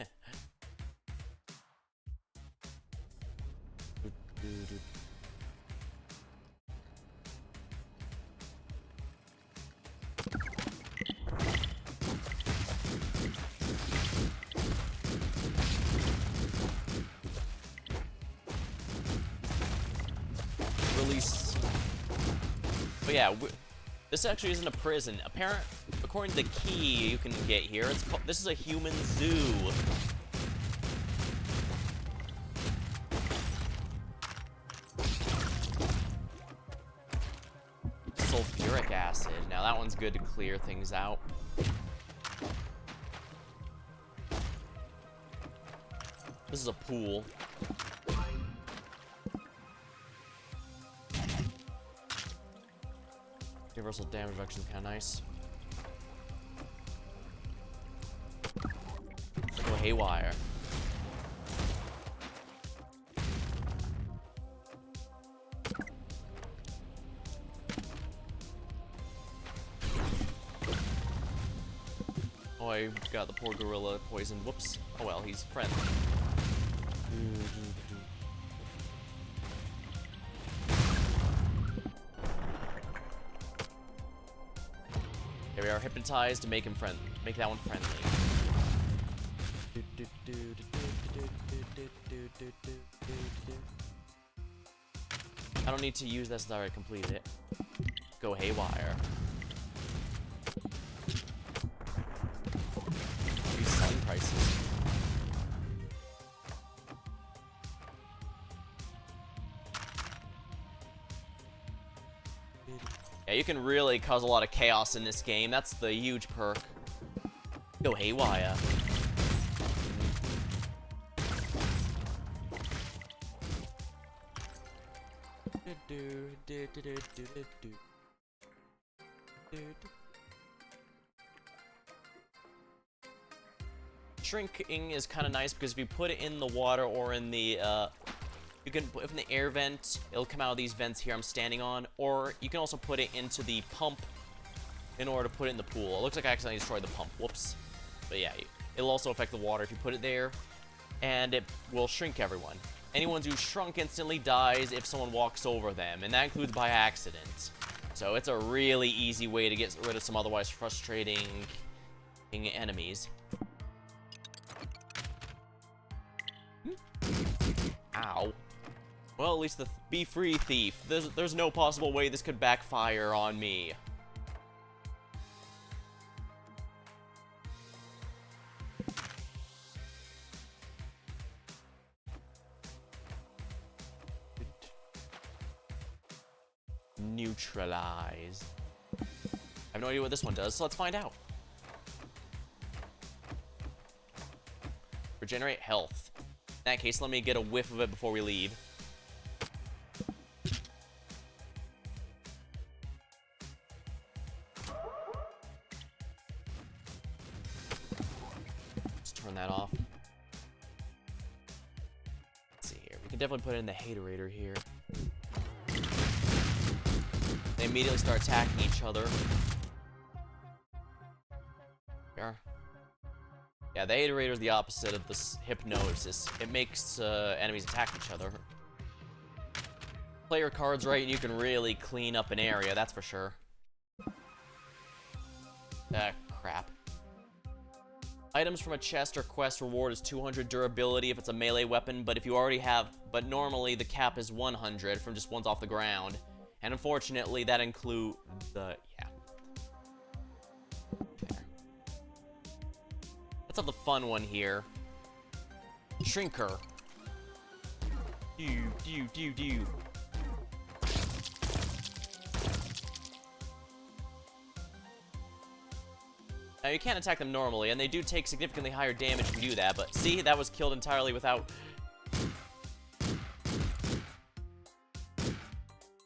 Release. But yeah, this actually isn't a prison. According to the key you can get here, this is a human zoo. Sulfuric acid. Now that one's good to clear things out. This is a pool. Universal damage reduction is kind of nice. Go haywire. Oh, I got the poor gorilla poisoned. Whoops. Oh well, he's friendly. There we are, hypnotized to make him friendly. Make that one friendly. I don't need to use this since I already completed it. Go haywire. These selling prices. Yeah, you can really cause a lot of chaos in this game. That's the huge perk. Go haywire. Shrinking is kind of nice because if you put it in the water or in the you can put it in the air vent, it'll come out of these vents here I'm standing on, or you can also put it into the pump in order to put it in the pool. It looks like I accidentally destroyed the pump. Whoops. But yeah, it'll also affect the water if you put it there, and it will shrink everyone. Anyone who's shrunk instantly dies if someone walks over them, and that includes by accident. So it's a really easy way to get rid of some otherwise frustrating enemies. Ow. Well, at least the Be Free Thief. There's no possible way this could backfire on me. Neutralize. I have no idea what this one does, so let's find out. Regenerate health. In that case, let me get a whiff of it before we leave. Let's turn that off. Let's see here. We can definitely put in the Haterator here. They immediately start attacking each other. Here. Yeah, the Haterade is the opposite of this hypnosis. It makes enemies attack each other. Play your cards right and you can really clean up an area, that's for sure. Ah, crap. Items from a chest or quest reward is 200 durability if it's a melee weapon, but if you already have... But normally the cap is 100 from just ones off the ground. And unfortunately, that includes the... yeah. There. Let's have the fun one here. Shrinker. Do. Now, you can't attack them normally, and they do take significantly higher damage if you do that, but see, that was killed entirely without...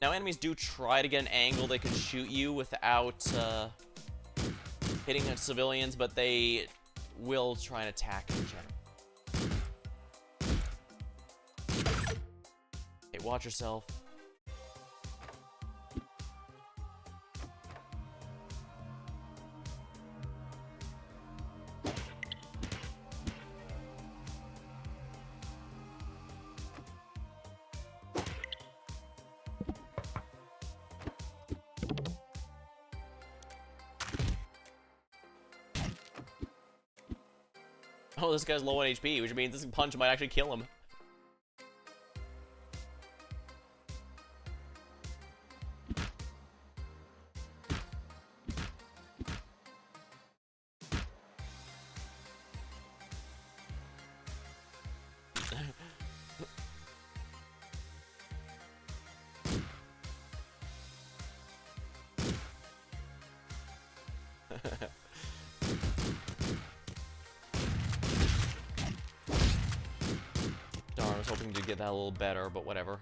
Now, enemies do try to get an angle they can shoot you without hitting civilians, but they will try and attack in general. Okay, watch yourself. Oh, this guy's low on HP, which means this punch might actually kill him. Darn, I was hoping to get that a little better, but whatever.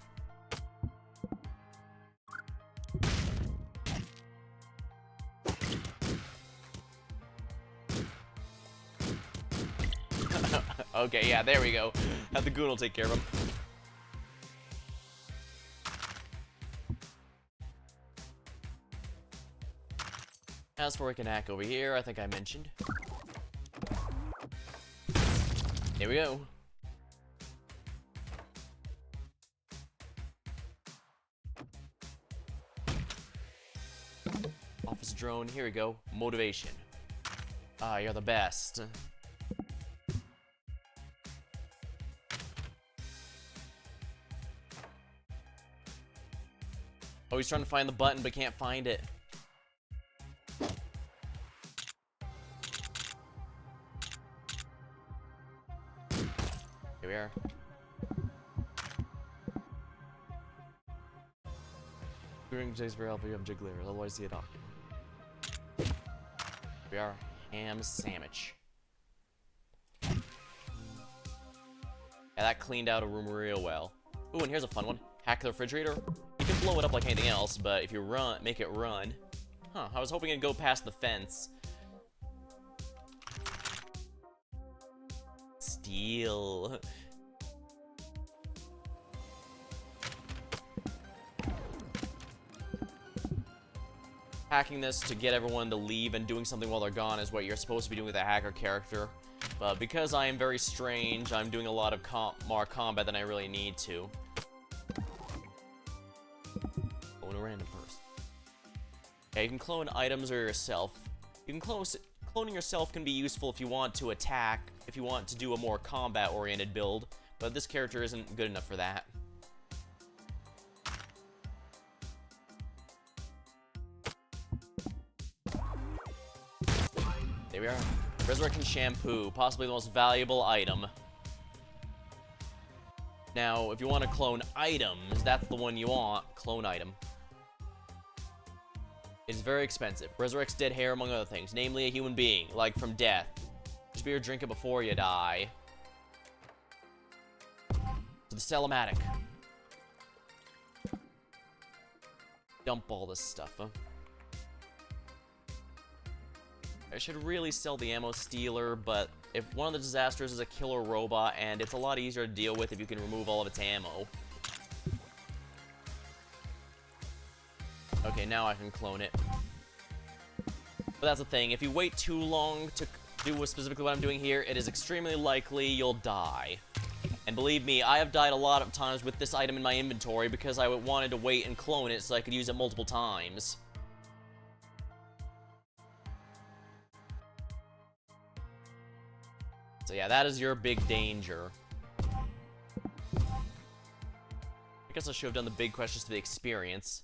Okay, yeah, there we go. Have the goon will take care of him. As for Ikanak over here, I think I mentioned. Here we go. Office drone, here we go. Motivation. Ah, you're the best. Oh, he's trying to find the button but can't find it. Here we are. During Jay's very helpful, you have Jiggler, otherwise see a doctor. Here we are. Ham sandwich. Yeah, that cleaned out a room real well. Ooh, and here's a fun one. Hack the refrigerator. You can blow it up like anything else, but if you make it run. Huh, I was hoping it'd go past the fence. Steal. Hacking this to get everyone to leave and doing something while they're gone is what you're supposed to be doing with a hacker character. But because I am very strange, I'm doing a lot of more combat than I really need to. Clone a random person. Yeah, you can clone items or yourself. You can cloning yourself can be useful if you want to attack, if you want to do a more combat-oriented build, but this character isn't good enough for that. There we are. Resurrection Shampoo, possibly the most valuable item. Now, if you want to clone items, that's the one you want. Clone item. It's very expensive. Resurrects dead hair, among other things, namely a human being, like from death. Just beer, drink it before you die. To the Cellomatic. Dump all this stuff, huh? I should really sell the ammo stealer, but if one of the disasters is a killer robot, and it's a lot easier to deal with if you can remove all of its ammo. Okay, now I can clone it. But that's the thing, if you wait too long do specifically what I'm doing here, it is extremely likely you'll die. And believe me, I have died a lot of times with this item in my inventory because I wanted to wait and clone it so I could use it multiple times. So yeah, that is your big danger. I guess I should have done the big questions to the experience.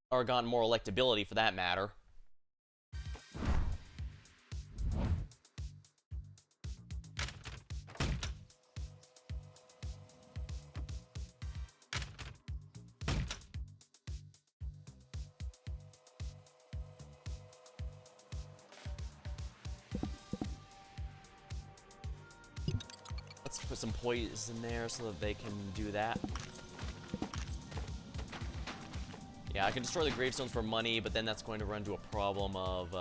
Or gotten more electability for that matter. Let's put some poison there so that they can do that. Yeah, I can destroy the gravestones for money, but then that's going to run into a problem of,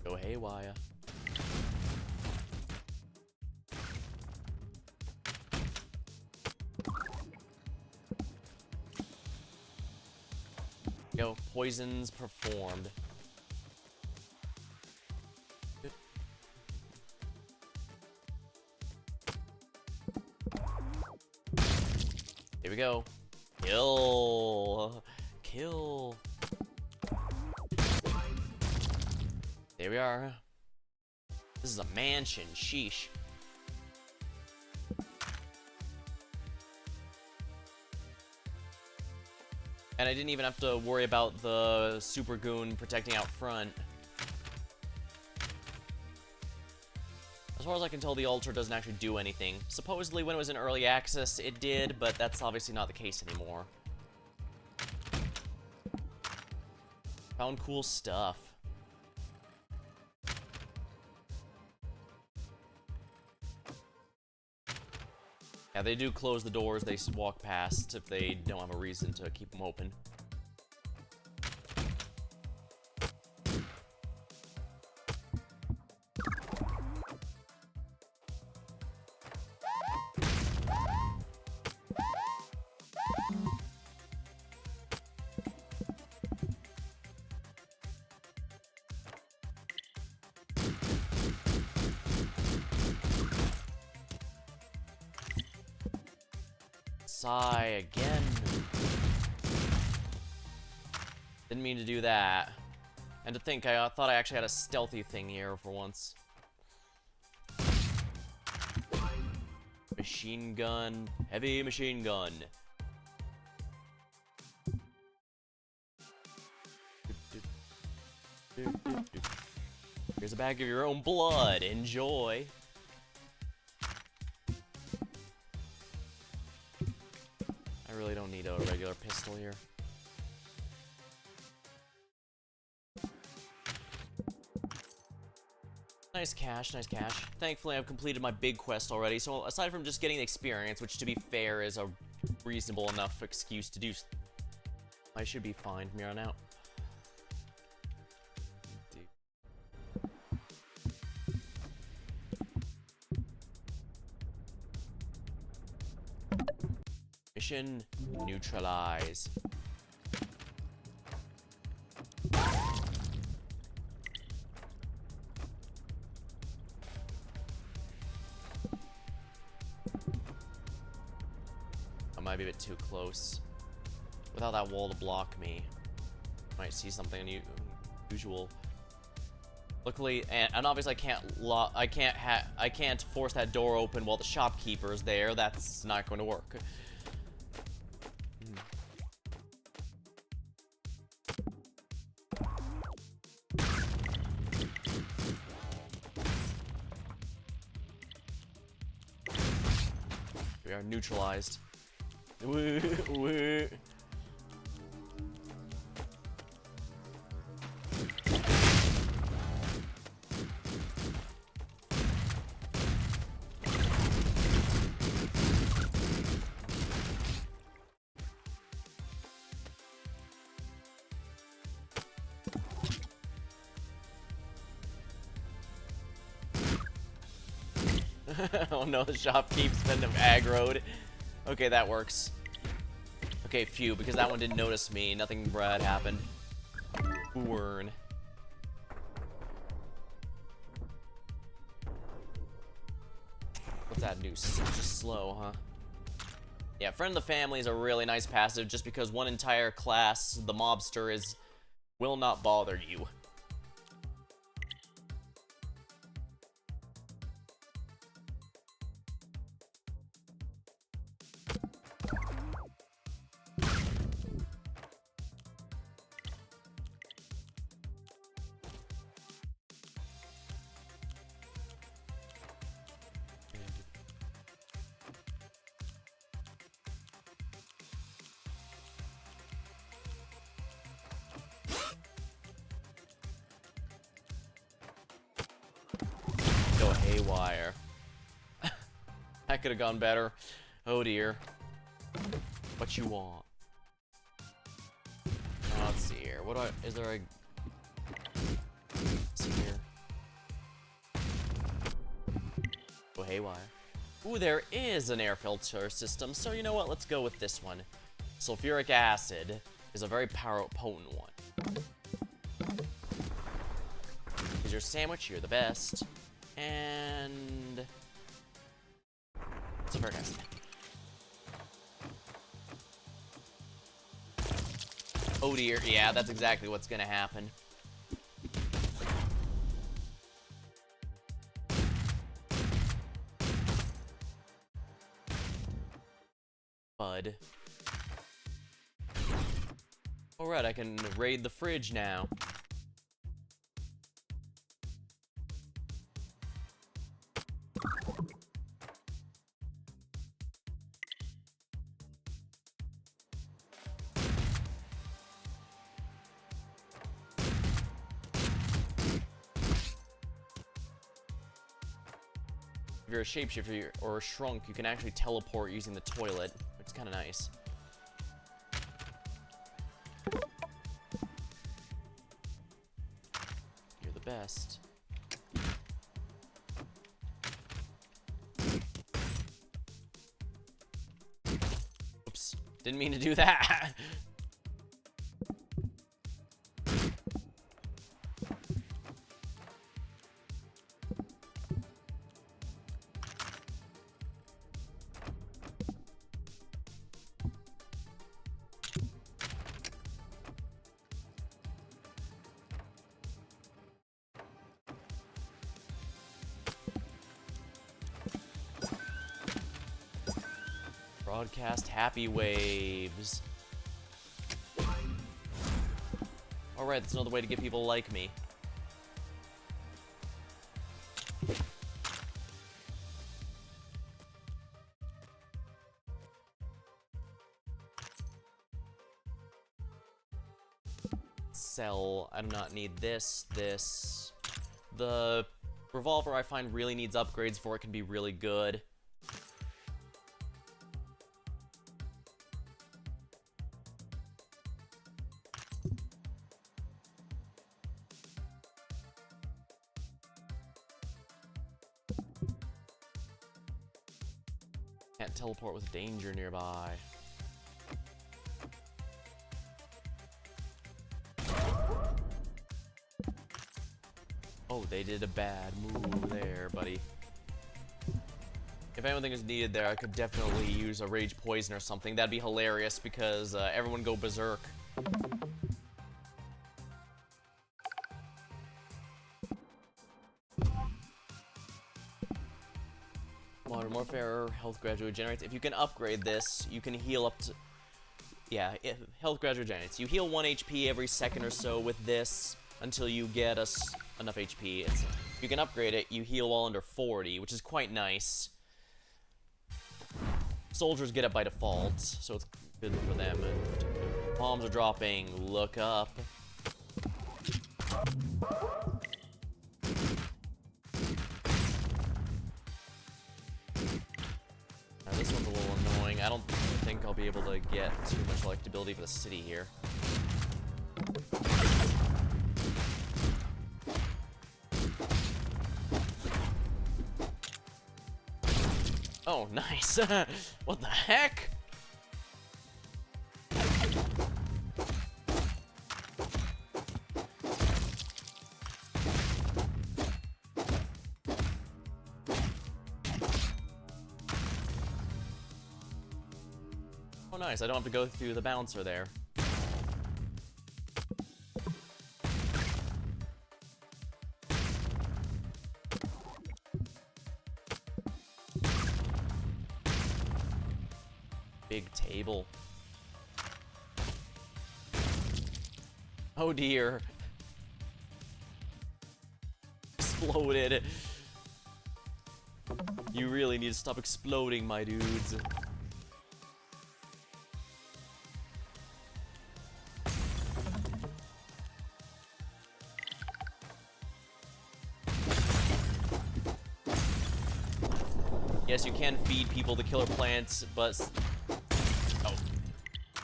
go haywire. Go, poisons performed. Here we go. Kill. Kill. There we are. This is a mansion. Sheesh. And I didn't even have to worry about the super goon protecting out front. As far as I can tell, the altar doesn't actually do anything. Supposedly, when it was in early access, it did, but that's obviously not the case anymore. Found cool stuff. Yeah, they do close the doors they walk past if they don't have a reason to keep them open. Sigh again. Didn't mean to do that. And to think, I thought I actually had a stealthy thing here for once. Machine gun. Heavy machine gun. Here's a bag of your own blood. Enjoy. I really don't need a regular pistol here. Nice cash, nice cash. Thankfully, I've completed my big quest already, so aside from just getting the experience, which to be fair is a reasonable enough excuse to do, I should be fine from here on out. Mission neutralize. I might be a bit too close. Without that wall to block me, might see something unusual. Luckily, and obviously I can't force that door open while the shopkeeper's there. That's not going to work. We are neutralized. Oh no, the shopkeep's been aggroed. Okay, that works. Okay, phew, because that one didn't notice me. Nothing bad happened. Burn. What's that noose? It's just slow, huh? Yeah, Friend of the Family is a really nice passive just because one entire class, the mobster, will not bother you. Go haywire. That could have gone better. Oh dear. What you want? Let's see here. What do I... Is there a... Let's see here. Go haywire. Ooh, there is an air filter system, so you know what? Let's go with this one. Sulfuric acid is a very potent one. Here's your sandwich, you're the best. And... Sulfuric acid. Oh dear, yeah, that's exactly what's gonna happen. Bud. Alright, I can raid the fridge now. If you're a shapeshifter or a shrunk, you can actually teleport using the toilet, which is kind of nice. You're the best. Oops, didn't mean to do that. Broadcast happy waves. Alright, that's another way to get people like me. Sell. I do not need this. The revolver I find really needs upgrades for it can be really good. Can't teleport with danger nearby. Oh, they did a bad move there, buddy. If anything is needed there, I could definitely use a rage poison or something. That'd be hilarious because everyone go berserk. Modern Warfare health gradually regenerates. If you can upgrade this, you can heal up to... Yeah, health gradually regenerates. You heal 1 HP every second or so with this until you get enough HP. If you can upgrade it, you heal while under 40, which is quite nice. Soldiers get it by default, so it's good for them. And bombs are dropping. Look up. Now, this one's a little annoying. I don't think I'll be able to get too much electability for the city here. Oh, nice. What the heck? nice. I don't have to go through the bouncer there. Big table. Oh dear. Exploded. You really need to stop exploding, my dudes. Yes, you can feed people the killer plants, but... Oh.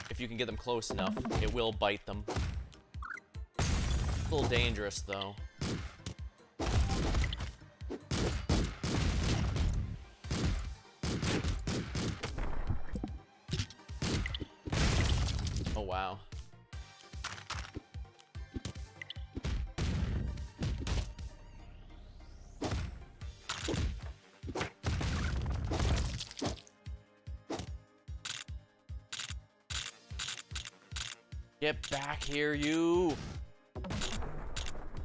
If you can get them close enough, it will bite them. A little dangerous, though. Oh, wow. Get back here, you! I'm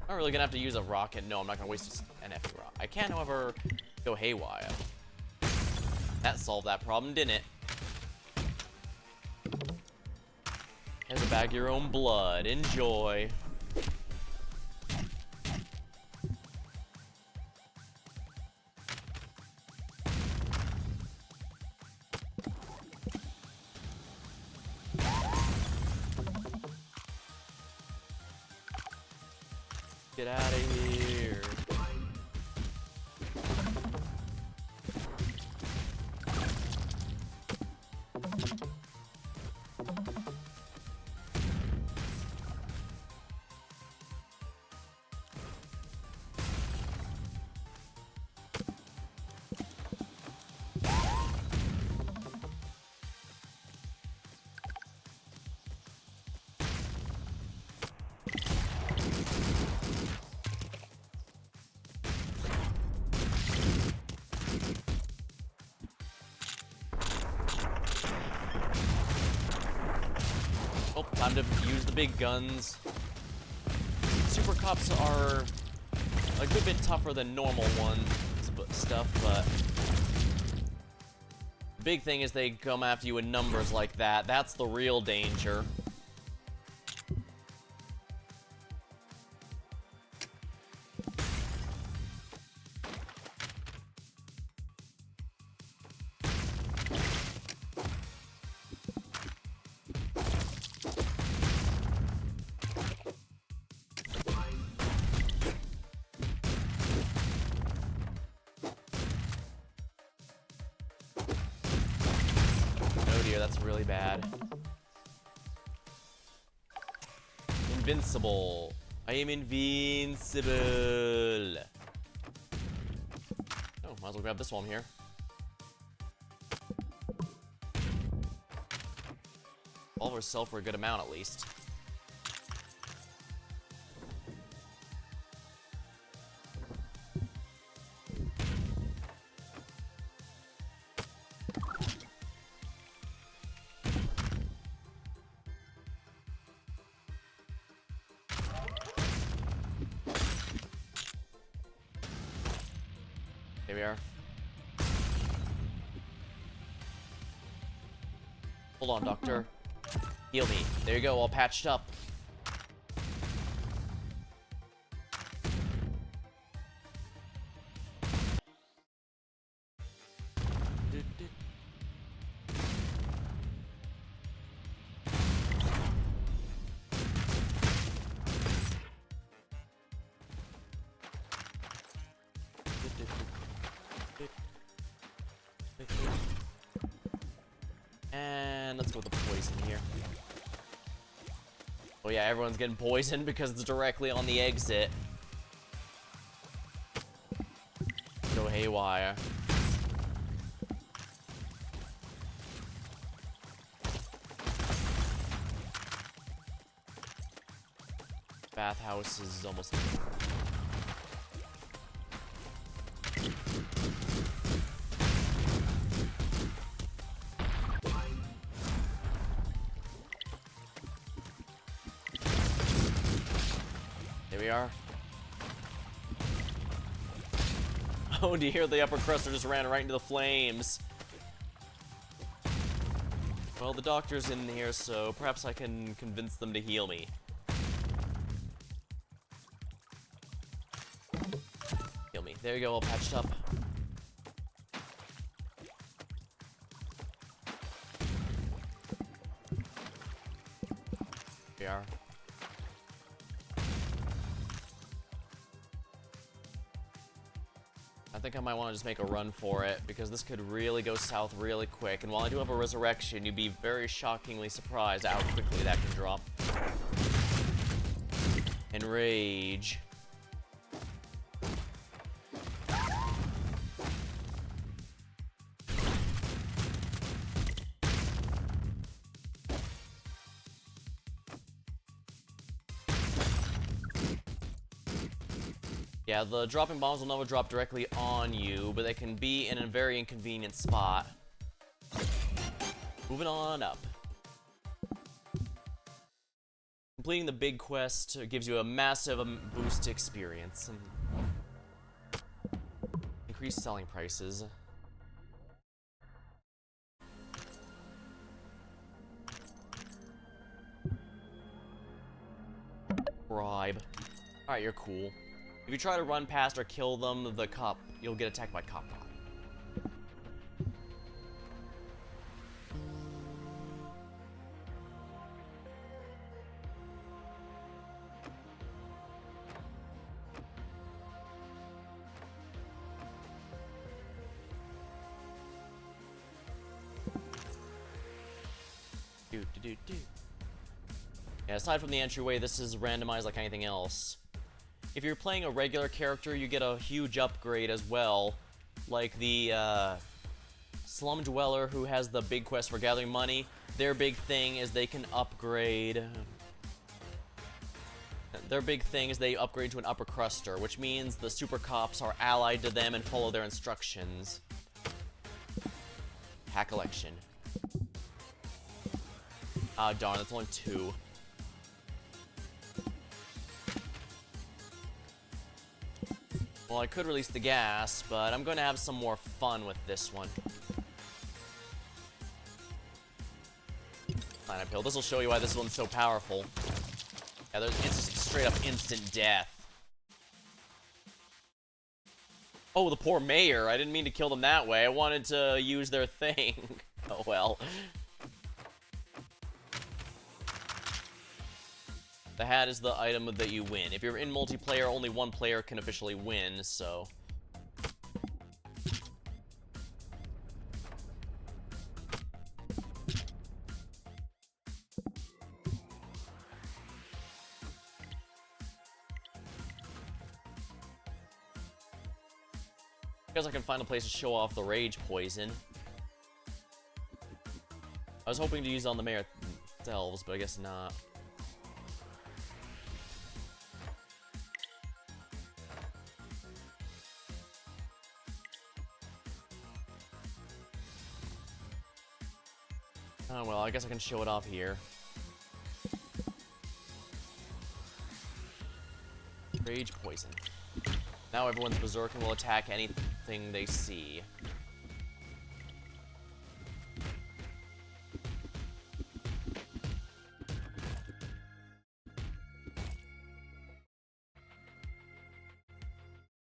not really gonna have to use a rocket. No, I'm not gonna waste an FE rock. I can, however, go haywire. That solved that problem, didn't it? Here's a bag of your own blood. Enjoy. Get out of here. Oh, time to use the big guns. Super cops are a good bit tougher than normal ones stuff, but the big thing is they come after you in numbers like that. That's the real danger. That's really bad. Invincible. I am invincible. Oh, might as well grab this while I'm here. Revolvers sell for a good amount, at least. Here we are. Hold on, doctor. Heal me. There you go, all patched up. And let's go with the poison here. Oh yeah, everyone's getting poisoned because it's directly on the exit. Go haywire. Bathhouse is almost... we are. Oh dear, the upper cruster just ran right into the flames. Well, the doctor's in here, so perhaps I can convince them to heal me. Heal me. There you go, all patched up. Here we are. I think I might want to just make a run for it, because this could really go south really quick. And while I do have a resurrection, you'd be very shockingly surprised at how quickly that can drop. Enrage. Yeah, the dropping bombs will never drop directly on you, but they can be in a very inconvenient spot. Moving on up. Completing the big quest gives you a massive boost to experience. And increased selling prices. Bribe. Alright, you're cool. If you try to run past or kill them, you'll get attacked by cop pot. Yeah, aside from the entryway, this is randomized like anything else. If you're playing a regular character, you get a huge upgrade as well. Like the Slum Dweller, who has the big quest for gathering money. Their big thing is they can upgrade... Their big thing is they upgrade to an upper cruster, which means the super cops are allied to them and follow their instructions. Hack election. Ah, darn, that's only 2. Well, I could release the gas, but I'm going to have some more fun with this one. Fine uphill. This will show you why this one's so powerful. Yeah, there's straight up instant death. Oh, the poor mayor. I didn't mean to kill them that way. I wanted to use their thing. Oh, well. The hat is the item that you win. If you're in multiplayer, only one player can officially win, so... I guess I can find a place to show off the rage poison. I was hoping to use it on the mayor themselves, but I guess not. Oh well, I guess I can show it off here. Rage poison. Now everyone's berserk and will attack anything they see.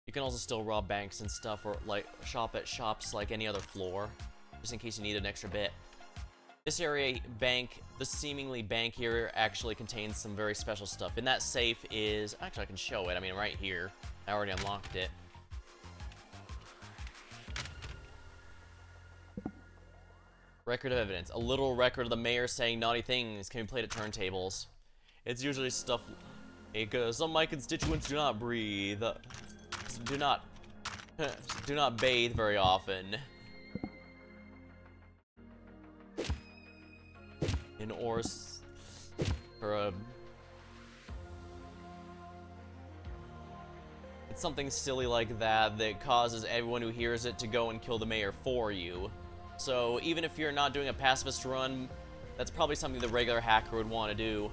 You can also still rob banks and stuff, or like shop at shops like any other floor, just in case you need an extra bit. This area bank, the seemingly bank here actually contains some very special stuff. And that safe is, actually I can show it, I mean right here. I already unlocked it. Record of evidence. A literal record of the mayor saying naughty things can be played at turntables. It's usually stuff like, some of my constituents do not breathe. Do not bathe very often. Or it's something silly like that that causes everyone who hears it to go and kill the mayor for you. So even if you're not doing a pacifist run, that's probably something the regular hacker would want to do.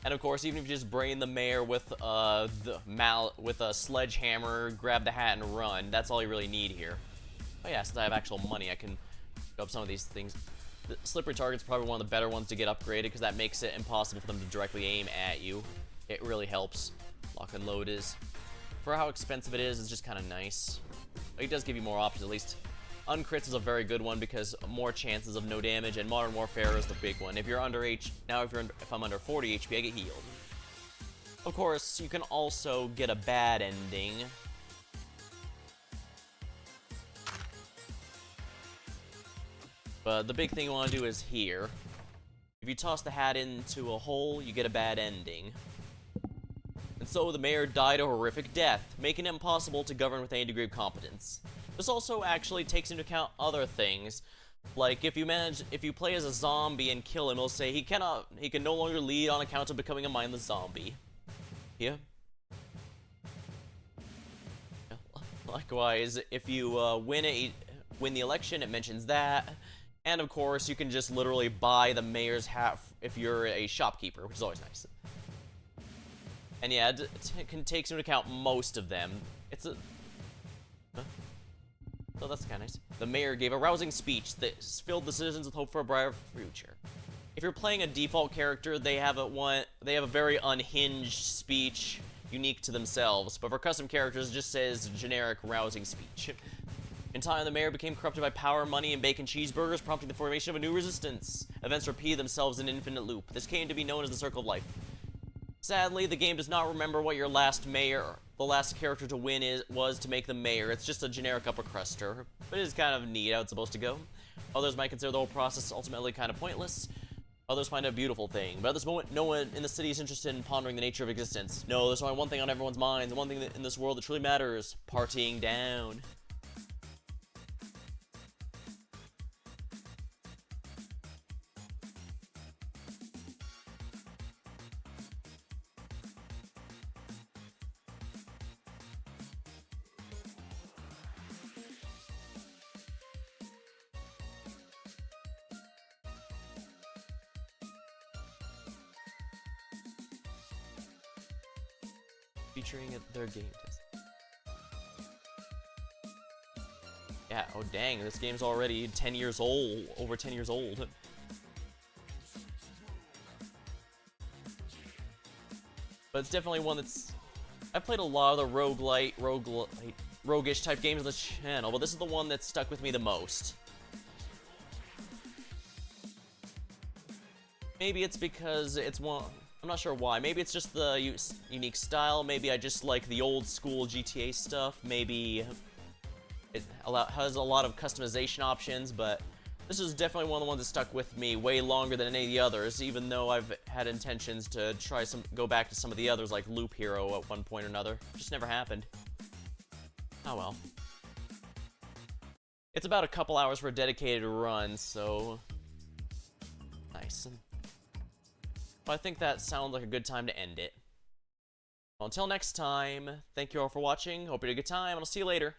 And of course, even if you just brain the mayor with with a sledgehammer, grab the hat and run, that's all you really need here. Oh yeah, since I have actual money, I can pick up some of these things. The slippery target's probably one of the better ones to get upgraded, because that makes it impossible for them to directly aim at you. It really helps. Lock and load is, for how expensive it is, it's just kind of nice. It does give you more options, at least. Uncrits is a very good one because more chances of no damage, and Modern Warfare is the big one. If you're under if I'm under 40 HP, I get healed. Of course, you can also get a bad ending. But the big thing you want to do is here. If you toss the hat into a hole, you get a bad ending. And so the mayor died a horrific death, making it impossible to govern with any degree of competence. This also actually takes into account other things, like if you play as a zombie and kill him, it'll say he can no longer lead on account of becoming a mindless zombie. Yeah. Likewise, if you win the election, it mentions that. And of course, you can just literally buy the mayor's hat if you're a shopkeeper, which is always nice. And yeah, it takes into account most of them. It's a... Huh? Oh, that's kind of nice. The mayor gave a rousing speech that filled the citizens with hope for a brighter future. If you're playing a default character, they have a very unhinged speech, unique to themselves. But for custom characters, it just says generic rousing speech. In time, the mayor became corrupted by power, money, and bacon cheeseburgers, prompting the formation of a new resistance. Events repeat themselves in an infinite loop. This came to be known as the Circle of Life. Sadly, the game does not remember what your the last character to win was to make the mayor. It's just a generic upper cruster, but it is kind of neat how it's supposed to go. Others might consider the whole process ultimately kind of pointless. Others find it a beautiful thing. But at this moment, no one in the city is interested in pondering the nature of existence. No, there's only one thing on everyone's minds, and one thing in this world that truly matters: partying down. Featuring their game test. Yeah, oh dang, this game's already 10 years old, over 10 years old. But it's definitely one that's... I've played a lot of the roguish type games on the channel, but this is the one that stuck with me the most. Maybe it's because it's one... I'm not sure why. Maybe it's just the unique style. Maybe I just like the old school GTA stuff. Maybe it has a lot of customization options, but this is definitely one of the ones that stuck with me way longer than any of the others, even though I've had intentions to go back to some of the others, like Loop Hero at one point or another. It just never happened. Oh well. It's about a couple hours for a dedicated run, so... Nice. I think that sounds like a good time to end it. Well, until next time, thank you all for watching, hope you had a good time, and I'll see you later.